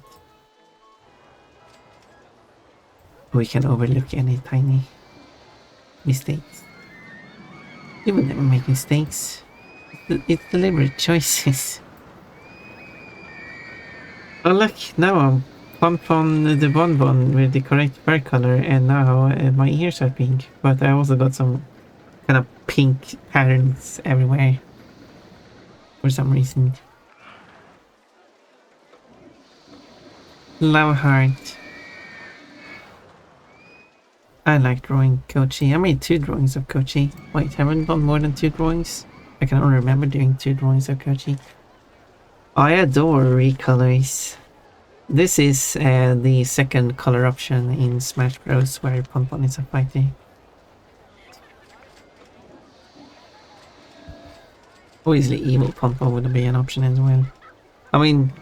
we can overlook any tiny mistakes. You will never make mistakes. It's deliberate choices. Oh look, now I'm Pon the Bonbon with the correct fur color, and now my ears are pink. But I also got some kind of pink patterns everywhere for some reason. Love heart. I like drawing Kochi. I made 2 drawings of Kochi. Wait, haven't done more than 2 drawings? I can only remember doing 2 drawings of Kochi. I adore recolors. This is the second color option in Smash Bros. Where Pompon is a fighter. Obviously, evil Pompon would be an option as well. I mean,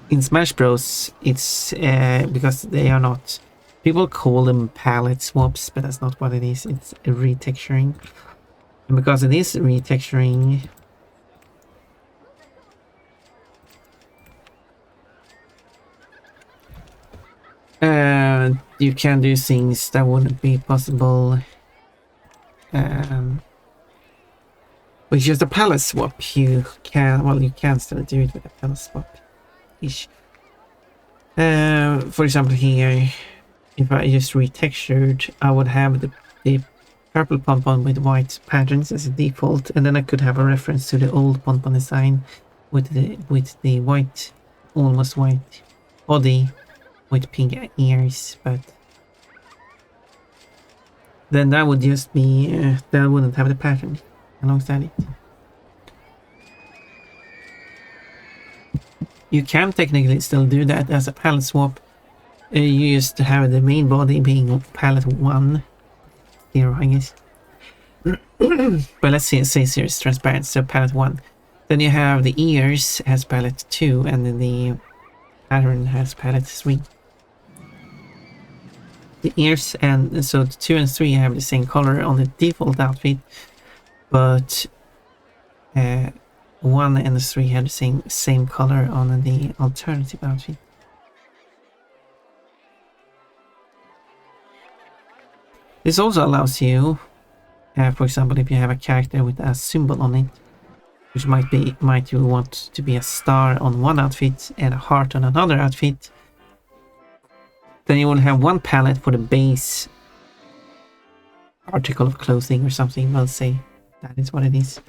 in Smash Bros, it's because they are not. People call them palette swaps, but that's not what it is. It's a retexturing. And because it is retexturing, you can do things that wouldn't be possible with just a palette swap. You can still do it with a palette swap ish. For example, here, if I just retextured, I would have the purple Pompon with white patterns as a default, and then I could have a reference to the old Pompon design with the white, almost white body with pink ears, but then that would just be that wouldn't have the pattern alongside it. You can technically still do that as a palette swap. You just have the main body being palette 1 here, I guess. But let's say it's transparent, so palette 1. Then you have the ears as palette 2, and then the pattern has palette 3. The ears and so the 2 and 3 have the same color on the default outfit, but 1 and 3 have the same color on the alternative outfit. This also allows you, for example, if you have a character with a symbol on it, which might you want to be a star on one outfit and a heart on another outfit, then you will have one palette for the base article of clothing or something. We'll say that is what it is.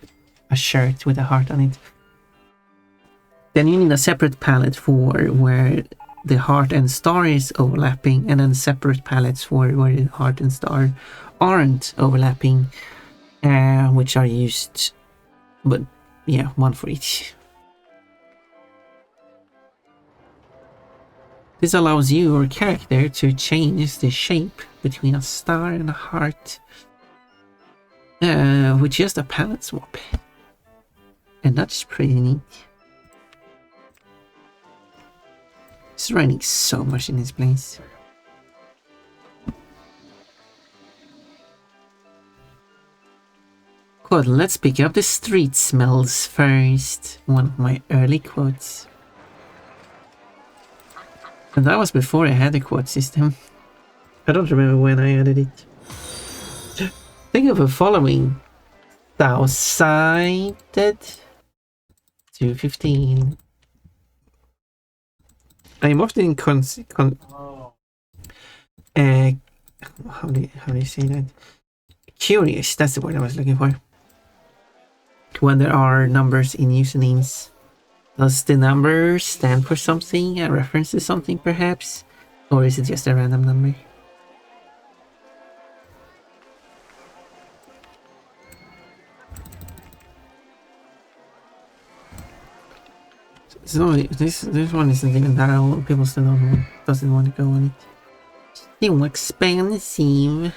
A shirt with a heart on it. Then you need a separate palette for where the heart and star is overlapping, and then separate palettes for where the heart and star aren't overlapping, which are used, but yeah, one for each. This allows your character to change the shape between a star and a heart with just a palette swap. And that's pretty neat. It's raining so much in this place. Quote, let's pick up the street smells first. One of my early quotes. And that was before I had the quote system. I don't remember when I added it. Thank you for following. Thou-sided 215. I am often how do you say that? Curious, that's the word I was looking for. When there are numbers in usernames, does the number stand for something, a reference to something perhaps? Or is it just a random number? It's not, this one isn't even that old. People still doesn't want to go on it. Too expensive.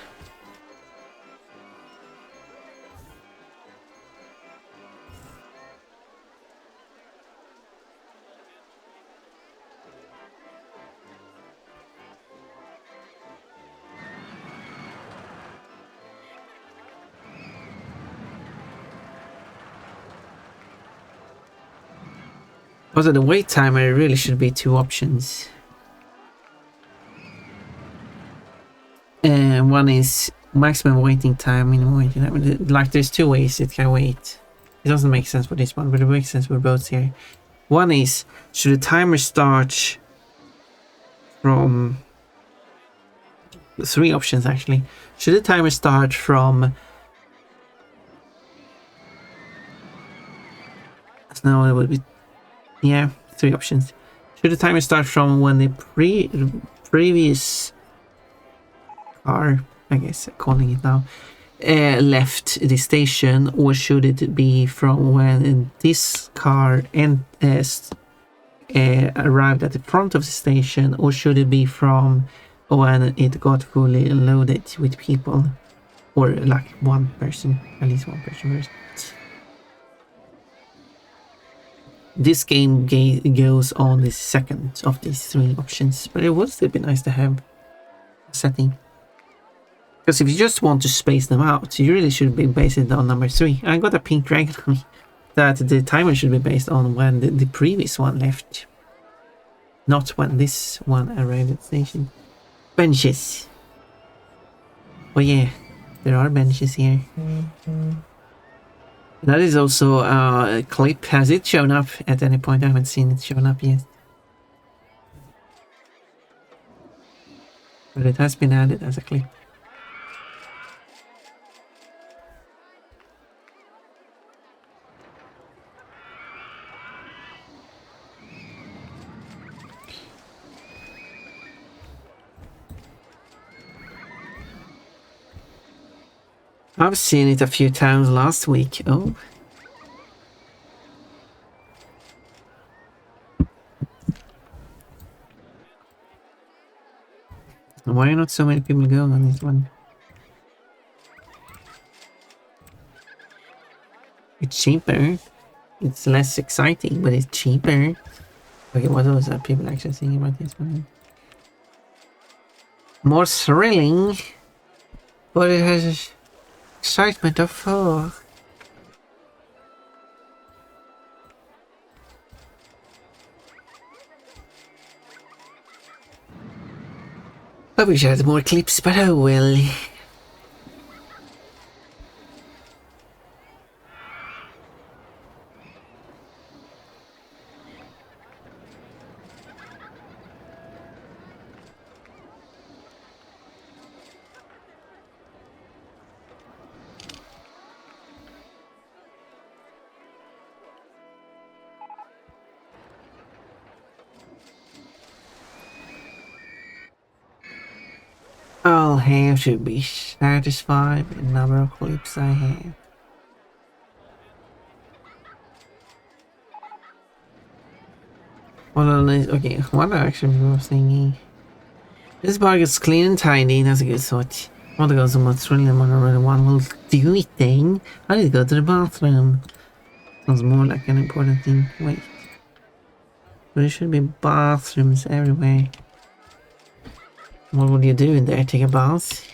Also, the wait timer really should be 2 options. One is maximum waiting time, minimum waiting time. Like, there's 2 ways it can wait. It doesn't make sense for this one, but it makes sense for both here. One is, should the timer start from 3 options actually. Should the timer start from... No, it would be... Yeah, 3 options. Should the timer start from when the previous car, I guess calling it now, left the station, or should it be from when this car arrived at the front of the station, or should it be from when it got fully loaded with people, or like one person, at least one person first. This game goes on the second of these 3 options, but it would still be nice to have a setting. Because if you just want to space them out, you really should be based it on number 3. I got a pink dragon on me that the timer should be based on when the previous one left, not when this one arrived at the station. Benches. Oh yeah, there are benches here. That is also a clip. Has it shown up at any point? I haven't seen it shown up yet. But it has been added as a clip. I've seen it a few times last week. Oh. Why are not so many people going on this one? It's cheaper. It's less exciting, but it's cheaper. Okay, what was that people actually saying about this one? More thrilling, but it has excitement of 4. I wish I had more clips, but oh well. I'll have to be satisfied with the number of clips I have. Okay, what actually was thinking? This bag is clean and tidy, that's a good thought. I want to go somewhere thrilling on already one will do it thing. I need to go to the bathroom. Sounds more like an important thing. Wait. But there should be bathrooms everywhere. What would you do in there? Take a bath?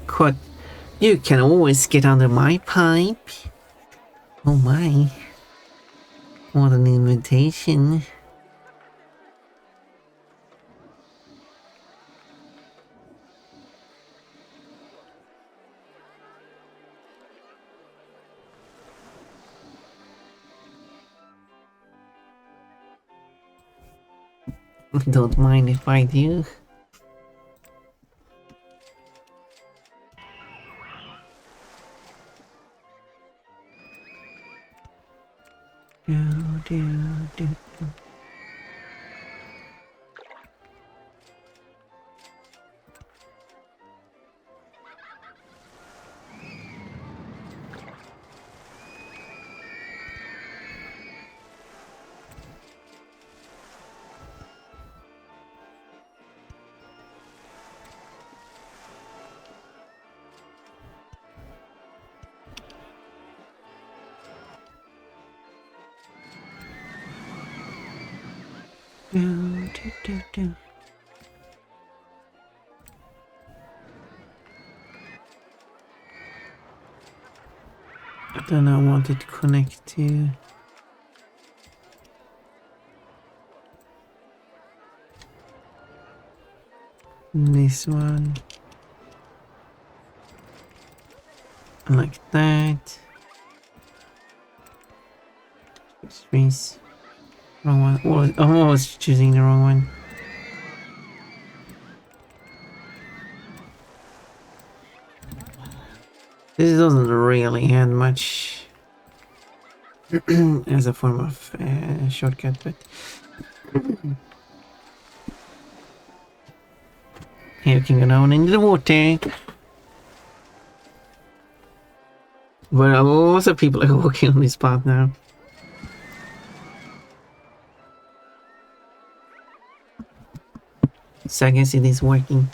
Quite. You can always get under my pipe. Oh my. What an invitation. Don't mind if I do. I don't know what it connect to. This one. Like that. Space. Wrong one. Oh, I'm always choosing the wrong one. This doesn't really add much as a form of shortcut, but here you can go down into the water. But lots of people are walking on this path now. So I guess it is working.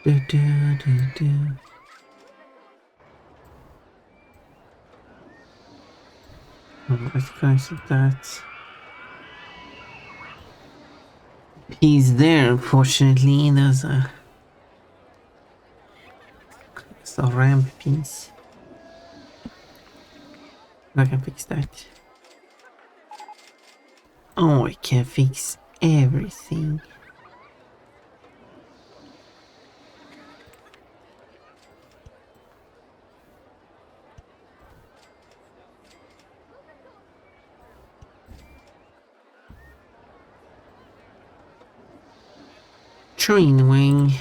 Do, do, do, do. Oh, I think I said that. He's there, unfortunately. There's a ramp piece. I can fix that. Oh, I can fix everything. Train wing.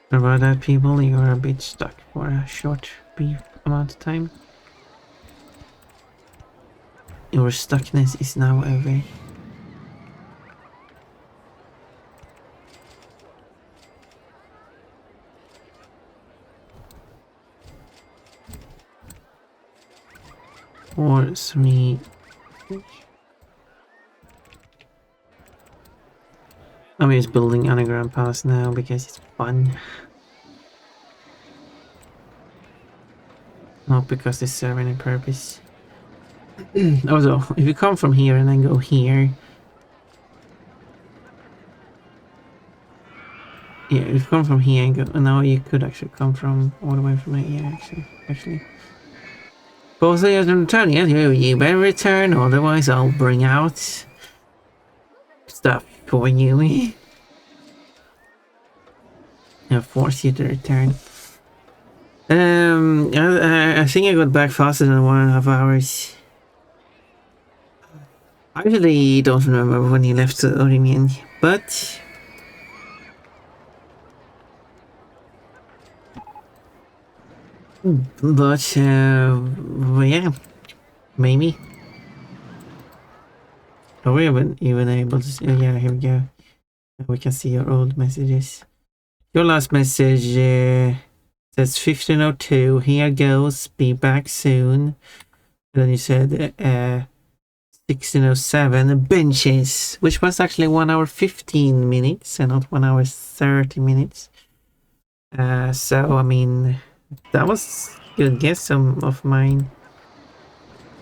Sorry about that, people. You are a bit stuck for a short, brief amount of time. Your stuckness is now over. Or 3. I'm just building underground paths now because it's fun. Not because they serve any purpose. Also, if you come from here and then go here. Yeah, if you come from here and go. Now you could actually come from all the way from here, actually. Both of you can return, yes, you better return, otherwise I'll bring out stuff for you. I'll force you to return. I think I got back faster than 1.5 hours. I actually don't remember when you left Orimian, but yeah, maybe. Oh, we haven't even able to see. Yeah, here we go. We can see your old messages. Your last message says 15:02. Here goes. Be back soon. And then you said 16:07 benches, which was actually 1 hour 15 minutes and not 1 hour 30 minutes. So I mean, that was a good guess of mine.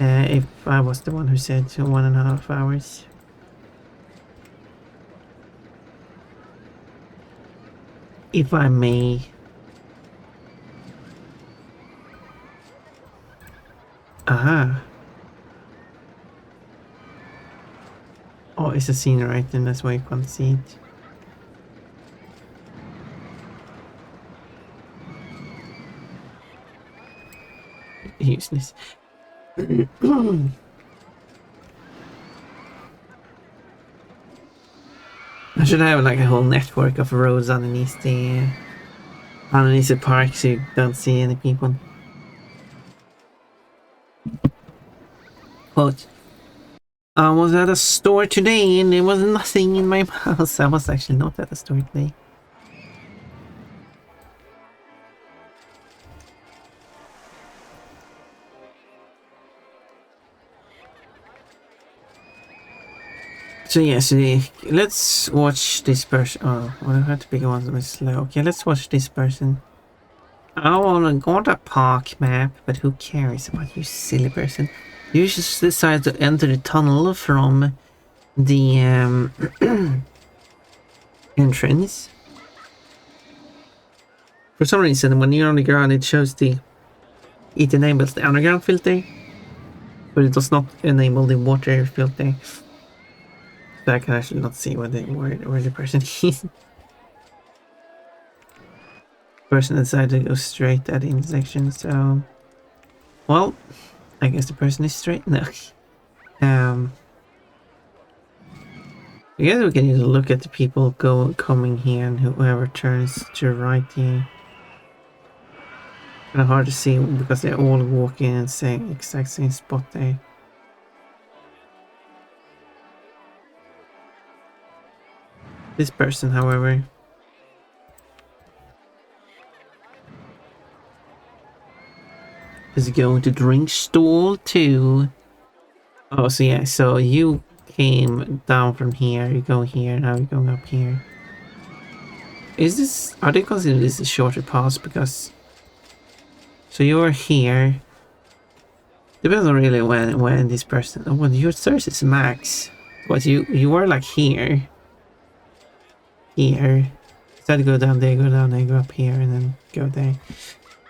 If I was the one who said 1.5 hours. If I may. Aha. Oh, it's a scene right then, that's why you can't see it. Useless. I should have like a whole network of roads underneath the park so you don't see any people. Quote, I was at a store today and there was nothing in my house. I was actually not at a store today. So yes, let's watch this person. Oh, well, I have to pick one that was slow. Okay, let's watch this person. I wanna go to a park map, but who cares about you, silly person? You just decide to enter the tunnel from the entrance. For some reason, when you're on the ground, it shows it enables the underground filter, but it does not enable the water filter. So I can actually not see where the person is. Person decided to go straight at the intersection, so well, I guess the person is straight now. I guess we can just look at the people coming here and whoever turns to right here. Kind of hard to see because they're all walking in the same exact same spot there. This person, however, is going to drink stall too. Oh, so yeah, so you came down from here, you go here, now you're going up here. Are they considering this a shorter pass? Because, so you're here. Depends on really when this person, oh, well, your thirst is max. But you were like here. Instead to go down there, go up here, and then go there.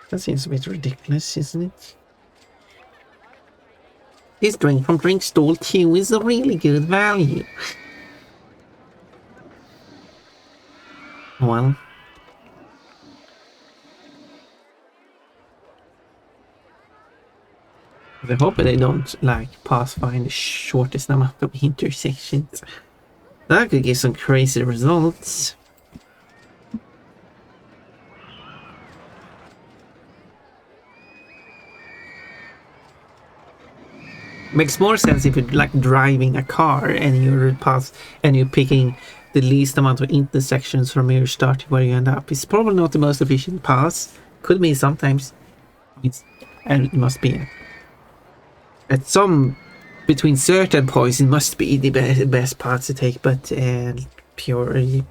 That seems a bit ridiculous, isn't it? This drink from Drink Stall 2 is a really good value. Well. I hope they don't, like, pass find the shortest amount of intersections. That could give some crazy results. Makes more sense if you're like driving a car and you're picking the least amount of intersections from where you start to where you end up. It's probably not the most efficient pass. Could be sometimes. And it must be at some between certain points it must be the best path to take, but purely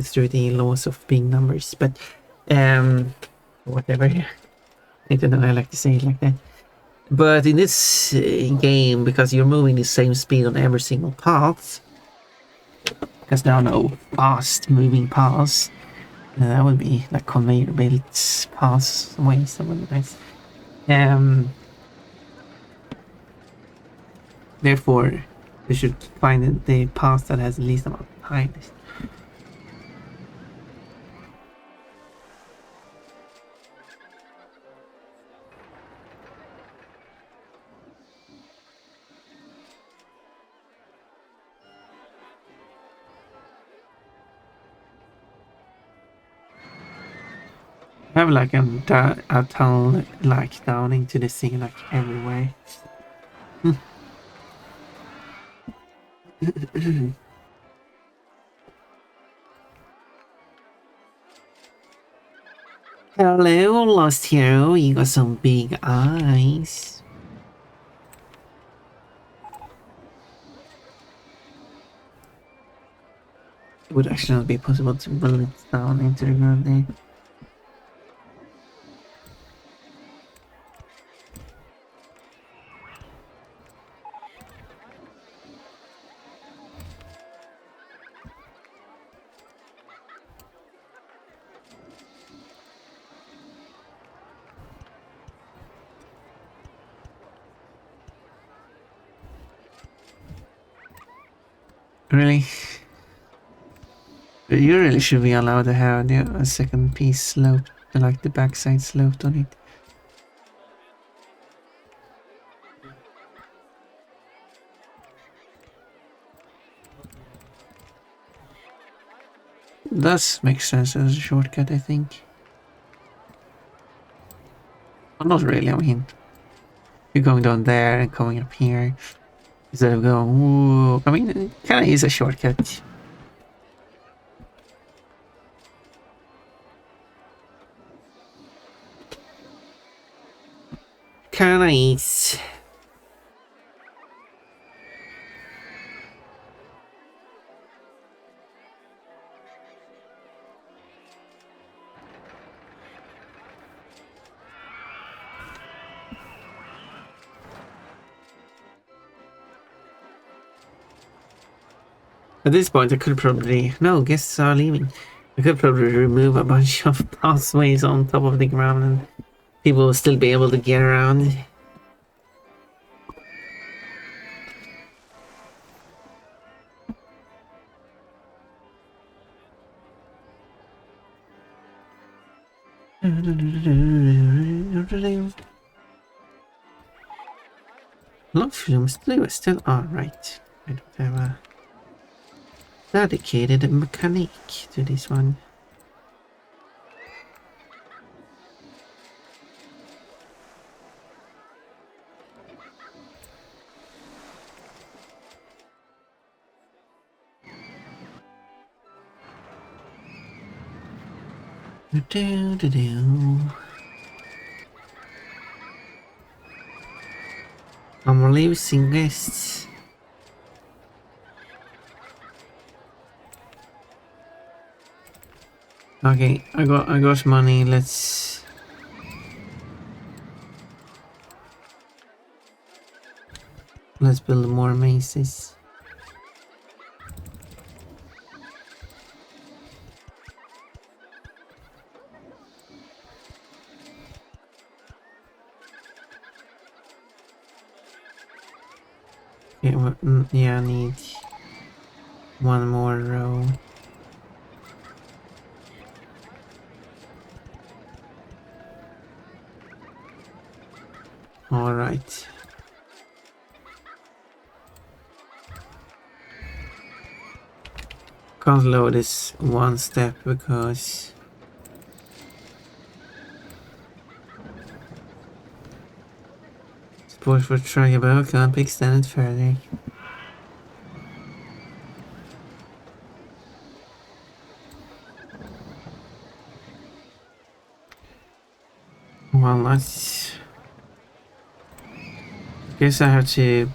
through the laws of being numbers. But whatever. I don't know. I like to say it like that. But in this game, because you're moving the same speed on every single path, because there are no fast moving paths, that would be like conveyor belts pathways. That would be nice. Therefore, you should find the path that has the least amount of time. Have like a tunnel like down into the sea like everywhere. Hello, Lost Hero. You got some big eyes. It would actually not be possible to build it down into the ground there. Really? You really should be allowed to have a second piece sloped, like the backside sloped on it. Does make sense as a shortcut, I think. Well, not really, I mean, you're going down there and coming up here. Instead of going, ooh, I mean, it kind of is a shortcut. Kind of is. At this point, I could probably... No, guests are leaving. I could probably remove a bunch of pathways on top of the ground and people will still be able to get around. Luxuries still alright. I don't have a dedicated mechanic to this one. I'm losing guests. Okay, I got money. Let's build more mazes. Yeah, I need one more row. All right. Can't load this one step because support for trackable can't be extended further. Well, let's... guess I have to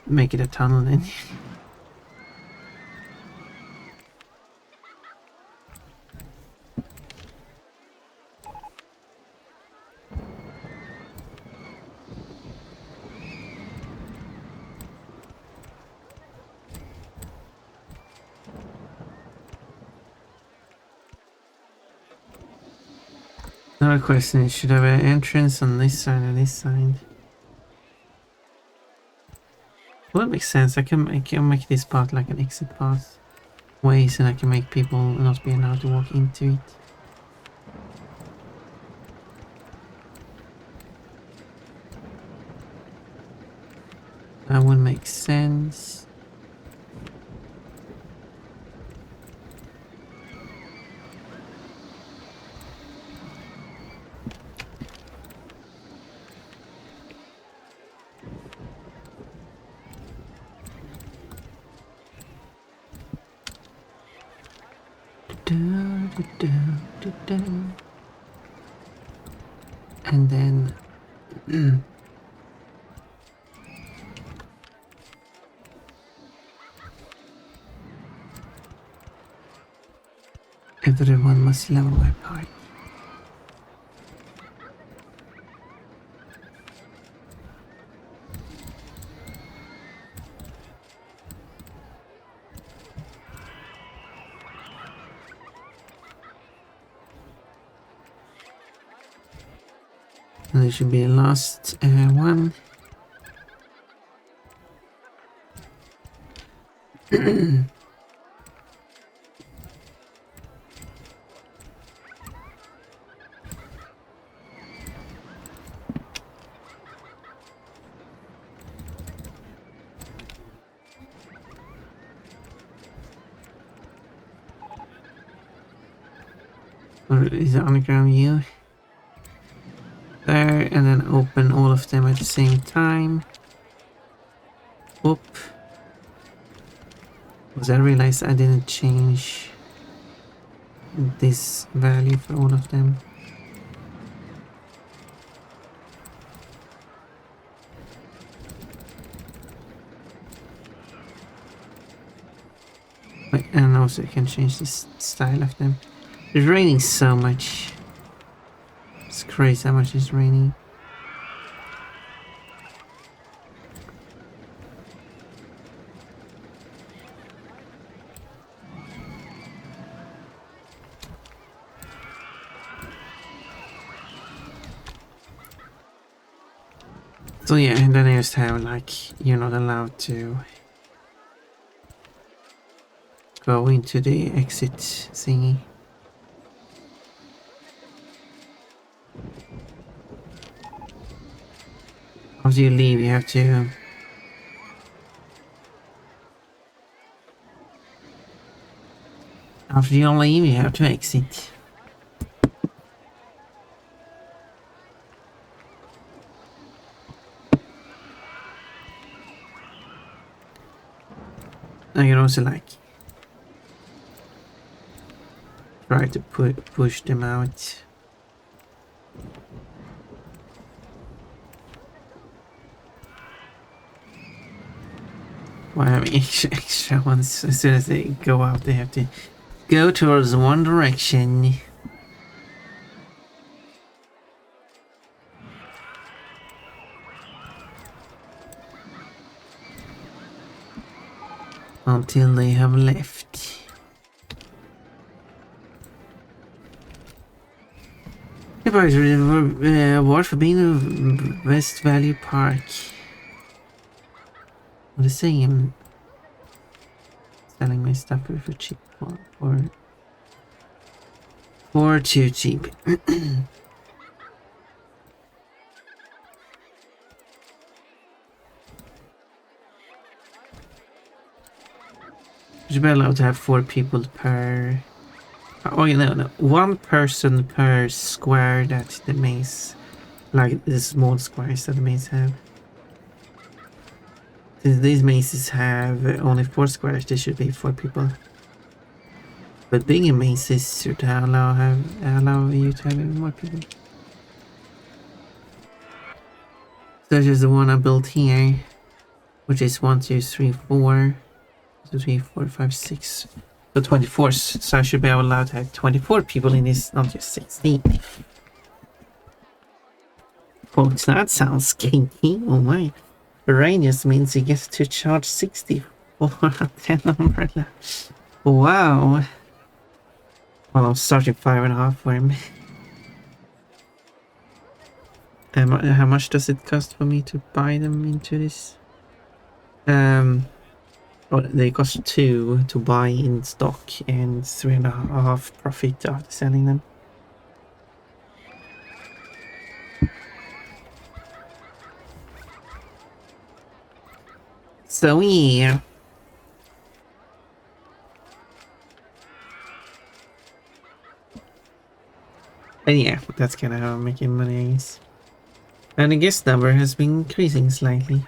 make it a tunnel then. Another question is, should I have an entrance on this side or this side? Well, that makes sense. I can make this part like an exit path ways, and I can make people not be allowed to walk into it. That would make sense. And then everyone must level by part. And there should be a last one. Or is it underground view? There, and then open all of them at the same time. Whoop. Because I realized I didn't change this value for all of them. Wait, and also you can change this style of them. It's raining so much. It's crazy how much it's raining. So yeah, and then I just have like, you're not allowed to go into the exit thingy. After you leave, you have to... After you leave, you have to exit. I can also like try to push them out. Why having extra ones? As soon as they go out, they have to go towards one direction. Until they have left. Award for being the best value park. What is saying? I'm selling my stuff for cheap. For too cheap. You should be allowed to have 4 people per... Oh, you know, no. 1 person per square that the maze... Like the small squares that the maze have. Since these mazes have only 4 squares, there should be 4 people. But bigger mazes should allow you to have even more people. Such as the one I built here, which is 1, 2, 3, 4. 2, 3, 4, 5, 6. So 24. So I should be allowed to have 24 people in this, not just 16. Oh, that sounds kinky. Oh my. Radius means you get to charge 60 for a 10 umbrella. Wow. Well, I'm starting 5.5 for him. How much does it cost for me to buy them into this? Well, they cost 2 to buy in stock and 3.5 profit after selling them. So yeah. And yeah, that's kind of how I'm making money, I guess. And the guest number has been increasing slightly.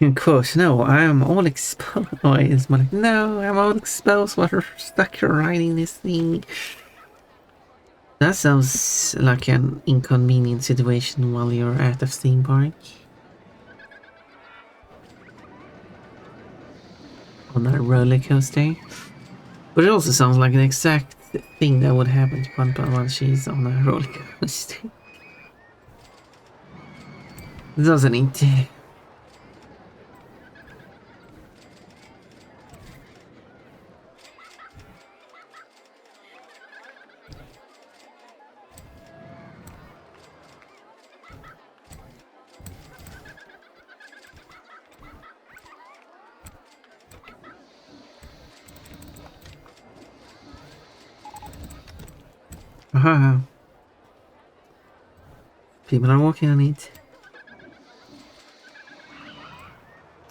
Of course, no, I'm all exposed. Oh, it's more like, no, I'm all exposed while we're stuck riding this thing. That sounds like an inconvenient situation while you're at a theme park. On a roller coaster. But it also sounds like an exact thing that would happen to Pampa while she's on a roller coaster. Doesn't it? Aha. People are walking on it.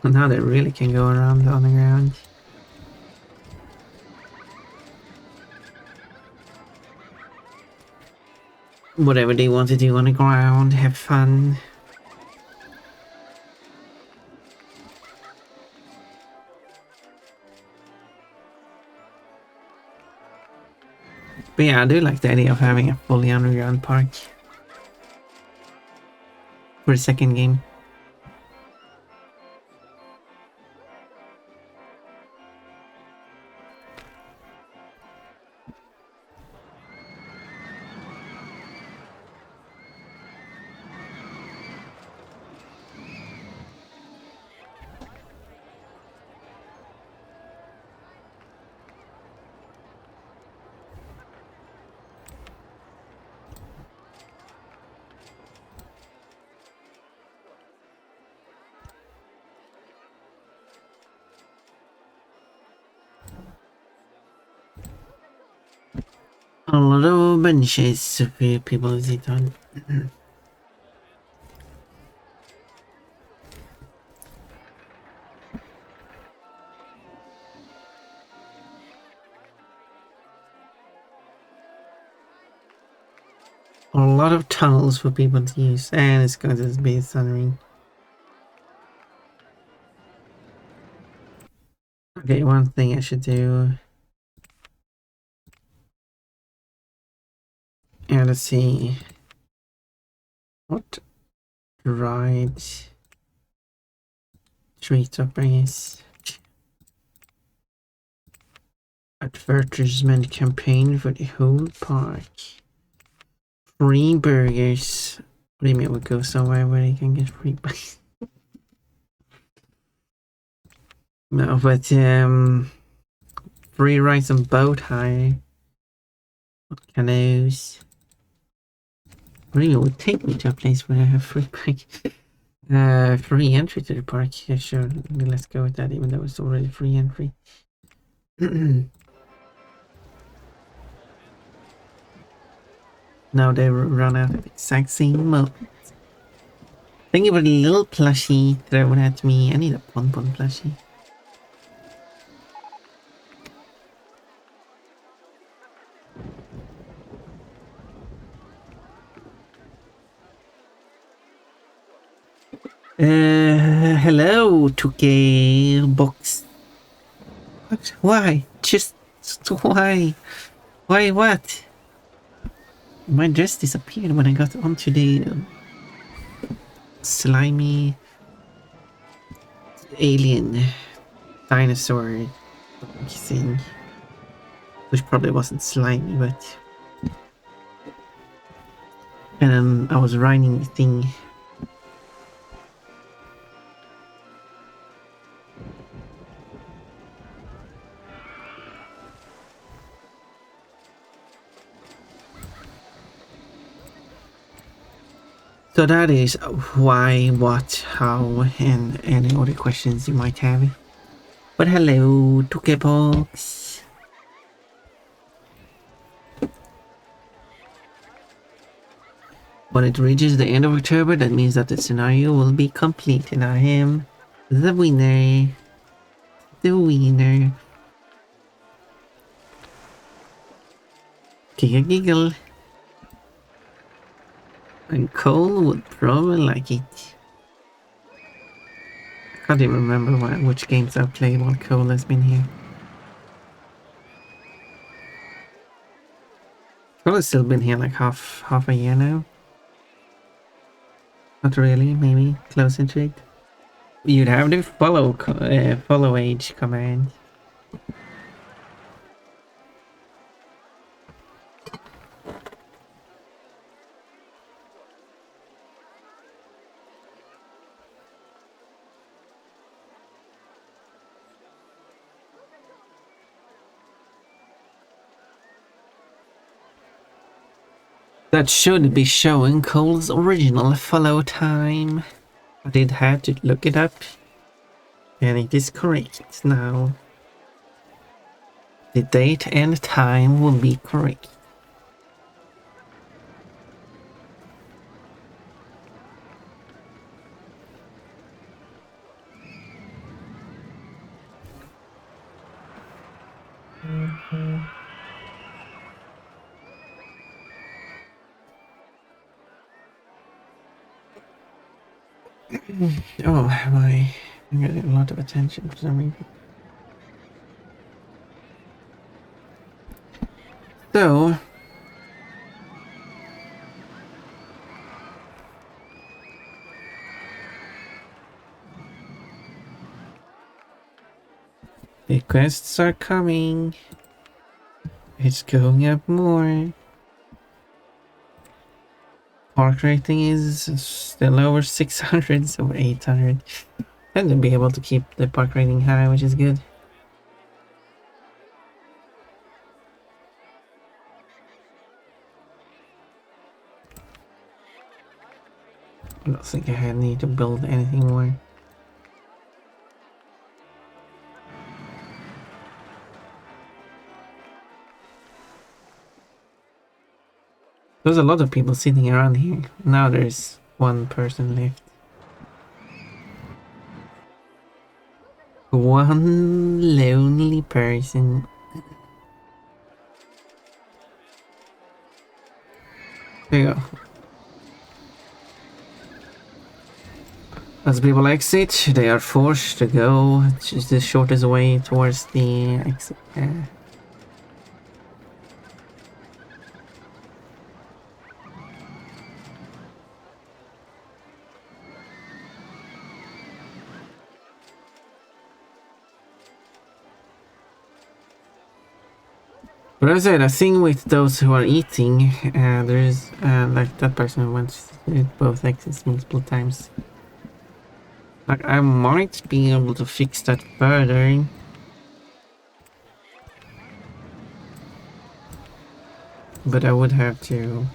And now they really can go around on the ground. whatever they want to do on the ground, have fun. But yeah, I do like the idea of having a fully underground park for the second game. A lot of benches of people sit on. A lot of tunnels for people to use, and it's going to be thundering. Okay, one thing I should do. Yeah, let's see. What ride street is advertisement campaign for the whole park. Free burgers. What do you mean we go somewhere where you can get free burgers? No, but free rides on boat hire. Canoes. What do you mean would take me to a place where I have free burgers? Free entry to the park. Yeah, sure. Let's go with that, even though it's already free entry. Now they run out of exact same mode. Thank you for the little plushie thrown at me. I need a pon plushie. Hello, 2K box. What? Why? Just why? Why what? My dress disappeared when I got onto the slimy alien dinosaur thing, which probably wasn't slimy, but and then I was riding the thing. So that is why, what, how, and any other questions you might have. But hello, 2K box. When it reaches the end of October, that means that the scenario will be complete, and I am the winner. The winner. Giga giggle. And Cole would probably like it. I can't even remember which games I've played while Cole has been here. Cole has still been here like half a year now. Not really, maybe close into it. You'd have to follow age command. That should be showing Cole's original follow time. I did have to look it up, and it is correct now. The date and time will be correct. Oh, I'm getting a lot of attention for some reason. So, the quests are coming. It's going up more. Park rating is still over 600, it's over 800. And to be able to keep the park rating high, which is good. I don't think I need to build anything more. There's a lot of people sitting around here. Now there's one person left. One lonely person. There you go. As people exit, they are forced to go just the shortest way towards the exit. But as I said, a thing with those who are eating, there is like that person who went through both exits multiple times. Like I might be able to fix that further. But I would have to.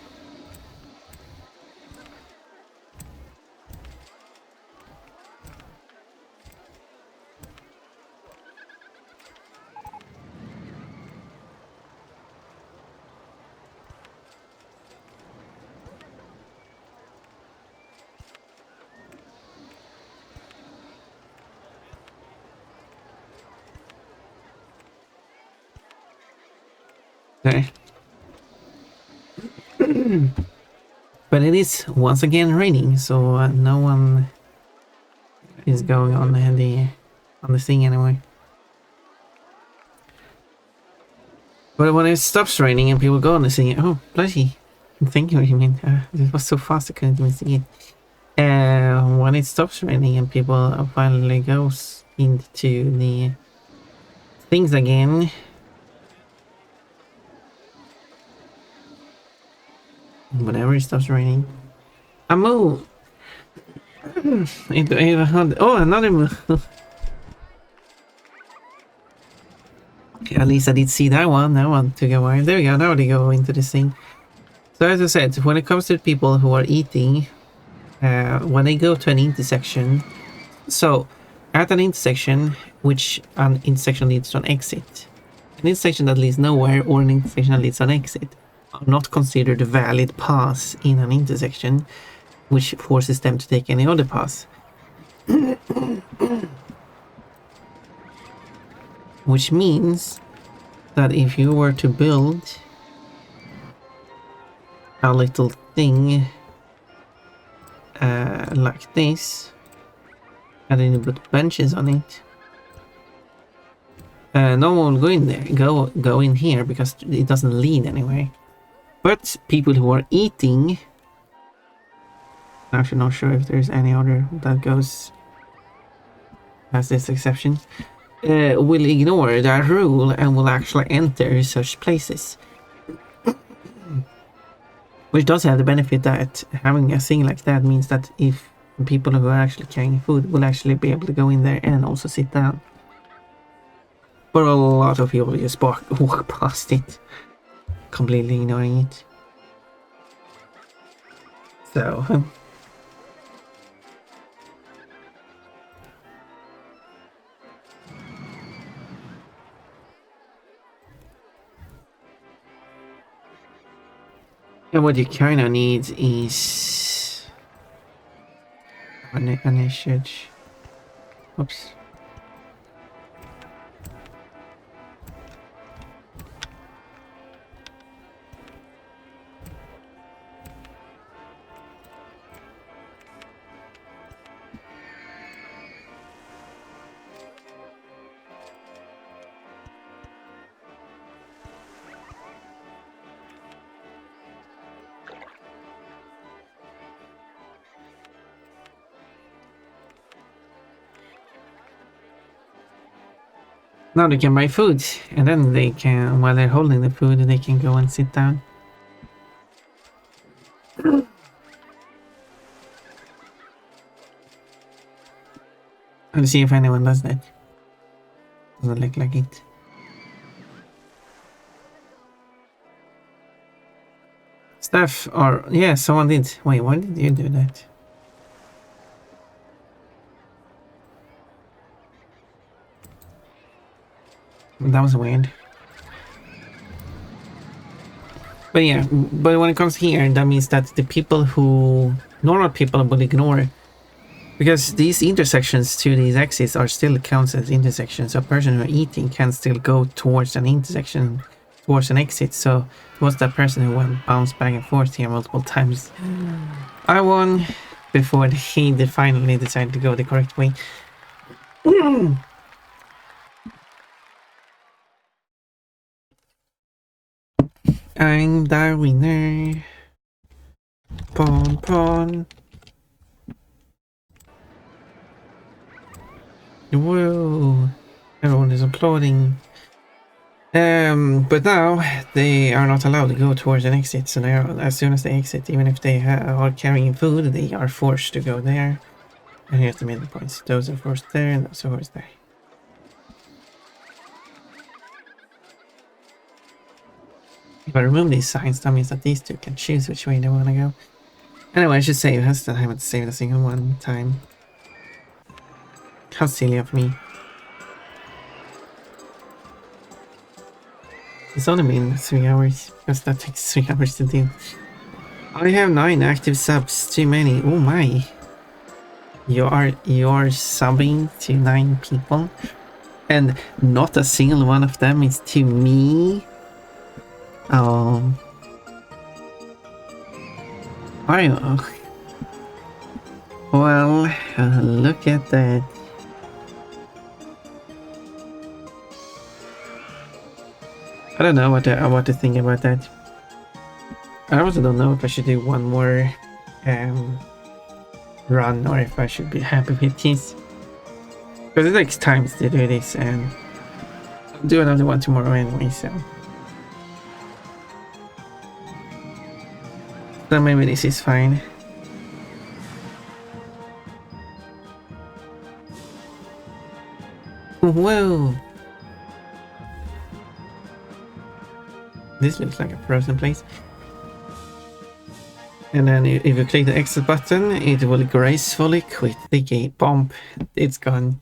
Okay. But it is once again raining, so no one is going on the thing anyway. But when it stops raining and people go on the thing, oh bloody! Thank you, you mean? It was so fast I couldn't even see it. When it stops raining and people finally goes into the things again. Whenever it stops raining. A move! Oh, another move! At least I did see that one. That one took a while. There we go. Now they go into this thing. So as I said, when it comes to people who are eating, when they go to an intersection, so at an intersection, which an intersection leads to an exit, an intersection that leads nowhere or an intersection that leads to an exit are not considered a valid path in an intersection, which forces them to take any other path. Which means that if you were to build a little thing like this, and then you put benches on it, no one will go in there, go in here because it doesn't lead anywhere. But people who are eating, I'm actually not sure if there's any other that goes as this exception, will ignore that rule and will actually enter such places. Which does have the benefit that having a thing like that means that if people who are actually carrying food will actually be able to go in there and also sit down. But a lot of people just walk past it, completely ignoring it. So... and what you kinda need is... an initiative. Oops. Now they can buy food, and then they can, while they're holding the food, they can go and sit down. And see if anyone does that. Doesn't look like it. Staff, or yeah, someone did. Wait, why did you do that? That was weird. But yeah, but when it comes here, that means that the people who normal people will ignore, because these intersections to these exits are still counts as intersections. So a person who are eating can still go towards an intersection, towards an exit. So it was that person who went bounce back and forth here multiple times. I won before they finally decided to go the correct way. I'm the winner. Pawn, pawn. Whoa. Everyone is applauding. But now they are not allowed to go towards an exit. So now, as soon as they exit, even if they are carrying food, they are forced to go there. And here's the middle points. Those are forced there, and those are forced there. If I remove these signs, that means that these two can choose which way they want to go. Anyway, I should save. I still haven't saved a single one time. How silly of me. It's only been 3 hours, because that takes 3 hours to do. I have 9 active subs, too many. Oh my. You are subbing to 9 people, and not a single one of them is to me. Oh. Well, look at that. I don't know what to think about that. I also don't know if I should do one more run or if I should be happy with this. Because it takes time to do this, and I'll do another one tomorrow anyway, so. So maybe this is fine. Whoa! This looks like a frozen place. And then if you click the exit button, it will gracefully quit the gate. Bomb. It's gone.